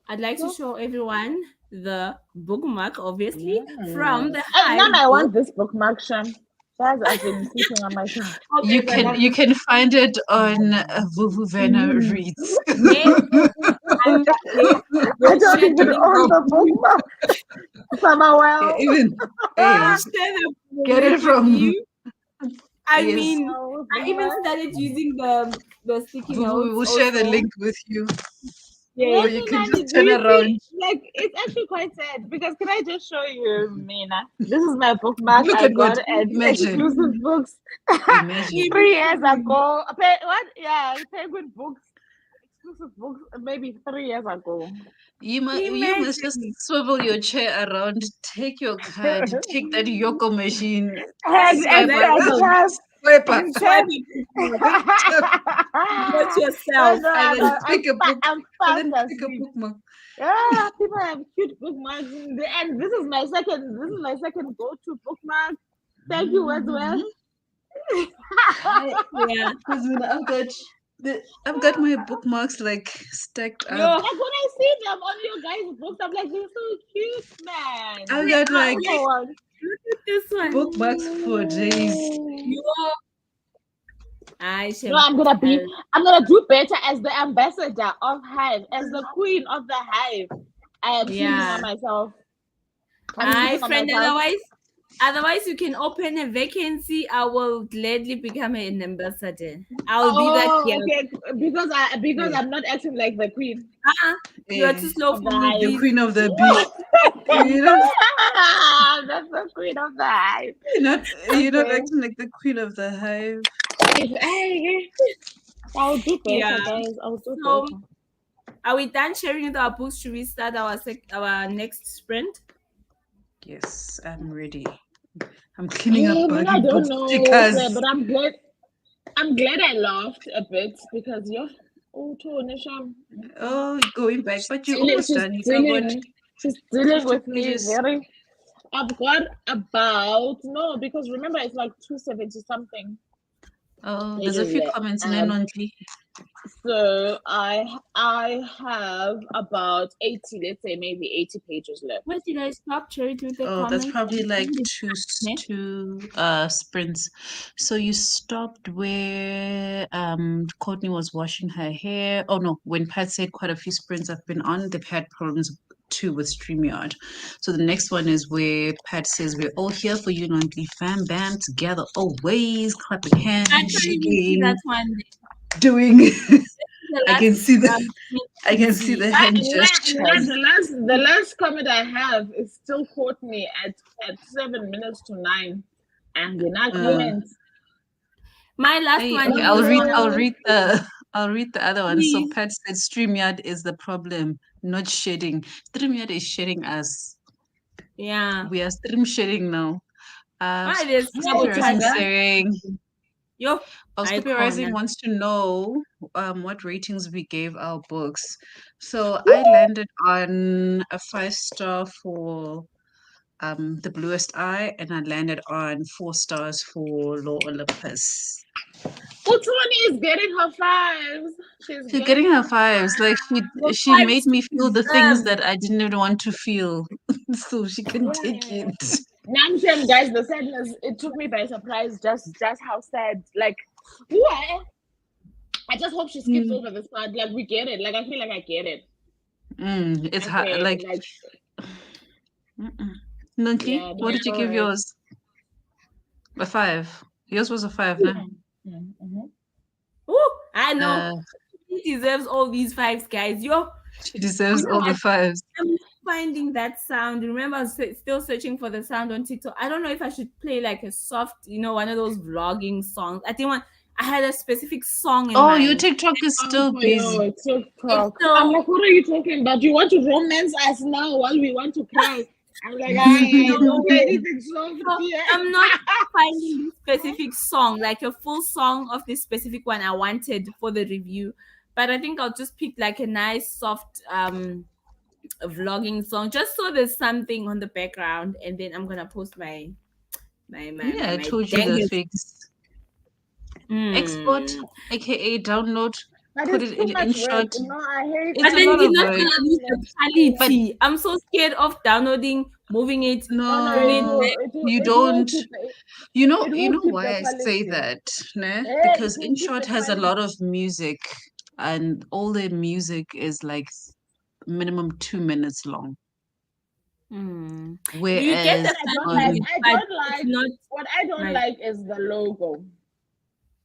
I'd like to show everyone the bookmark, obviously, from the now Hive I book. want this bookmark, Sham. Guys, I've been sitting on my phone. Oh, there's another. You can find it on Vuvu Vena reads. Yes, yes, I we'll don't share the even link own with the you. bookmark. Samuel. Even hey, We'll share the get link it with from you. I yes. mean, I even started using the sticky Vuvu, we notes will share the also. link with you, or Yes. you can Nani, just do turn you see? around. Like, it's actually quite sad because can I just show you, Mina? This is my bookmark Look I at what. got at Imagine, Exclusive Books imagine. 3 years ago. What? Yeah, Penguin Books. Exclusive Books, maybe 3 years ago. You must just Imagine. swivel your chair around, take your card, take that Yoko machine, And swipe That on press counts. pass. Swiper. Swipe it yourself. And then pick a book. I'm And then fast pick a asleep. bookmark. Yeah, people have cute bookmarks, and this is my second go-to bookmark. Thank you, Wordsworth. Yeah. I've got my bookmarks like stacked up. Like when I see them on your guys' books, I'm like, they're so cute, man. I've got like Look at this one. bookmarks for days. No, I'm gonna do better as the ambassador of Hive, as the queen of the Hive. I am singing on myself. Friend, otherwise you can open a vacancy. I will gladly become an ambassador. I'll be that girl. Okay. Because I'm not acting like the queen. You're too slow for me. The queen of the bee. That's the queen of the Hive. You're not acting like the queen of the Hive. I'll do better, guys. I'll do better. Are we done sharing with our books? Should we start our next sprint? Yes, I'm ready. I'm cleaning up buggy I don't book know, stickers. but I'm glad I laughed a bit because going back, but you're almost done. She's dealing with me very. I've got because remember it's like 270 something. Oh, there's a few comments in Nonhly. So I have about 80, let's say maybe 80 pages left. Where did I stop, Charity, with the comments? That's probably like two sprints. So you stopped where Courtney was washing her hair. Oh no, when Pat said quite a few sprints I've been on, they've had problems too with StreamYard. So the next one is where Pat says we're all here for you, Nonhly fam, bam, together always, clapping hands, shaking, that one. Doing. I can see the hand gestures. The last comment I have is still Courtney at 7 minutes to 9, and we're not comments. My last one. I'll read the other one. So Pat said StreamYard is the problem, not shedding. StreamYard is shedding us. Yeah. We are stream shedding now. Scoopy Rising wants to know what ratings we gave our books. So I landed on a 5-star for The Bluest Eye, and I landed on 4 stars for Law Olympus. Toni is getting her 5s. She's getting her 5s. Like she made me feel the things that I didn't even want to feel, so she can take it. Namshem, guys, the sadness, it took me by surprise just how sad. Like, I just hope she skips over this part. Like, we get it. Like, I feel like I get it. It's hard. Like Nonhly, what did you give yours? A 5. Yours was a 5, no? I know. She deserves all these 5s, guys. She deserves all the 5s. I'm finding that sound. Remember, I was still searching for the sound on TikTok. I don't know if I should play like a soft, one of those vlogging songs. I had a specific song in mind. Your TikTok is still busy. I'm like, what are you talking about? You want to romance us now while we want to cry? I'm like, I don't play anything soft here. I'm not finding this specific song, like a full song of this specific one I wanted for the review. But I think I'll just pick like a nice soft vlogging song, just so there's something on the background, and then I'm gonna post my I told you the fix. Export, aka download, put it in InShot. No, I hate it. And then you're not gonna lose the quality. I'm so scared of downloading, moving it. No, you don't. You know why I say that, né? Because InShot has a lot of music, and all the music is like minimum 2 minutes long. Whereas you get that what I don't like is the logo.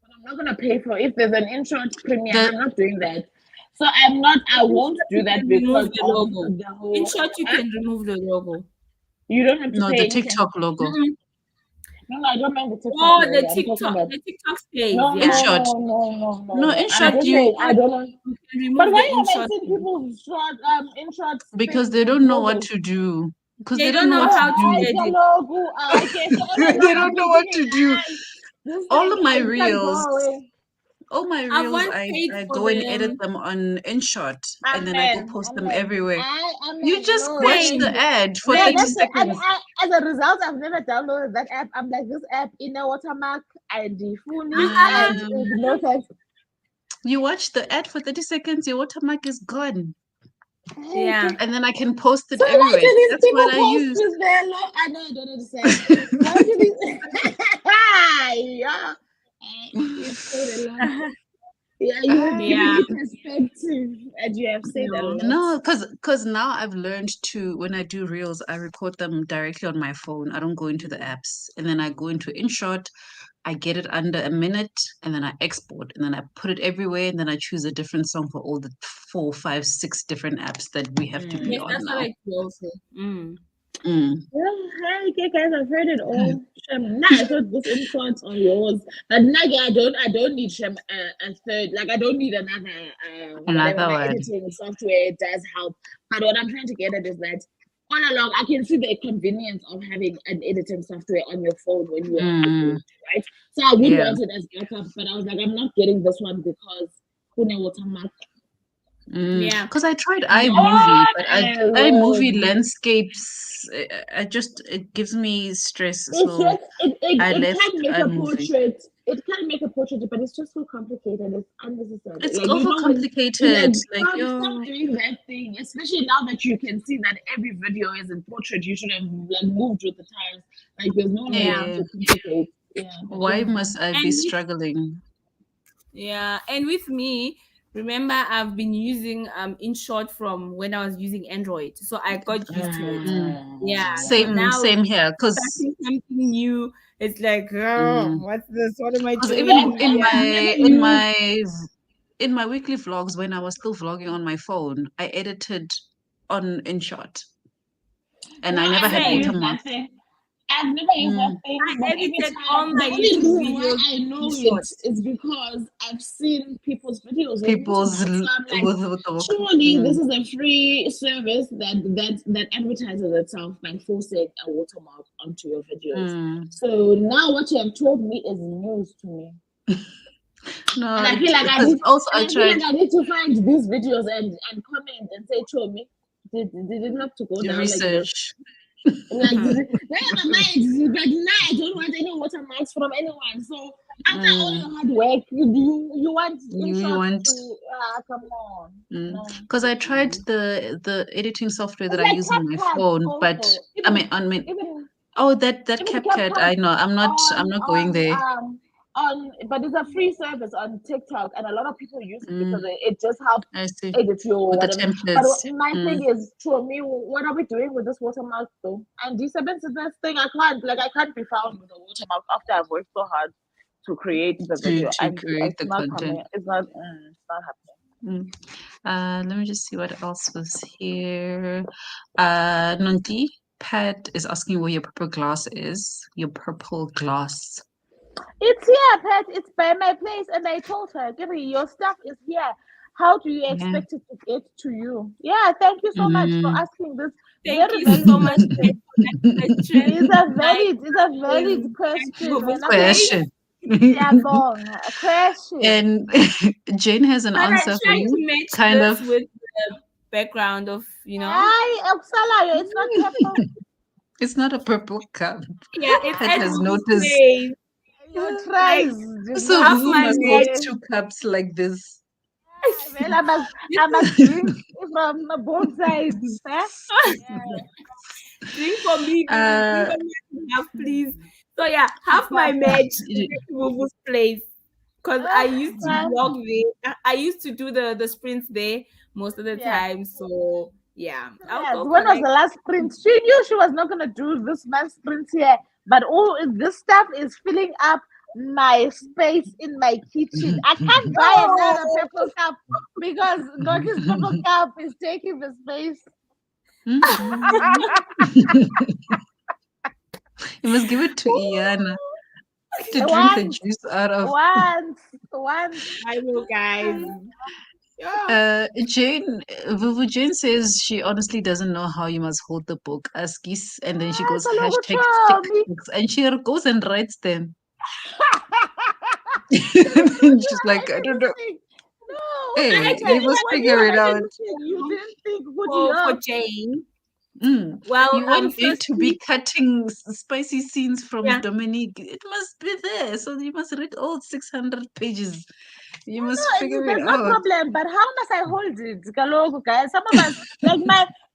But I'm not gonna pay for if there's an InShot premiere. I'm not doing that. So I won't do that because the logo. InShot, you can remove the logo. You don't have to pay. The TikTok logo. No, I don't mind the TikTok. Oh, the TikTok stays. No, InShot. No, InShot. I don't know. But why have I seen people InShot? Because they don't know what to do. Because they don't know how to do. Okay, so they don't know what to do. all of my Can't go reels. away. All my I've reels, once I paid for go and edit them. them on InShot, and then I go post them Amen. everywhere. Amen. You just No, watch the Same. ad for yeah, 30 that's it. And seconds. as a result, I've never downloaded that app. I'm like, this app in a watermark and the phone and no thanks. You watch the ad for 30 seconds, your watermark is gone. Yeah. And then I can post it So why everywhere. do these That's people what I post use. with their I know, I don't understand. Why do these? Yeah. You've said a lot. Yeah, you have given me perspective, and you have said a lot. No, because now I've learned to, when I do reels, I record them directly on my phone. I don't go into the apps. And then I go into InShot, I get it under a minute, and then I export, and then I put it everywhere, and then I choose a different song for all the 4, 5, 6 different apps that we have to be Yes, on that's what now. I do also. Okay, guys, I've heard it all. Shem, I thought this influence on yours, but now I don't need Shem a third. Like I don't need another whatever. My one. editing software does help, but what I'm trying to get at is that all along I can see the convenience of having an editing software on your phone when you are at work, right? So I would want it as backup, but I was like, I'm not getting this one because watermark. Yeah. Because I tried iMovie, but iMovie landscapes, it gives me stress. So I left can make a iMovie. portrait. It can make a portrait, but it's just so complicated. It's unnecessary. It's like, overcomplicated. stop doing that thing. Especially now that you can see that every video is in portrait. You should have moved with the times. Like there's no need to complicate. Yeah. Why must I be struggling? Yeah, and with me, remember I've been using InShot from when I was using Android, so I got used to it. Yeah, same here. Because something new, it's like, what's this? What am I doing? Even in my weekly vlogs, when I was still vlogging on my phone, I edited on InShot, and I never had watermark. I've never used that thing. I edited all my the only reason why videos I know it is because I've seen people's videos. Surely this is a free service that advertises itself by forcing a watermark onto your videos. So now what you have told me is news to me. No, and I feel like I need to find these videos and comment and say, show me. Did it have to go down research? Like this? But now I don't want any watermarks from anyone. So after all your hard work, you want to come on. Because I tried the editing software that I use on my phone, but that CapCut, I know I'm not going there. But it's a free service on TikTok, and a lot of people use it because it just helps edit your with whatever. the But templates. my thing is, to me, what are we doing with this watermark though? And this thing, I can't be found with a watermark after I've worked so hard to create the video to create the content. It's not happening. Let me just see what else was here. Nonti, Pat is asking where your purple glass is. Your purple glass. It's here, Pat. It's by my place, and I told her, Gibby, your stuff is here. How do you expect it to get to you? Yeah, thank you so much for asking this. Thank you so much. It's a valid question. Question. And Jane has an answer for you. To match kind of with the background of, it's not purple. It's not a purple cup. Yeah, it has noticed. You try. So Vuvu must hold 2 cups like this. Well, I must drink from both sides. Drink for me. Half, please. So yeah, half my match Vuvu's place. Because I used to vlog there. I used to do the sprints there most of the time. So yeah. When was the last sprint? She knew she was not gonna do this month's sprint here. But all this stuff is filling up my space in my kitchen. I can't buy another purple cup because Noti's purple cup is taking the space. You must give it to Iana to drink the juice out of. Once. I will, guys. Vuvu Jane says she honestly doesn't know how you must hold the book. Askis, and then she goes hashtag TikToks, and she goes and writes them. And she's like, I don't know. No, Hey, actually, you must when figure it out. you didn't think for Jane. Well, You want me to be firstly, cutting spicy scenes from yeah. Dominique? It must be there. So you must read all 600 pages. You must No, figure it there's no out. problem. But how must I hold it? Kaloku, guys? Some of us, like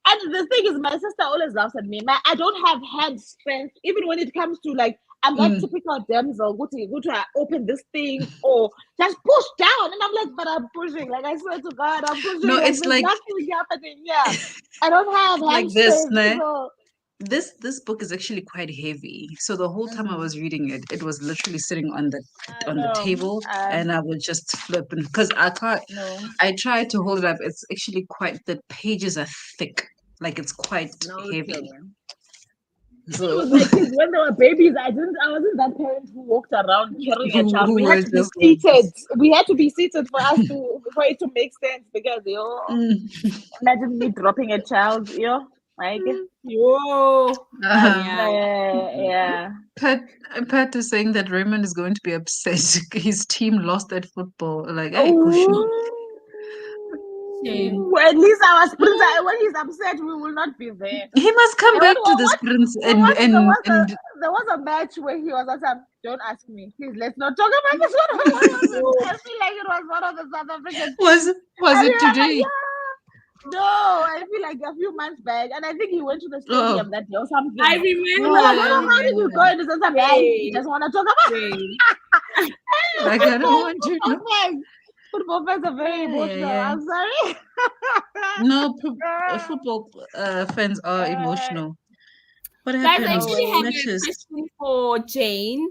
and the thing is, my sister always laughs at me. I don't have hand strength, even when it comes to like, I'm that typical damsel. Go to open this thing or just push down. And I'm like, but I'm pushing. Like, I swear to God, I'm pushing. No, like, it's there's like nothing happening. Yeah. I don't have hand like this, strength. nah? So. This book is actually quite heavy. So the whole time I was reading it, it was literally sitting on the table, and I would just flip, because I can't. No. I tried to hold it up. It's actually quite. The pages are thick. Like it's quite heavy. So With my kids, when they were babies, I wasn't that parent who walked around carrying a child. who We had was to be just seated. We had to be seated for it to make sense, because imagine me dropping a child, like yeah. Pat is saying that Raymond is going to be upset. His team lost at football. Like, hey, At least our sprinter, when he's upset, we will not be there. He must come back to the sprints there was a match where he was like, don't ask me, please, let's not talk about this one. I feel like it was one of the South African was it today? No, I feel like a few months back, and I think he went to the stadium that day or something. I remember. How did you go into the stadium? You just want to talk about it. Like, I don't want to know. Football fans are very emotional. I'm sorry. No, football fans are emotional. What happened? Guys, I actually have a question for Jane.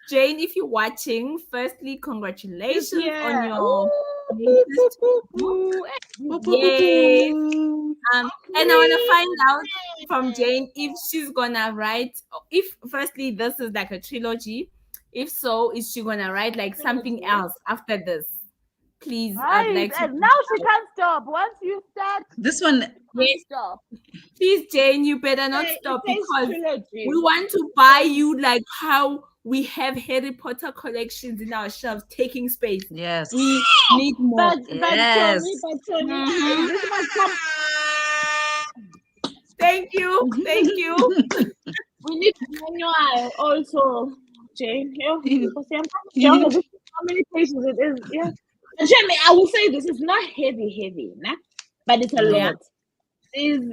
Jane, if you're watching, firstly, congratulations on your latest book. Yay! And I want to find out from Jane if she's gonna write. If firstly, this is like a trilogy. If so, is she gonna write like something else after this? Please, I'd like to. Now she can't stop. Once you start, this one. Yes. Stop. Please, Jane, you better not stop, because we want to buy you like how we have Harry Potter collections in our shelves taking space. Yes. We need more. Yes. This must come. Thank you. Thank you. We need manual also, Jane. How many pages it is? Yeah. Jamie, I will say this is not heavy, nah? But it's a lot. It's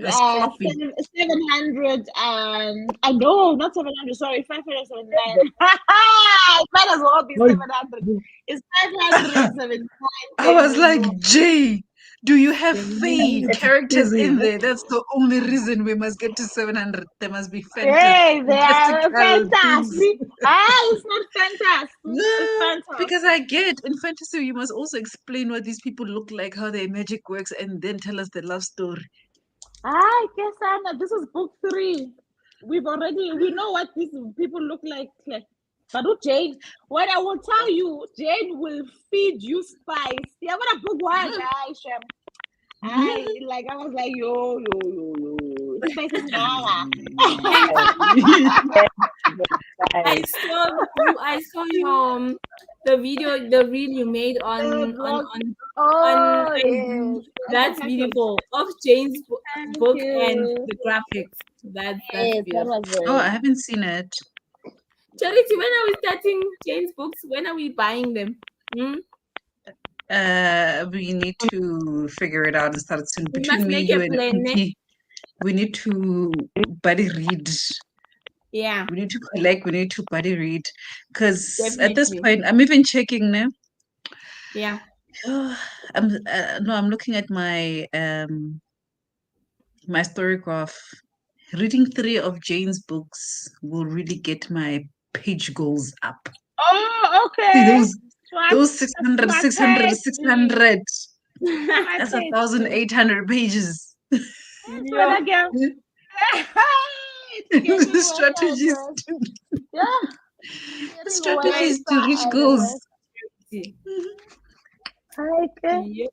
700 and not 700, sorry, 579. Might as well be 700. It's 579. I was like, Jay, do you have Faye characters in there? That's the only reason we must get to 700. There must be fantasy. Hey, they are fantastic. It's not fantastic. No, it's fantastic. Because I get in fantasy, you must also explain what these people look like, how their magic works, and then tell us the love story. I guess this is book 3. We know what these people look like. But Jane, what I will tell you, Jane will feed you spice. Yeah, what a book one, I was like, yo. Spice is I saw your the video, the reel you made on that's beautiful, of Jane's book and the graphics. That's beautiful. Oh, I haven't seen it. Charity, when are we starting Jane's books? When are we buying them? We need to figure it out and start soon. Between me, you, and Pinky, we need to buddy read. Yeah. We need to collect, we need to buddy read. Because at this point, I'm even checking now. Yeah. I'm looking at my my story graph. Reading 3 of Jane's books will really get my page goals up. Oh, okay. Those 600. That's 1,800 pages. Yeah. Strategies. Strategies to reach goals. Okay.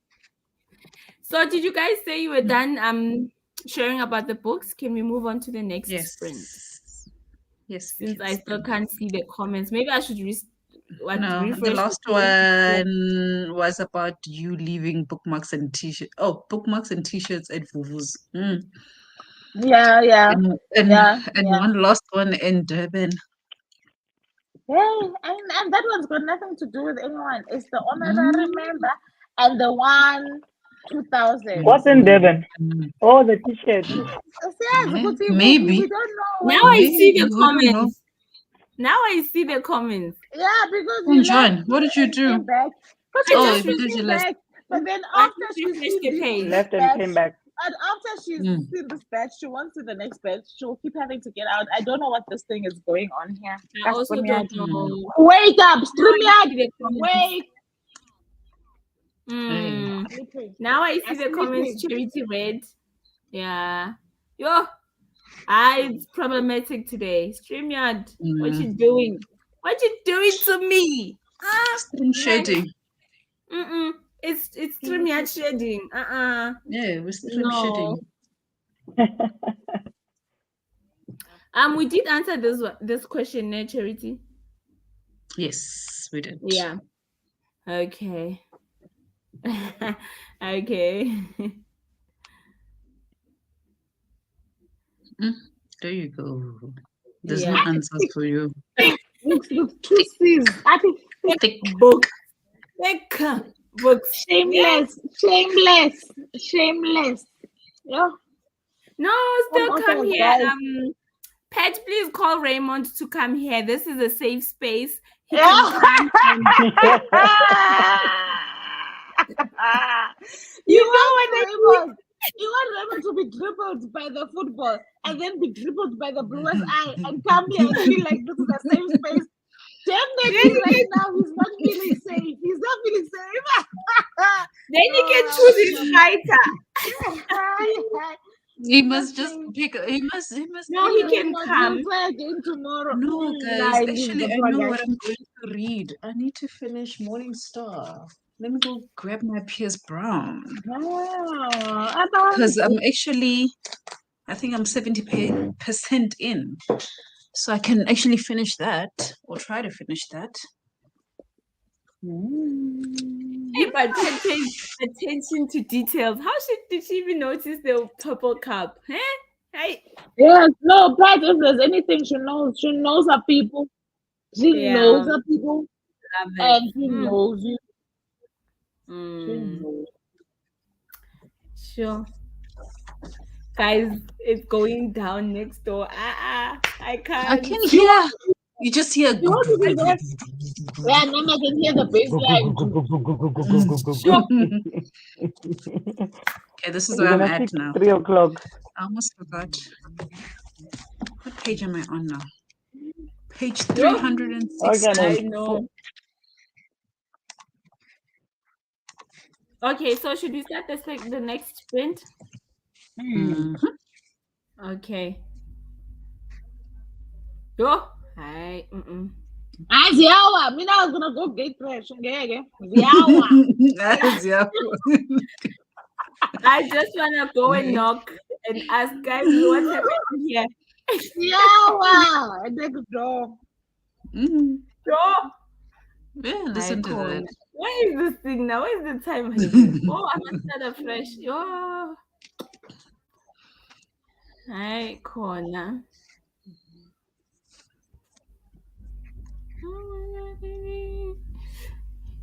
So did you guys say you were done sharing about the books? Can we move on to the next sprint? Yes. Since I still can't see the comments, maybe I should No, the refresh last one was about you leaving bookmarks and t-shirts. Oh, bookmarks and t-shirts at Vuvu's. Yeah. And one last one in Durban. Yeah, and that one's got nothing to do with anyone. It's the one that I remember, and the one 2000. What's in Durban? Oh, the t-shirt. Maybe. We don't know. Now I see the comments. Now I see the comments. Yeah, because you left. What did you do? Back. Oh, because you left. But then after she sees the page, left and came back. And after she's seen this batch, she wants to the next batch. She'll keep having to get out. I don't know what this thing is going on here. I also don't know. Wake up, StreamYard! Wake! Now I see the comments. Charity read. Yeah. Yo. It's problematic today. StreamYard. What you doing? What you doing to me? Stream shading. It's StreamYard shading. Yeah, we're stream shading. We did answer this question, Charity. Yes, we did. Yeah. Okay. Okay. There you go. There's no answers for you. Look, 2 C's. Thick book. Thick books. Shameless. Yeah. No, still come here. Pat, please call Raymond to come here. This is a safe space. He can come. You want Raymond to be dribbled by the football and then be dribbled by the bluest eye and come here and feel like this is a safe space. Definitely right now he's not feeling safe. He's not feeling safe. Then he can choose his fighter. He must just pick. He must. No, he can come. Play again tomorrow. No, guys. Actually, I know what I'm going to read. I need to finish Morning Star. Let me go grab my Piers Brown. Because I'm actually, I think I'm 70% in. So I can actually finish that, or try to finish that. Hey, but pay attention to details. How did she even notice the purple cup? Hey. Yes, no, Pat, if there's anything she knows her people. She knows her people. And she knows you. Sure. Guys, it's going down next door. I can't. I can hear. You just hear. Yeah, Mama can hear the bass line. Okay, this is where I'm at now. 3 o'clock. I almost forgot. What page am I on now? Page 360. I know. Okay, so should we start the next sprint? Okay. Go. Hi. Ziawa. Me now I was gonna go get fresh. Ziawa. I just wanna go and knock and ask guys what's happening here. Ziawa. Next door. Door. Yeah, listen to that. Where is this thing now? Where is the time? Oh, I must start afresh. Oh. Hi, corner.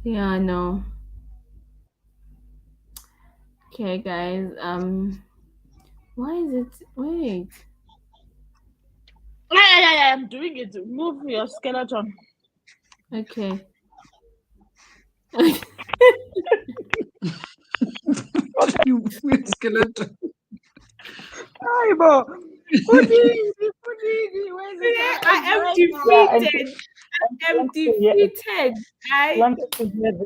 Yeah, no. Okay, guys. Why is it? Wait. Yeah, I'm doing it. Move your skeleton. Okay. You weird skeleton. Hi, Bo. I am defeated. I am defeated.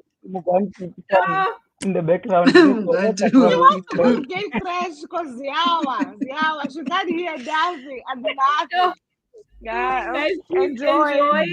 In the background. You want to get fresh because Ziawa, she can't hear dancing and laughing. Yeah, enjoy.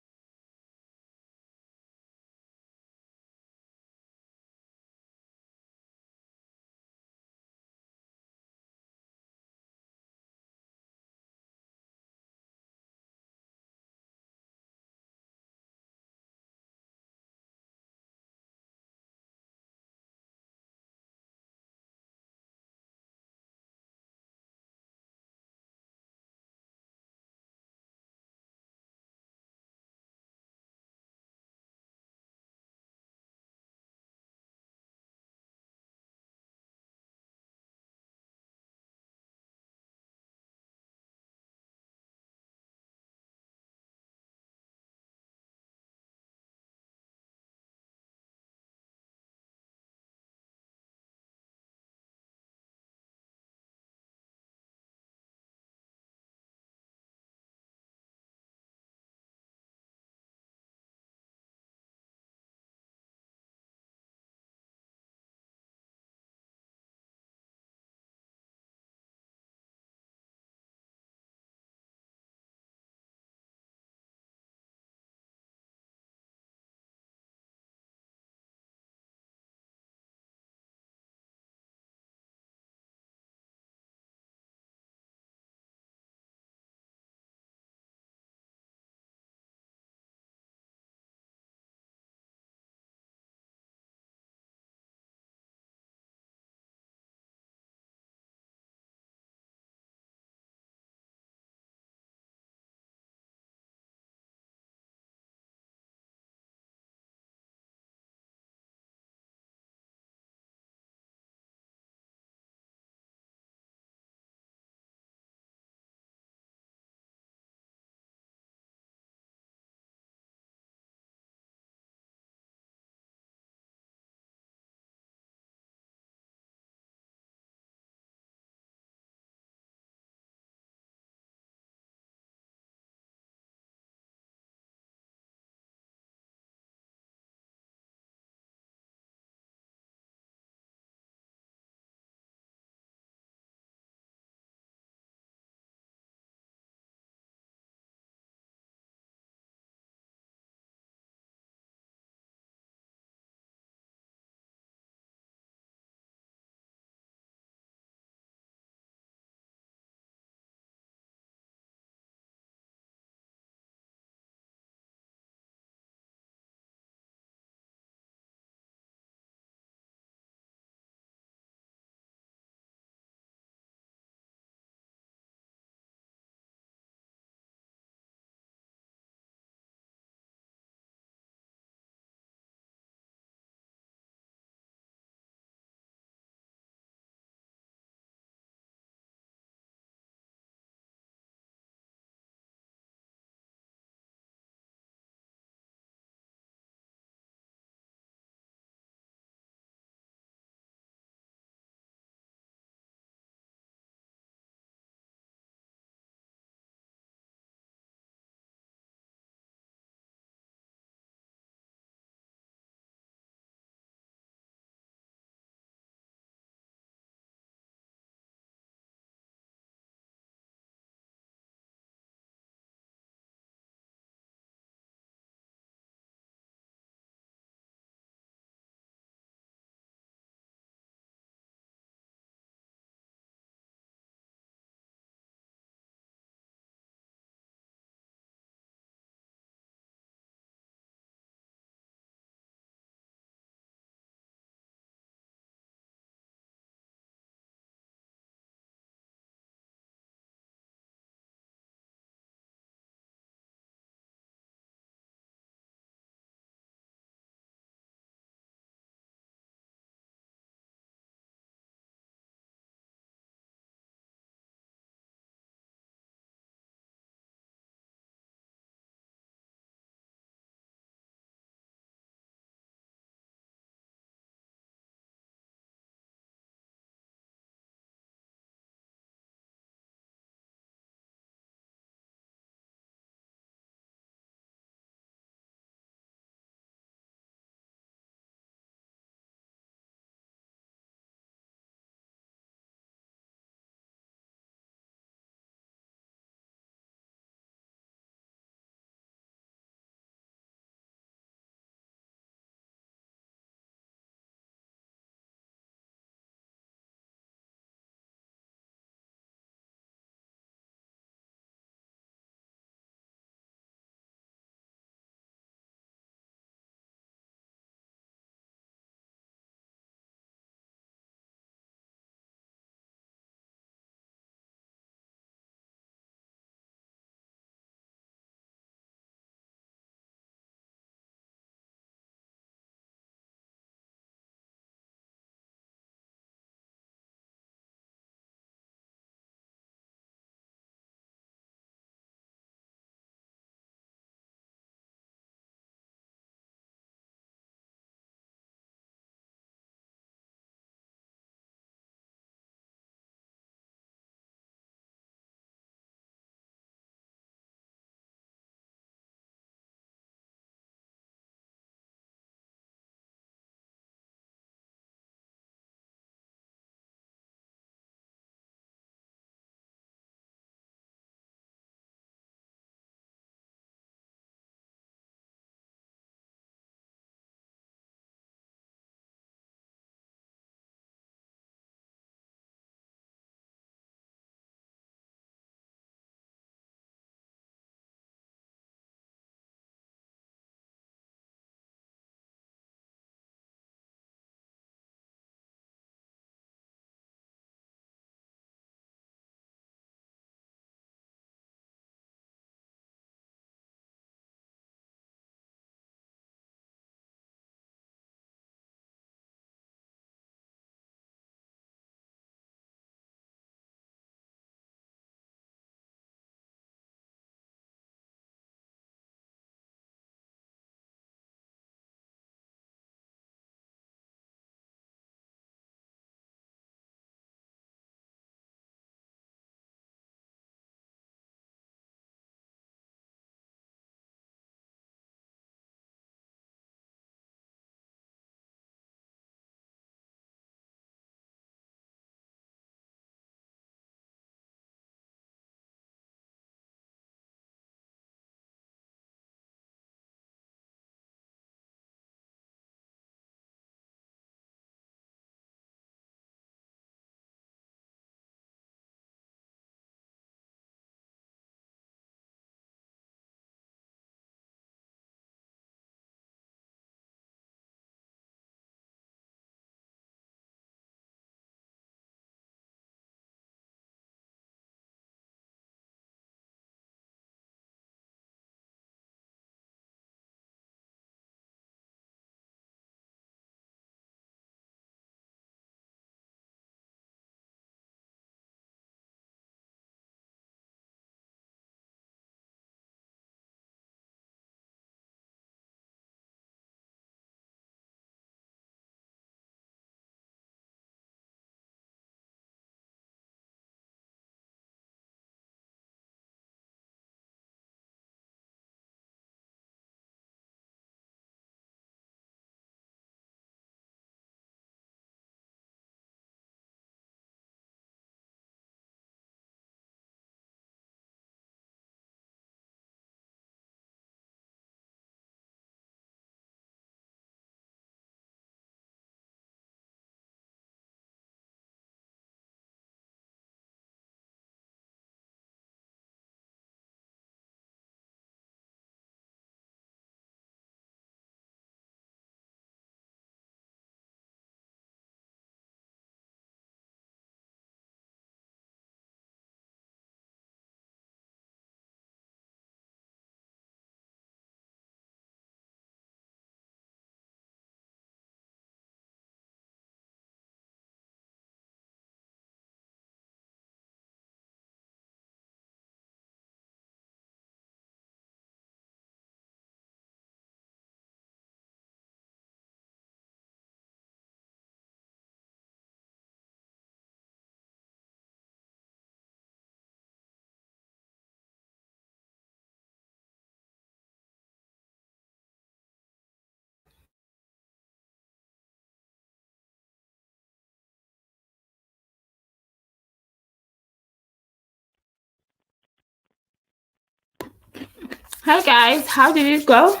Hi guys, how did it go?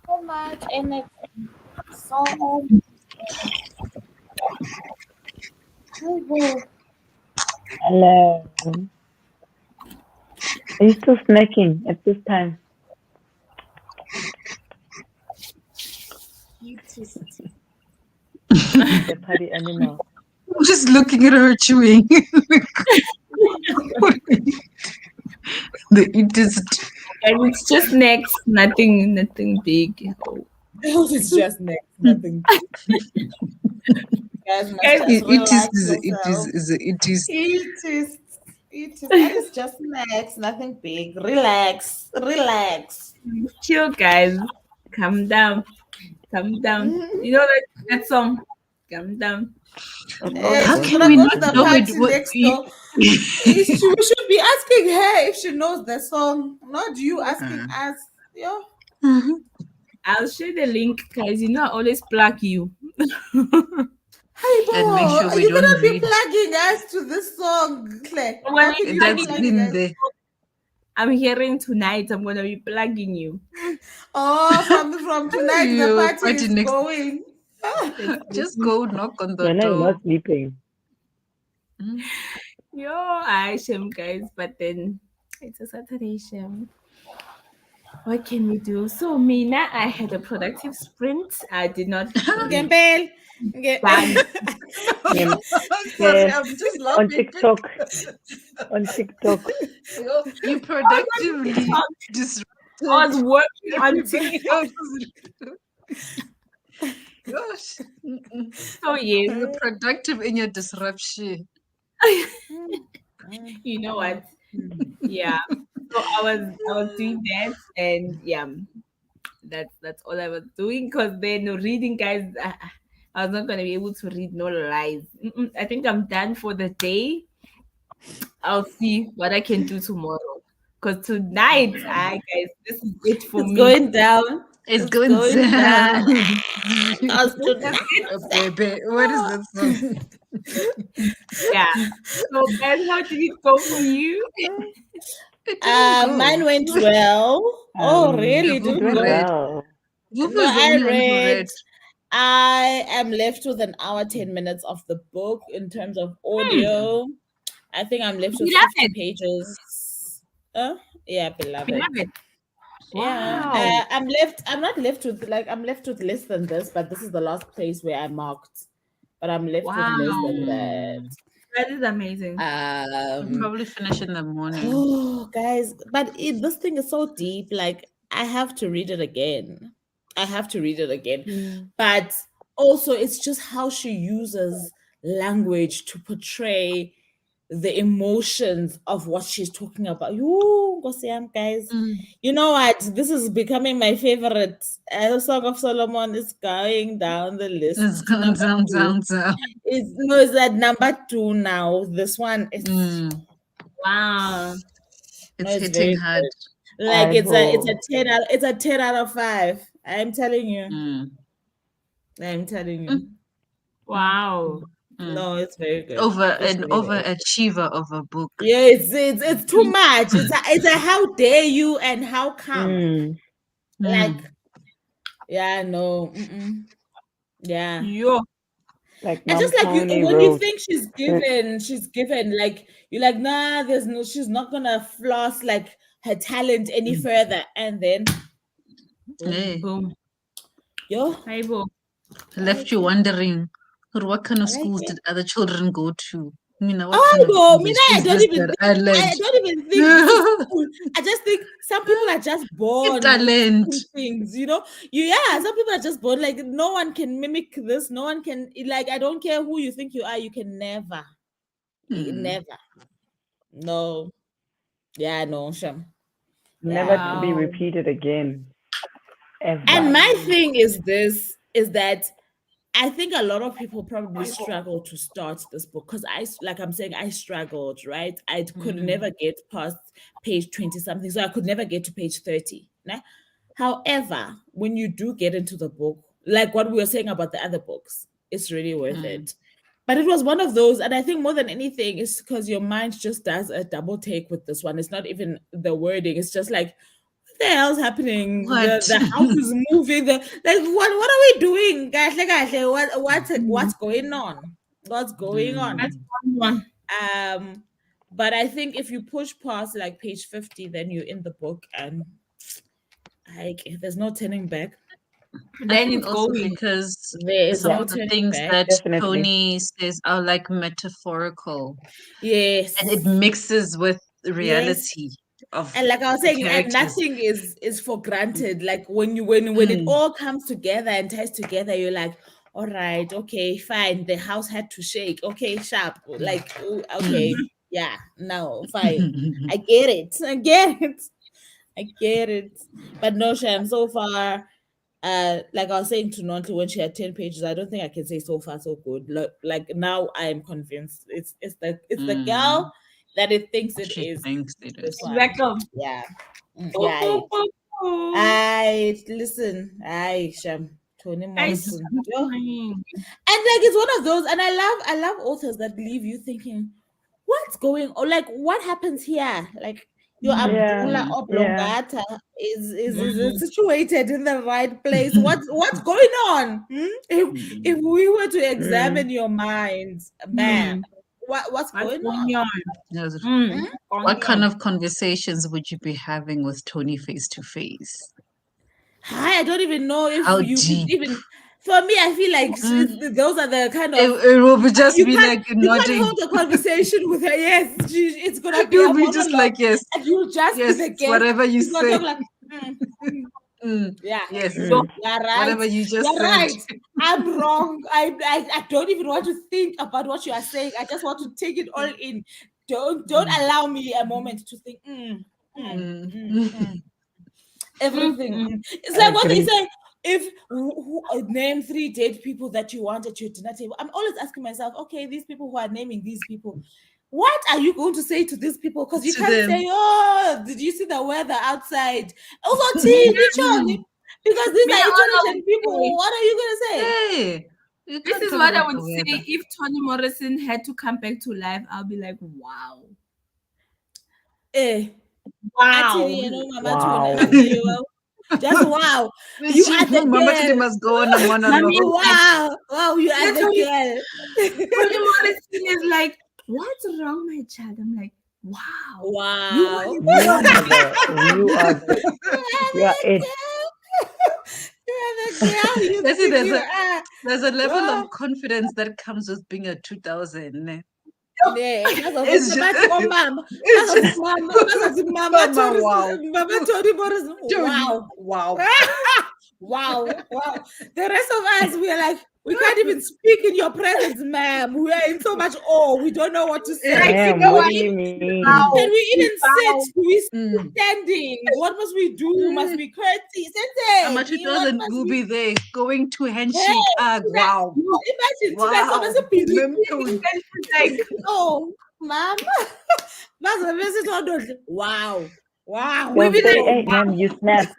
So much, and it's so Hello. Are you still snacking at this time? The party animal. I'm just looking at her chewing. The eatist. And it's just next, nothing big. Oh. It's just next, nothing. Guys must just relax yourself. It is. That is just next, nothing big. Relax. Chill, guys. Calm down. You know that song? Calm down. How can we not know it? We should be asking her if she knows the song, not you asking us. Yeah. I'll share the link, guys. You know I always plug you. And make sure we you don't cannot be read. plugging us to this song, Claire. Well, That's in there. I'm hearing tonight. I'm gonna be plugging you. Oh, from tonight the party is going. Just go knock on the When I'm door. not sleeping. Yo, I shame, guys, but then it's a Saturday shame. What can we do? So, Mina, I had a productive sprint. I did not. Gembel. Sorry, I'm just laughing. On TikTok. You productively disrupted. I was working on TikTok. Gosh. So yes, You're productive in your disruption. you know what? Yeah. So I was doing that, and yeah, that's all I was doing. Because then reading, guys, I was not gonna be able to read no lies. I think I'm done for the day. I'll see what I can do tomorrow. Because tonight, guys, this is it for me. Going down. It's going down. Baby, what is that song? Yeah. So guys, how did it go for you? Mine went well. Oh, really? It went well. Vuvu is the only one who read. I am left with an hour, 10 minutes of the book in terms of audio. I think I'm left with 50 pages. Yeah, beloved. Wow. Yeah. I'm not left with I'm left with less than this, but this is the last place where I marked. But I'm left with less than that. That is amazing. I'll probably finish in the morning. Oh, guys, but this thing is so deep. Like, I have to read it again. But also, it's just how she uses language to portray the emotions of what she's talking about. Ooh, guys. You know what? This is becoming my favorite. Song of Solomon is going down the list. It's going down. It's at number 2 now. This one is wow. It's hitting hard. Good. Like it's a 10 out of 5. I'm telling you. Wow. No, it's very good. An overachiever of a book. Yeah, it's too much. It's a how dare you and how come. Like, yeah, no. Yeah. Yo. Like and just like when you think she's given, like you're like, nah, she's not gonna floss like her talent any further, and then boom. Yo, hey, boom. Left you wondering, what kind of schools did other children go to? I don't even think I just think some people are just born talent things, some people are just born like no one can mimic this, no one can, like, I don't care who you think you are, you can never no Sham. Never to be repeated again ever. And my thing is that I think a lot of people probably struggle to start this book because I struggled, right? I could never get past page 20 something, so I could never get to page 30. Nah? However, when you do get into the book, like what we were saying about the other books, it's really worth it. But it was one of those, and I think more than anything, it's because your mind just does a double take with this one. It's not even the wording; it's just like, what the hell's happening? The house is moving. What are we doing? What's going on? What's going on? But I think if you push past like page 50, then you're in the book, and like there's no turning back. Then it's also going because some of the things that Toni says are like metaphorical. Yes, and it mixes with reality. And like I was saying, nothing is for granted. Like when it all comes together and ties together, you're like, all right, okay, fine. The house had to shake. Okay, sharp. Like, okay, yeah, no, fine. I get it. But no, Sham, so far, like I was saying to Nonhly when she had 10 pages, I don't think I can say so far so good. Like now I am convinced it's the girl that it thinks it is. Exactly. Yeah. I listen. Sham, Toni Morrison. And like it's one of those, and I love authors that leave you thinking, what's going on? Like what happens here? Like your umbrella oblongata is situated in the right place. What's going on? If we were to examine your minds, man, what's going on? What kind of conversations would you be having with Toni face to face? I don't even know if even. For me, I feel like those are the kind of. It will be just be like nodding. You can't hold a conversation with her. Yes, it's gonna be. You'll be just like yes, and you'll just be the guest. Whatever you say. Like, yeah. Yes. You're right. Whatever you just You're said. right. I'm wrong. I don't even want to think about what you are saying. I just want to take it all in. Don't allow me a moment to think. Everything. It's like what they say. If name 3 dead people that you want at your dinner table, I'm always asking myself, okay, these people who are naming these people, what are you going to say to these people? Because you can't say, oh, did you see the weather outside? Also, because these are intelligent people. What are you going to say? Hey, this is what I would say if Toni Morrison had to come back to life. I'll be like, wow. Wow. Just wow. You are the girl. Must go on and wow, you are the girl. Toni Morrison is like, what's wrong, my child? I'm like, wow. You are it. There's a level of confidence that comes with being a 2000. It's just Mama Toni Morrison. Wow. Wow. The rest of us, we are like, we can't even speak in your presence, ma'am. We are in so much awe. We don't know what to say. What do you mean? Can we even sit? Do we standing? What must we do? Must we curtsy? Sensei. Will be there going to handshake. Wow. Imagine. Oh, ma'am. Wow. Don't say, hey, ma'am, you snapped.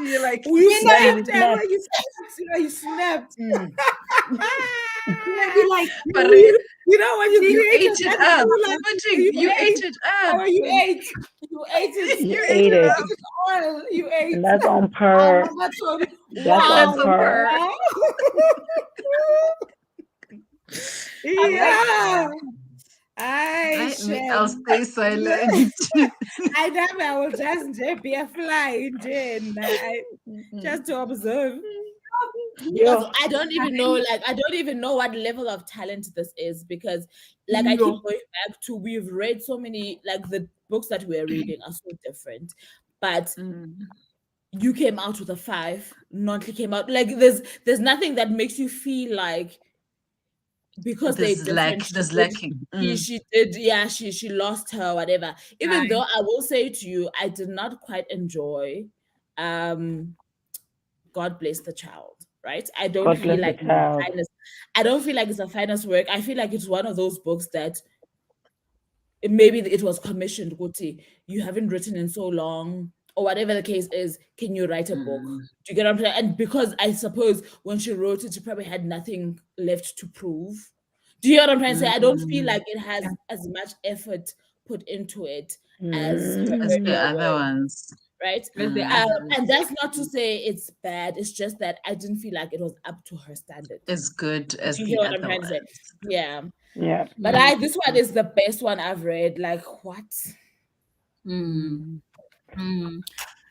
You're like, you snapped. You snapped. Like, you know when you ate it up. You ate it up. You ate it. You ate it. You ate. And that's on per. That's on per. Yeah. I'll stay silent. I will just be a fly just to observe. I don't even know. I don't even know what level of talent this is because, I keep going back to we've read so many. The books that we're reading are so different, but you came out with a 5. Nonhly came out there's nothing that makes you feel like. Because there's lacking. She did, she lost her, whatever. Even though I will say to you, I did not quite enjoy God Bless the Child, right? I don't feel like it's a finest work. I feel like it's one of those books that maybe it was commissioned, Guti. You haven't written in so long, or whatever the case is, can you write a book? Do you get what I'm saying? And because I suppose when she wrote it, she probably had nothing left to prove. Do you know what I'm trying to say? I don't feel like it has as much effort put into it as her as the earlier other work, ones. right? And that's not to say it's bad. It's just that I didn't feel like it was up to her standard. As good as You the hear what I'm other trying to say? ones. Yeah. Yeah. But this one is the best one I've read. Like, what? Mm. Mm.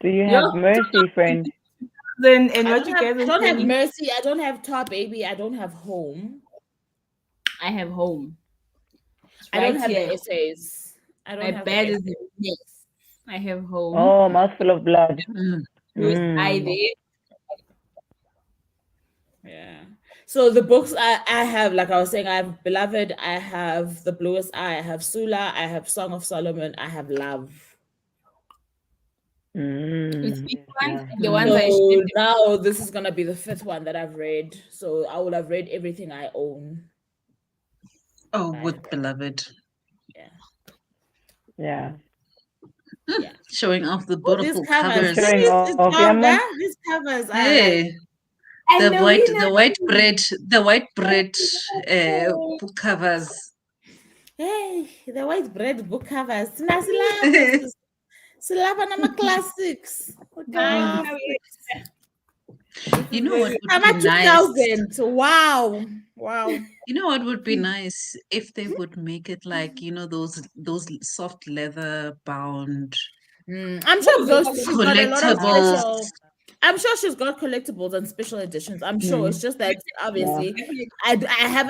Do you have mercy, friend? Then and I what you guys I are don't have saying, mercy. I don't have Tar Baby. I don't have Home. I have home. It's I don't right have here. the essays. I don't My have bed the is essays. yes. I have home. Oh, mouthful of blood. Who's I there? Yeah. So the books I have, like I was saying, I have Beloved, I have The Bluest Eye, I have Sula, I have Song of Solomon, I have Love. It's these ones, Yeah. the ones I So should. now this is gonna be the 5th one that I've read. So I will have read everything I own. Oh, with Beloved. Yeah. Yeah. Yeah. Showing off the Oh, these beautiful covers. covers. Showing It's off, yeah, man. These covers are like, Hey, And the white bread book covers. hey, the white bread book covers. Silava nama classics. Classics. You know what would I'm be at nice? 2000. Wow. Wow. You know what would be nice if they would make it like, those soft leather bound I'm sure she's got a lot of collectibles. special. I'm sure she's got collectibles and special editions. I'm sure it's just that obviously I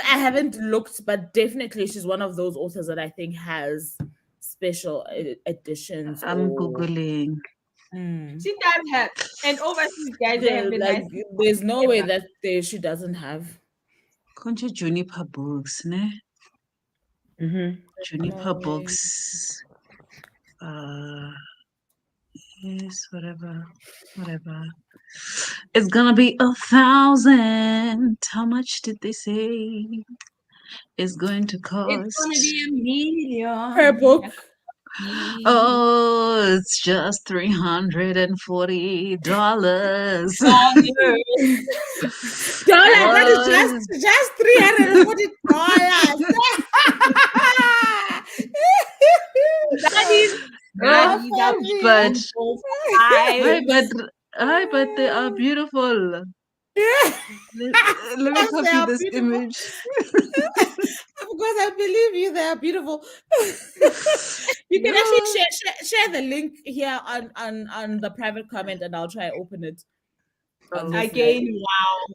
haven't looked, but definitely she's one of those authors that I think has special editions. I'm or Googling. She does have, and overseas guys, they have been like nice. there's no way that she doesn't have. Concha Juniper Books, ne? Juniper No way. Books. Yes, whatever. It's gonna be 1,000. How much did they say it's going to cost? It's gonna be 1,000,000 Per book. Oh, it's just $340. $340. That is just $340. That is but they are beautiful. Let me copy this image. Of course, I believe you. They are beautiful. You can actually share the link here on the private comment, and I'll try to open it. Again, wow.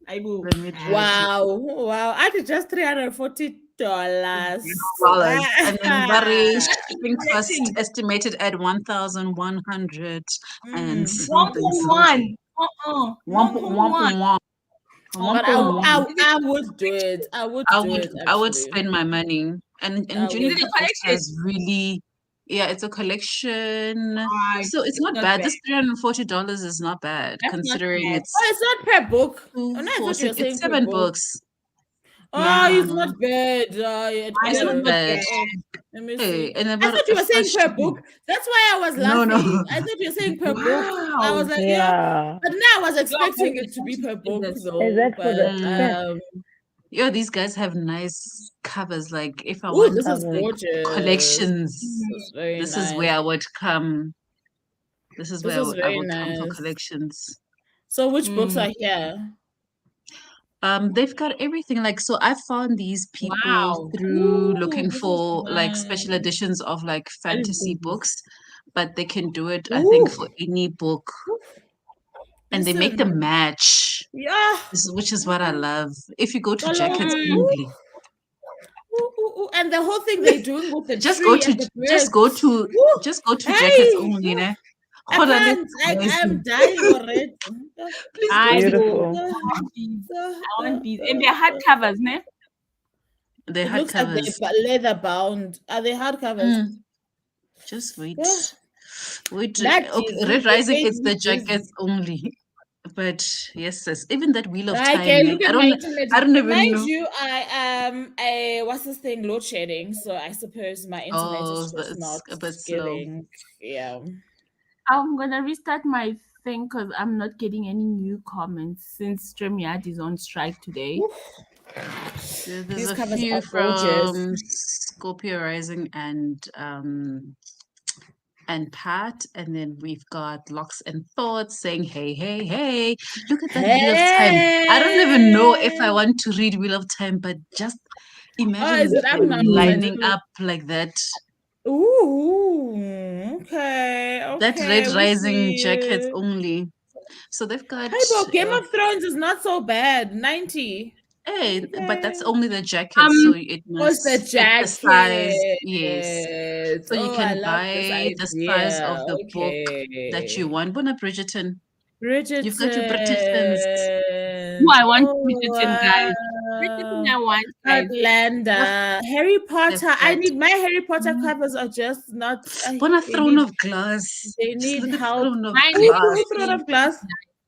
I will. Wow. I did just $340. And then very shipping cost estimated at 1,100 and something. 1.1. But I would do it. I would spend my money. And Juniper Books has really, it's a collection. So it's not bad. This $340 is not bad considering it's. Oh, it's not per book. It's 7 books. Oh, it's not bad. It's not bad. Let me see. I thought you were saying per book. That's why I was laughing. No. I thought you were saying per book. I was like, but now I was expecting it to be per book though. Is that for the these guys have nice covers. Like if I want this is gorgeous. Collections, this is where I would come. This is where I would come for collections. So which books are here? They've got everything. Like, so I found these people through looking for like special editions of like fantasy books, but they can do it, I think, for any book. And they make them match. Yeah. Which is what I love. If you go to Jackets Only. And the whole thing they're doing with the just tree go to Jackets Only, ne? I'm dying already. Please, beautiful. I want these. And they're hardcovers, ne? They're hardcovers. Like leather bound. Are they hardcovers? Just wait. Wait. Okay, Red Rising is the Jackets Only. But yes, even that Wheel of Time. I don't even know. Mind you, I am what's this thing? Load shedding. So I suppose my internet is just not a bit giving. Yeah. I'm gonna restart my thing because I'm not getting any new comments since StreamYard is on strike today. There's These a covers few are gorgeous. from Scorpio Rising and Pat, and then we've got Locks and Thoughts saying, hey, hey, hey, look at that Wheel of Time. I don't even know if I want to read Wheel of Time, but just imagine is it up them now? lining up like that. Ooh, okay. That Red we Rising see jackets it. only. So they've got... Hey, but Game of Thrones is not so bad. 90. Hey, Okay. but that's only the jacket, so it must the fit the size. Yes. jacket. So you I can love this buy the idea. size of the book that you want. Bona Bridgerton. Bridgerton. You've got your Bridgertons. I want Bridgerton, guys. Bridgerton, I want, guys. Outlander. Harry Potter. I need my Harry Potter covers are just not. Bona Throne of Glass. They need look at help. Throne of Glass. Throne of Glass.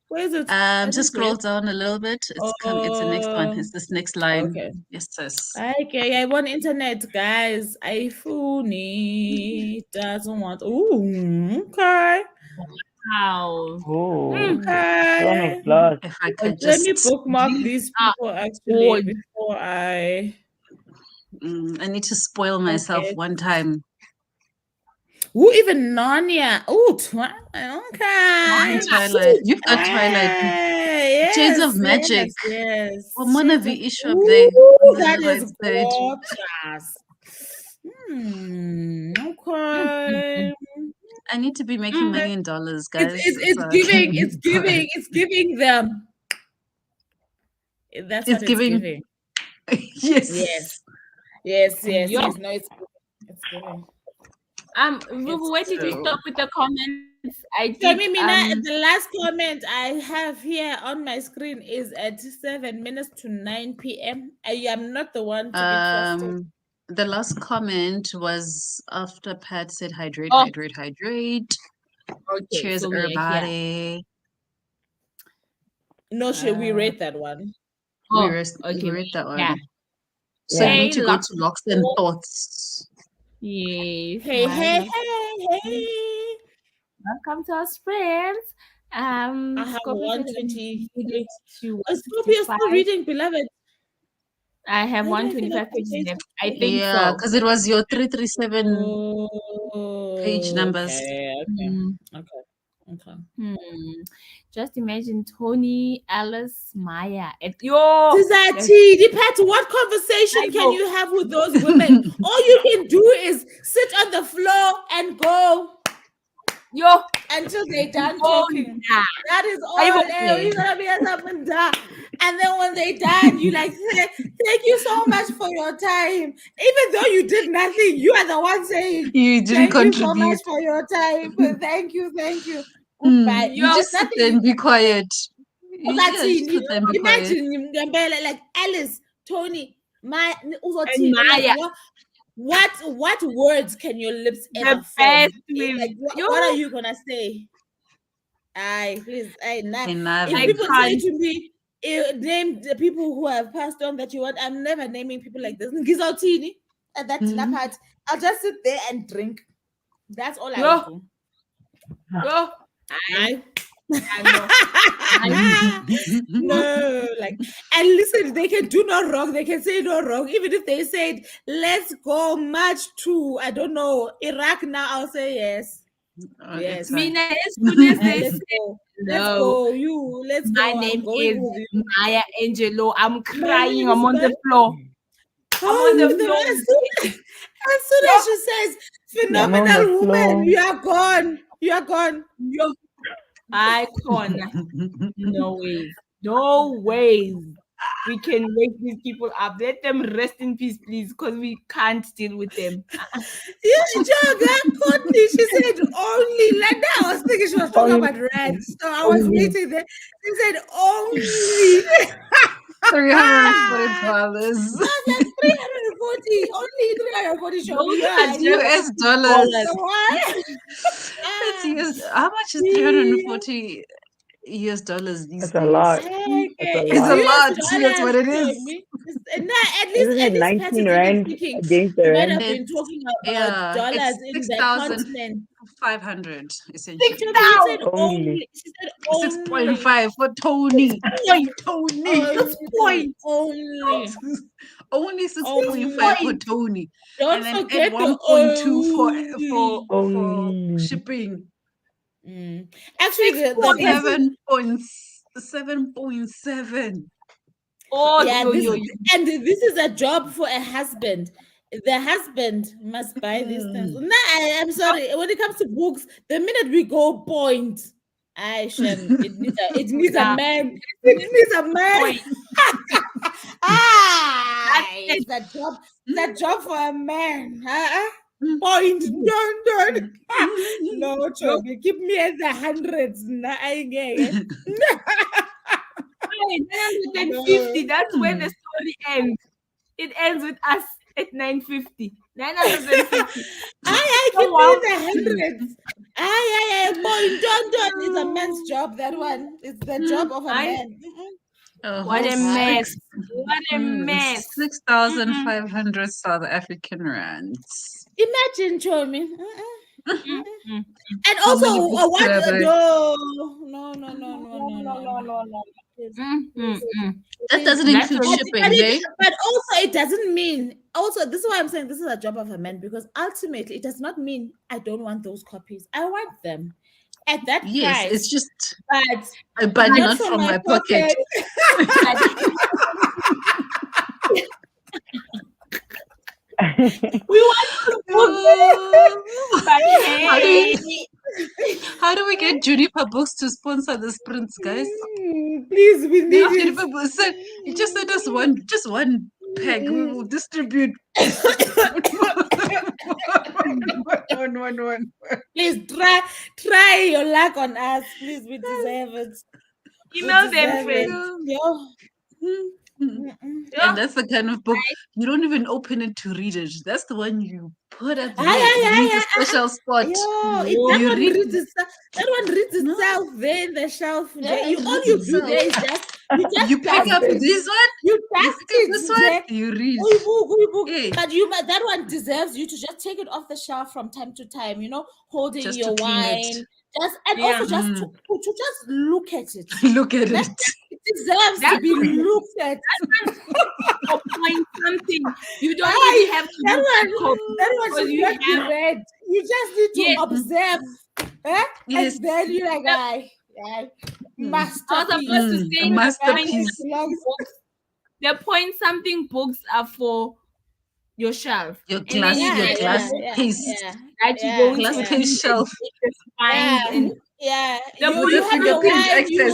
Where is it? Just scroll down a little bit. It's the next one. It's this next line. Okay. Yes, sis. Okay, I want internet, guys. iPhone doesn't want. Ooh, okay. Wow. Okay. If I could Let me just bookmark these people actually before I need to spoil myself one time. Ooh, even Narnia. Ooh, okay. Twilight. You've got Twilight. Yes, Shades of Magic. Yes. Well, Mona V issue up Ooh, there. that is gorgeous. Okay. I need to be making money in dollars, guys. It's giving them. That's what it's giving. Yes. Yes. No, it's giving. Vuvu, where did you stop with the comments? At the last comment I have here on my screen is at 7 minutes to 9 p.m. I am not the one to be trusted. The last comment was after Pat said hydrate. Okay, cheers, everybody. No, should we rate that one? We rate that one. Yeah. So you need to go to Locks and Thoughts. Yes. Hey. Welcome to our friends. I have 120. Is Scorpio still reading, beloved? I have 125 pages left. I think so. Yeah, because it was your 337 page numbers. Okay. Just imagine Toni, Alice, Maya. Depends what conversation can you have with those women? All you can do is sit on the floor and go. Until they're done talking. That is all. And then when they're done, you like say, thank you so much for your time. Even though you did nothing, you are the one saying you didn't contribute. You so much for your time. Thank you. Goodbye. You just sit there and be quiet. Imagine like Alice, Toni, Maya. What words can your lips ever form? Like, what are you gonna say? Please, if people say to me, name the people who have passed on that you want, I'm never naming people like this. Ngizotini at that dinner party. I'll just sit there and drink. That's all I do. No, like, and listen, they can do no wrong, they can say no wrong. Even if they said, let's go march to, I don't know, Iraq now, I'll say yes. Yes. Mina, as soon as they say, let's go. My name is Maya Angelou. I'm crying. I'm on the floor. As soon as she says, phenomenal woman, you are gone. Icon. No ways. We can wake these people up. Let them rest in peace, please, because we can't deal with them. Courtney, she said only. Like that, I was thinking she was talking about red. So I was waiting there. She said only. $340. I was like 340. Only 340 US dollars. How much is 340 US dollars these days? It's a lot. It's a lot. That's what it is. At least 19 rand against the You might rand. have been talking about dollars in the continent. 6,500 essentially. 6,000 only. She said only 6.5 for Toni. Toni. only. Only 6.5 for Toni. Don't and then forget add the 1.2 for only. shipping. Actually, the person 7.7. Oh, yeah, yo, this, yo, yo. and this is a job for a husband. The husband must buy these things. No, I'm sorry. When it comes to books, the minute we go point, it needs a man. It needs a man. It's that job. That job for a man. Point. Don't. No, Chobi. Keep me at the hundreds. Nah, I get 950. That's where the story ends. It ends with us at 950. 950. I keep me in the hundreds. Point. Don't. It's a man's job. That one. It's the job of a man. What a mess. What a mess. 6,500 South African rands. Imagine, Chomi. And How also, many books what? do I buy? No. That doesn't include shipping, hey? But also, it doesn't mean. Also, this is why I'm saying this is a job of a man, because ultimately, it does not mean I don't want those copies. I want them at that price. It's just, but not from my pocket. We want how do we get Juniper Books to sponsor the sprints, guys? Please, we need Juniper Books. You just send us one pack. We will distribute. one. Please try your luck on us. Please, we deserve it. You know them, friends. And that's the kind of book you don't even open it to read it. That's the one you put at the a special spot. That one reads itself there in the shelf. All you do there is you pick up this one. You pick this one. You read. But that one deserves you to just take it off the shelf from time to time. Holding just your wine. Also just to just look at it. Look at it. It deserves to be looked at. Or point something. You don't really have to that one should not be read. You just need to observe. Yes. And then you're like, masterpiece. Masterpiece. The point something books are for your shelf. Your glass case. That you go glass case shelf. You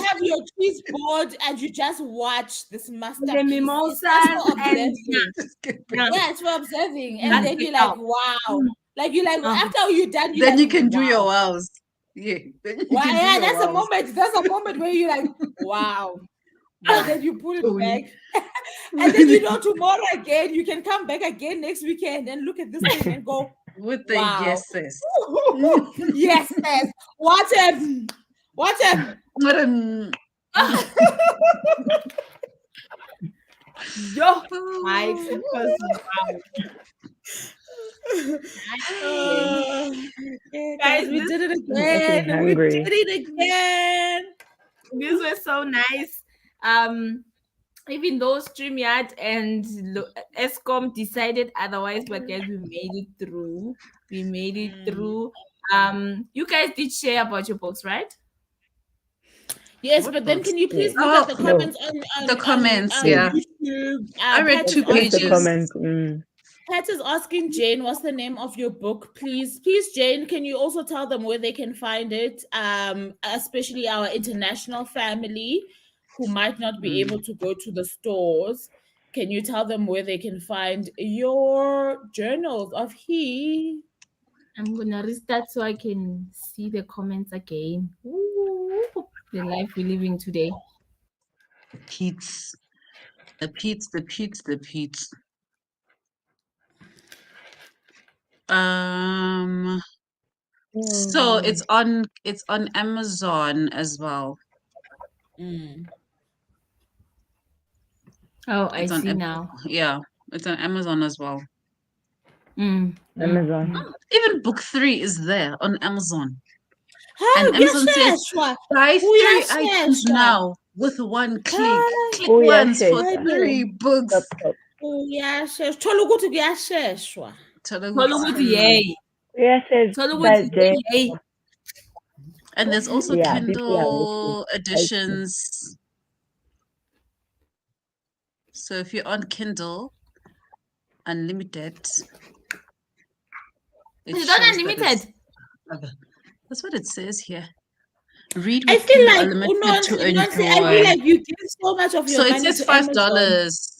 have your cheese board and you just watch this masterpiece. The mimosas it's for observing. And then you're like, wow. Like you're like, after you're done, then you can do your wows. Yeah. That's a moment. That's a moment where you're like, wow. And then you put it back. And then tomorrow again, you can come back again next weekend and look at this thing and go, with the yeses. Yes. What if? Yo, my guys, we did it again. This was so nice. Even though StreamYard and Escom decided otherwise, but guys, we made it through. You guys did share about your books, right? Yes, but then can you please look at the comments on the comments? on YouTube? I read 2 pages. Pat is asking Jane, what's the name of your book? Please, Jane, can you also tell them where they can find it? Especially our international family who might not be able to go to the stores. Can you tell them where they can find your journals of he? I'm gonna restart so I can see the comments again. Ooh, the life we're living today. The Pete's. So it's on Amazon as well. Oh, I It's on see Apple. now. Yeah, it's on Amazon as well. Amazon. Even book 3 is there on Amazon. Hayi And Amazon says kuyasheshwa. buy 3 items Kuyasheshwa. now with one click. Click Oh, yeah, once for shit. 3 books. Stop. Kuyasheshwa. Thola ukuthi kuyasheshwa. Thola ukuthi yay. Yeah, shit. Thola That ukuthi day. yay. And there's also Yeah, people are Kindle listening. editions. So if you're on Kindle Unlimited, it Is it not shows that unlimited? that's what it says here. Read I with feel Kindle like Unlimited to Unonsi, I feel enjoy. like you give so much of your So it money says to Amazon. $5.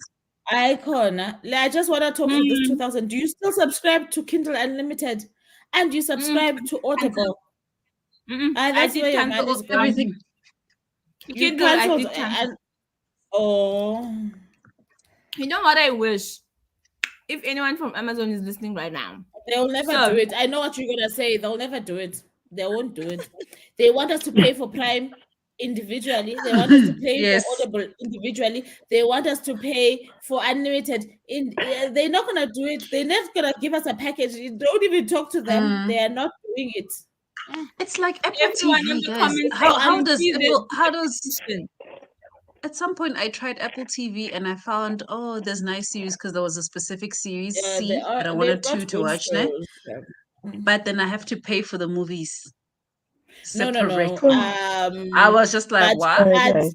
Icon. Like, I just want to talk for this 2000. Do you still subscribe to Kindle Unlimited? And you subscribe to Audible? That's did where your cancel money is going. Everything. You Kindle, I cancelled did cancel. and oh. You know what I wish? If anyone from Amazon is listening right now. They'll never do it. I know what you're going to say. They'll never do it. They won't do it. They want us to pay for Prime individually. They want us to pay Yes. for Audible individually. They want us to pay for Unlimited. They're not going to do it. They're not going to give us a package. You don't even talk to them. They are not doing it. It's like Apple Everyone in TV, the guys. comments How does see Apple? the How does? description. At some point, I tried Apple TV and I found there's nice series because there was a specific series that I wanted they've got to good watch now. shows. But then I have to pay for the movies. No. Separate. I I was just like, what? Okay.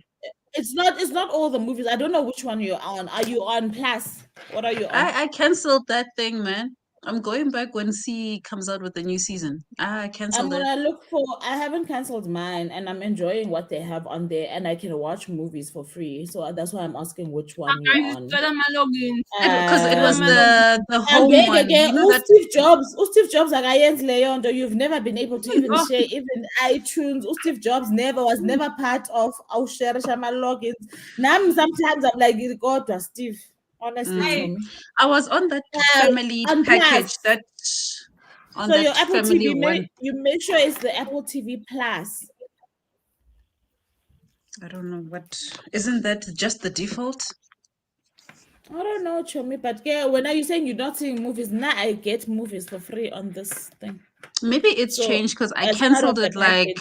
It's not all the movies. I don't know which one you're on. Are you on Plus? What are you on? I canceled that thing, man. I'm going back when C comes out with the new season. I I'm canceled it. gonna look for. I haven't cancelled mine, and I'm enjoying what they have on there, and I can watch movies for free. So that's why I'm asking which one you're on. Because it was the home one. You know that Steve Jobs akayenzi leyo nto. You've never been able to even share even iTunes. Steve Jobs was never part of our share my logins. Now sometimes I'm like, God, Steve. Honestly, Tommy. I was on that family package. Plus. On so that your Apple family TV, one. you make sure it's the Apple TV Plus. I don't know what. Isn't that just the default? I don't know, Chomi, but yeah, when are you saying you're not seeing movies? Now I get movies for free on this thing. Maybe it's changed because I canceled it like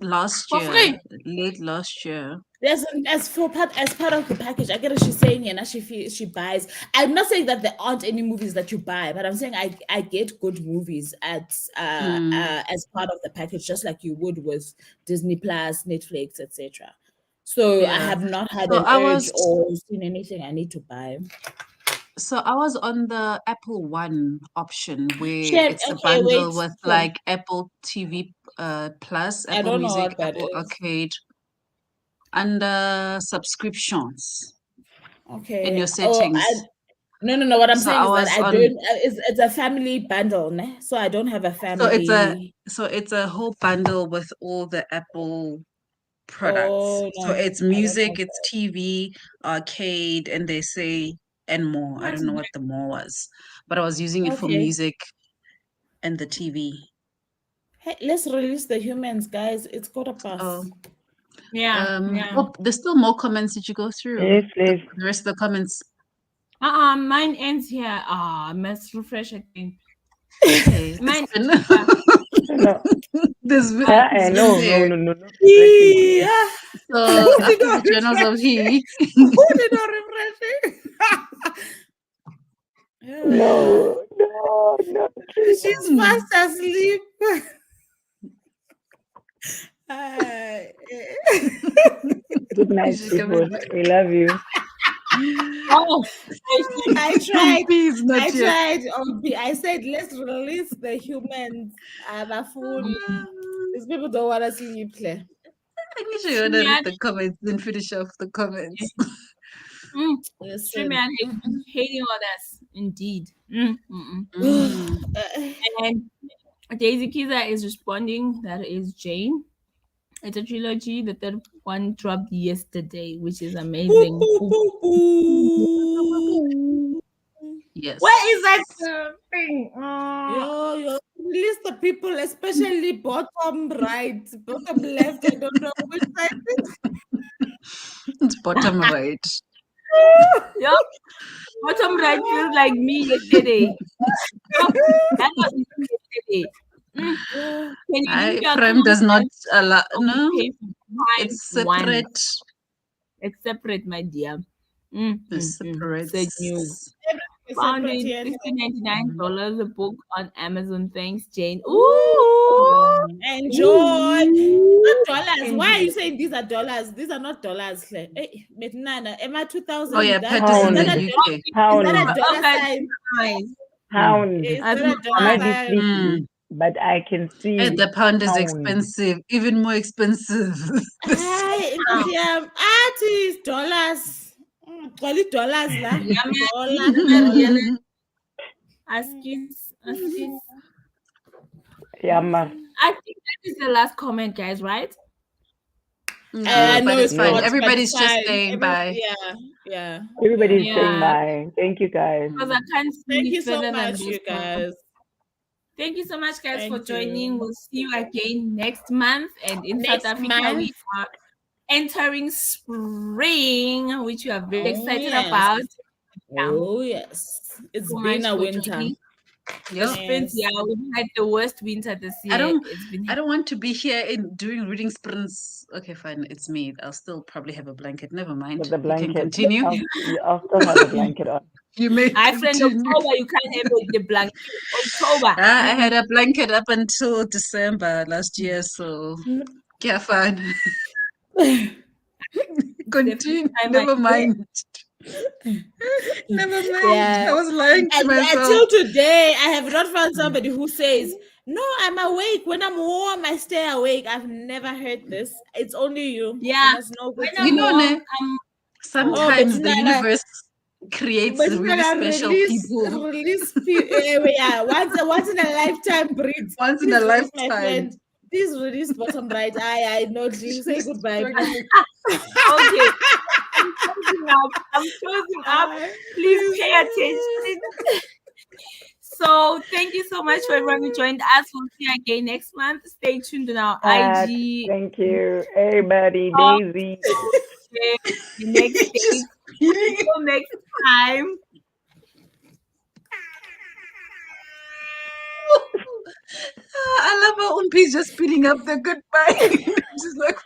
last year, late last year. As part of the package, I get what she's saying, and she buys. I'm not saying that there aren't any movies that you buy, but I'm saying I get good movies as part of the package, just like you would with Disney Plus, Netflix, etc. So I have not had an urge or seen anything I need to buy. So I was on the Apple One option where it's a bundle with like Apple TV Plus, Apple Music, Apple Arcade, under subscriptions. Okay. In your settings. No. What I'm saying is that I don't. It's a family bundle, ne? So I don't have a family. So it's a whole bundle with all the Apple products. So it's music, it's TV, arcade, and they say and more. I don't know what the more was, but I was using it for music and the TV. Hey, let's release the humans, guys. It's got a pass. Oh. Yeah. Oh, there's still more comments. Did you go through? Yes, please. The rest of the comments. Mine ends here. I must refresh again. Okay. Mine. There's no. Yeah. So after the journals of he. Who did not refresh it? No. She's fast asleep. Good night, people. We love you. I tried. I said, let's release the humans. These people don't want to sleep. I need to read the comments and finish off the comments. Streaming hating on us, indeed. And Daisy Kiza is responding. That is Jane. It's a trilogy. The third one dropped yesterday, which is amazing. Yes. Where is that thing? List the people, especially bottom right, bottom left. I don't know which side. It's bottom right. Yup. Bottom right feels like me yesterday. Oh, that was me yesterday. Can you leave your Prime does not account allow. or we No, pay for Prime it's once? separate. It's separate, my dear. It's separate. So new. It's Found separate it here. $69 a book on Amazon. Thanks, Jane. Ooh. Enjoy. Not dollars. Why are you Enjoy. saying these are dollars? These are not dollars. Hey, Metnana, Emma 2000. Oh yeah, That, Pat is in that the a UK. Pound. Is that a dollar Okay, sign? nice. Pound. Is I've that a not dollar I might be sign? sleepy, but I can see Hey, the pound is pound. expensive, even more expensive. Hi, artist dollars. Call it dollars lah. Dollar. Askis. Yammer. I think that is the last comment, guys, right? No, but it's fine. not, but Everybody's it's just fine. saying bye. Yeah. Everybody's Yeah. saying bye. Thank you, guys. Because I can't see Thank you so further than much, those you guys. Thank you so much, guys, for Thank joining. you. We'll see you again next month. And in Next South Africa, month. we are entering spring, which we are very excited yes. about. Yeah. Oh yes, it's So been much a for winter. joining. Yep. Sprints, yeah, we've had the worst winter this year. I don't want to be here doing reading sprints. Okay, fine, it's me. I'll still probably have a blanket. Never mind. With the You can blanket. continue. I'll still have a blanket on. You may Hi, friend continue. October, you can't have the blanket. October. I had a blanket up until December last year, so yeah, fine. Continue. Never mind. Never mind. Yeah. I was lying to And myself. until today, I have not found somebody who says, "No, I'm awake. When I'm warm, I stay awake." I've never heard this. It's only you. Yeah. You must know When good. I'm You know, warm, sometimes the Bettina, universe creates but really special people. Yeah, once in a lifetime breeds. Once in a Please release my lifetime. friend. Please release bottom right. I know. You say goodbye. Please. okay. I'm closing up. Please pay attention. So thank you so much for everyone who joined us. We'll see you again next month. Stay tuned on our IG. Thank you, everybody. Daisy. The next day. Until next time. I love how Umpi's just speeding up the goodbye. She's like,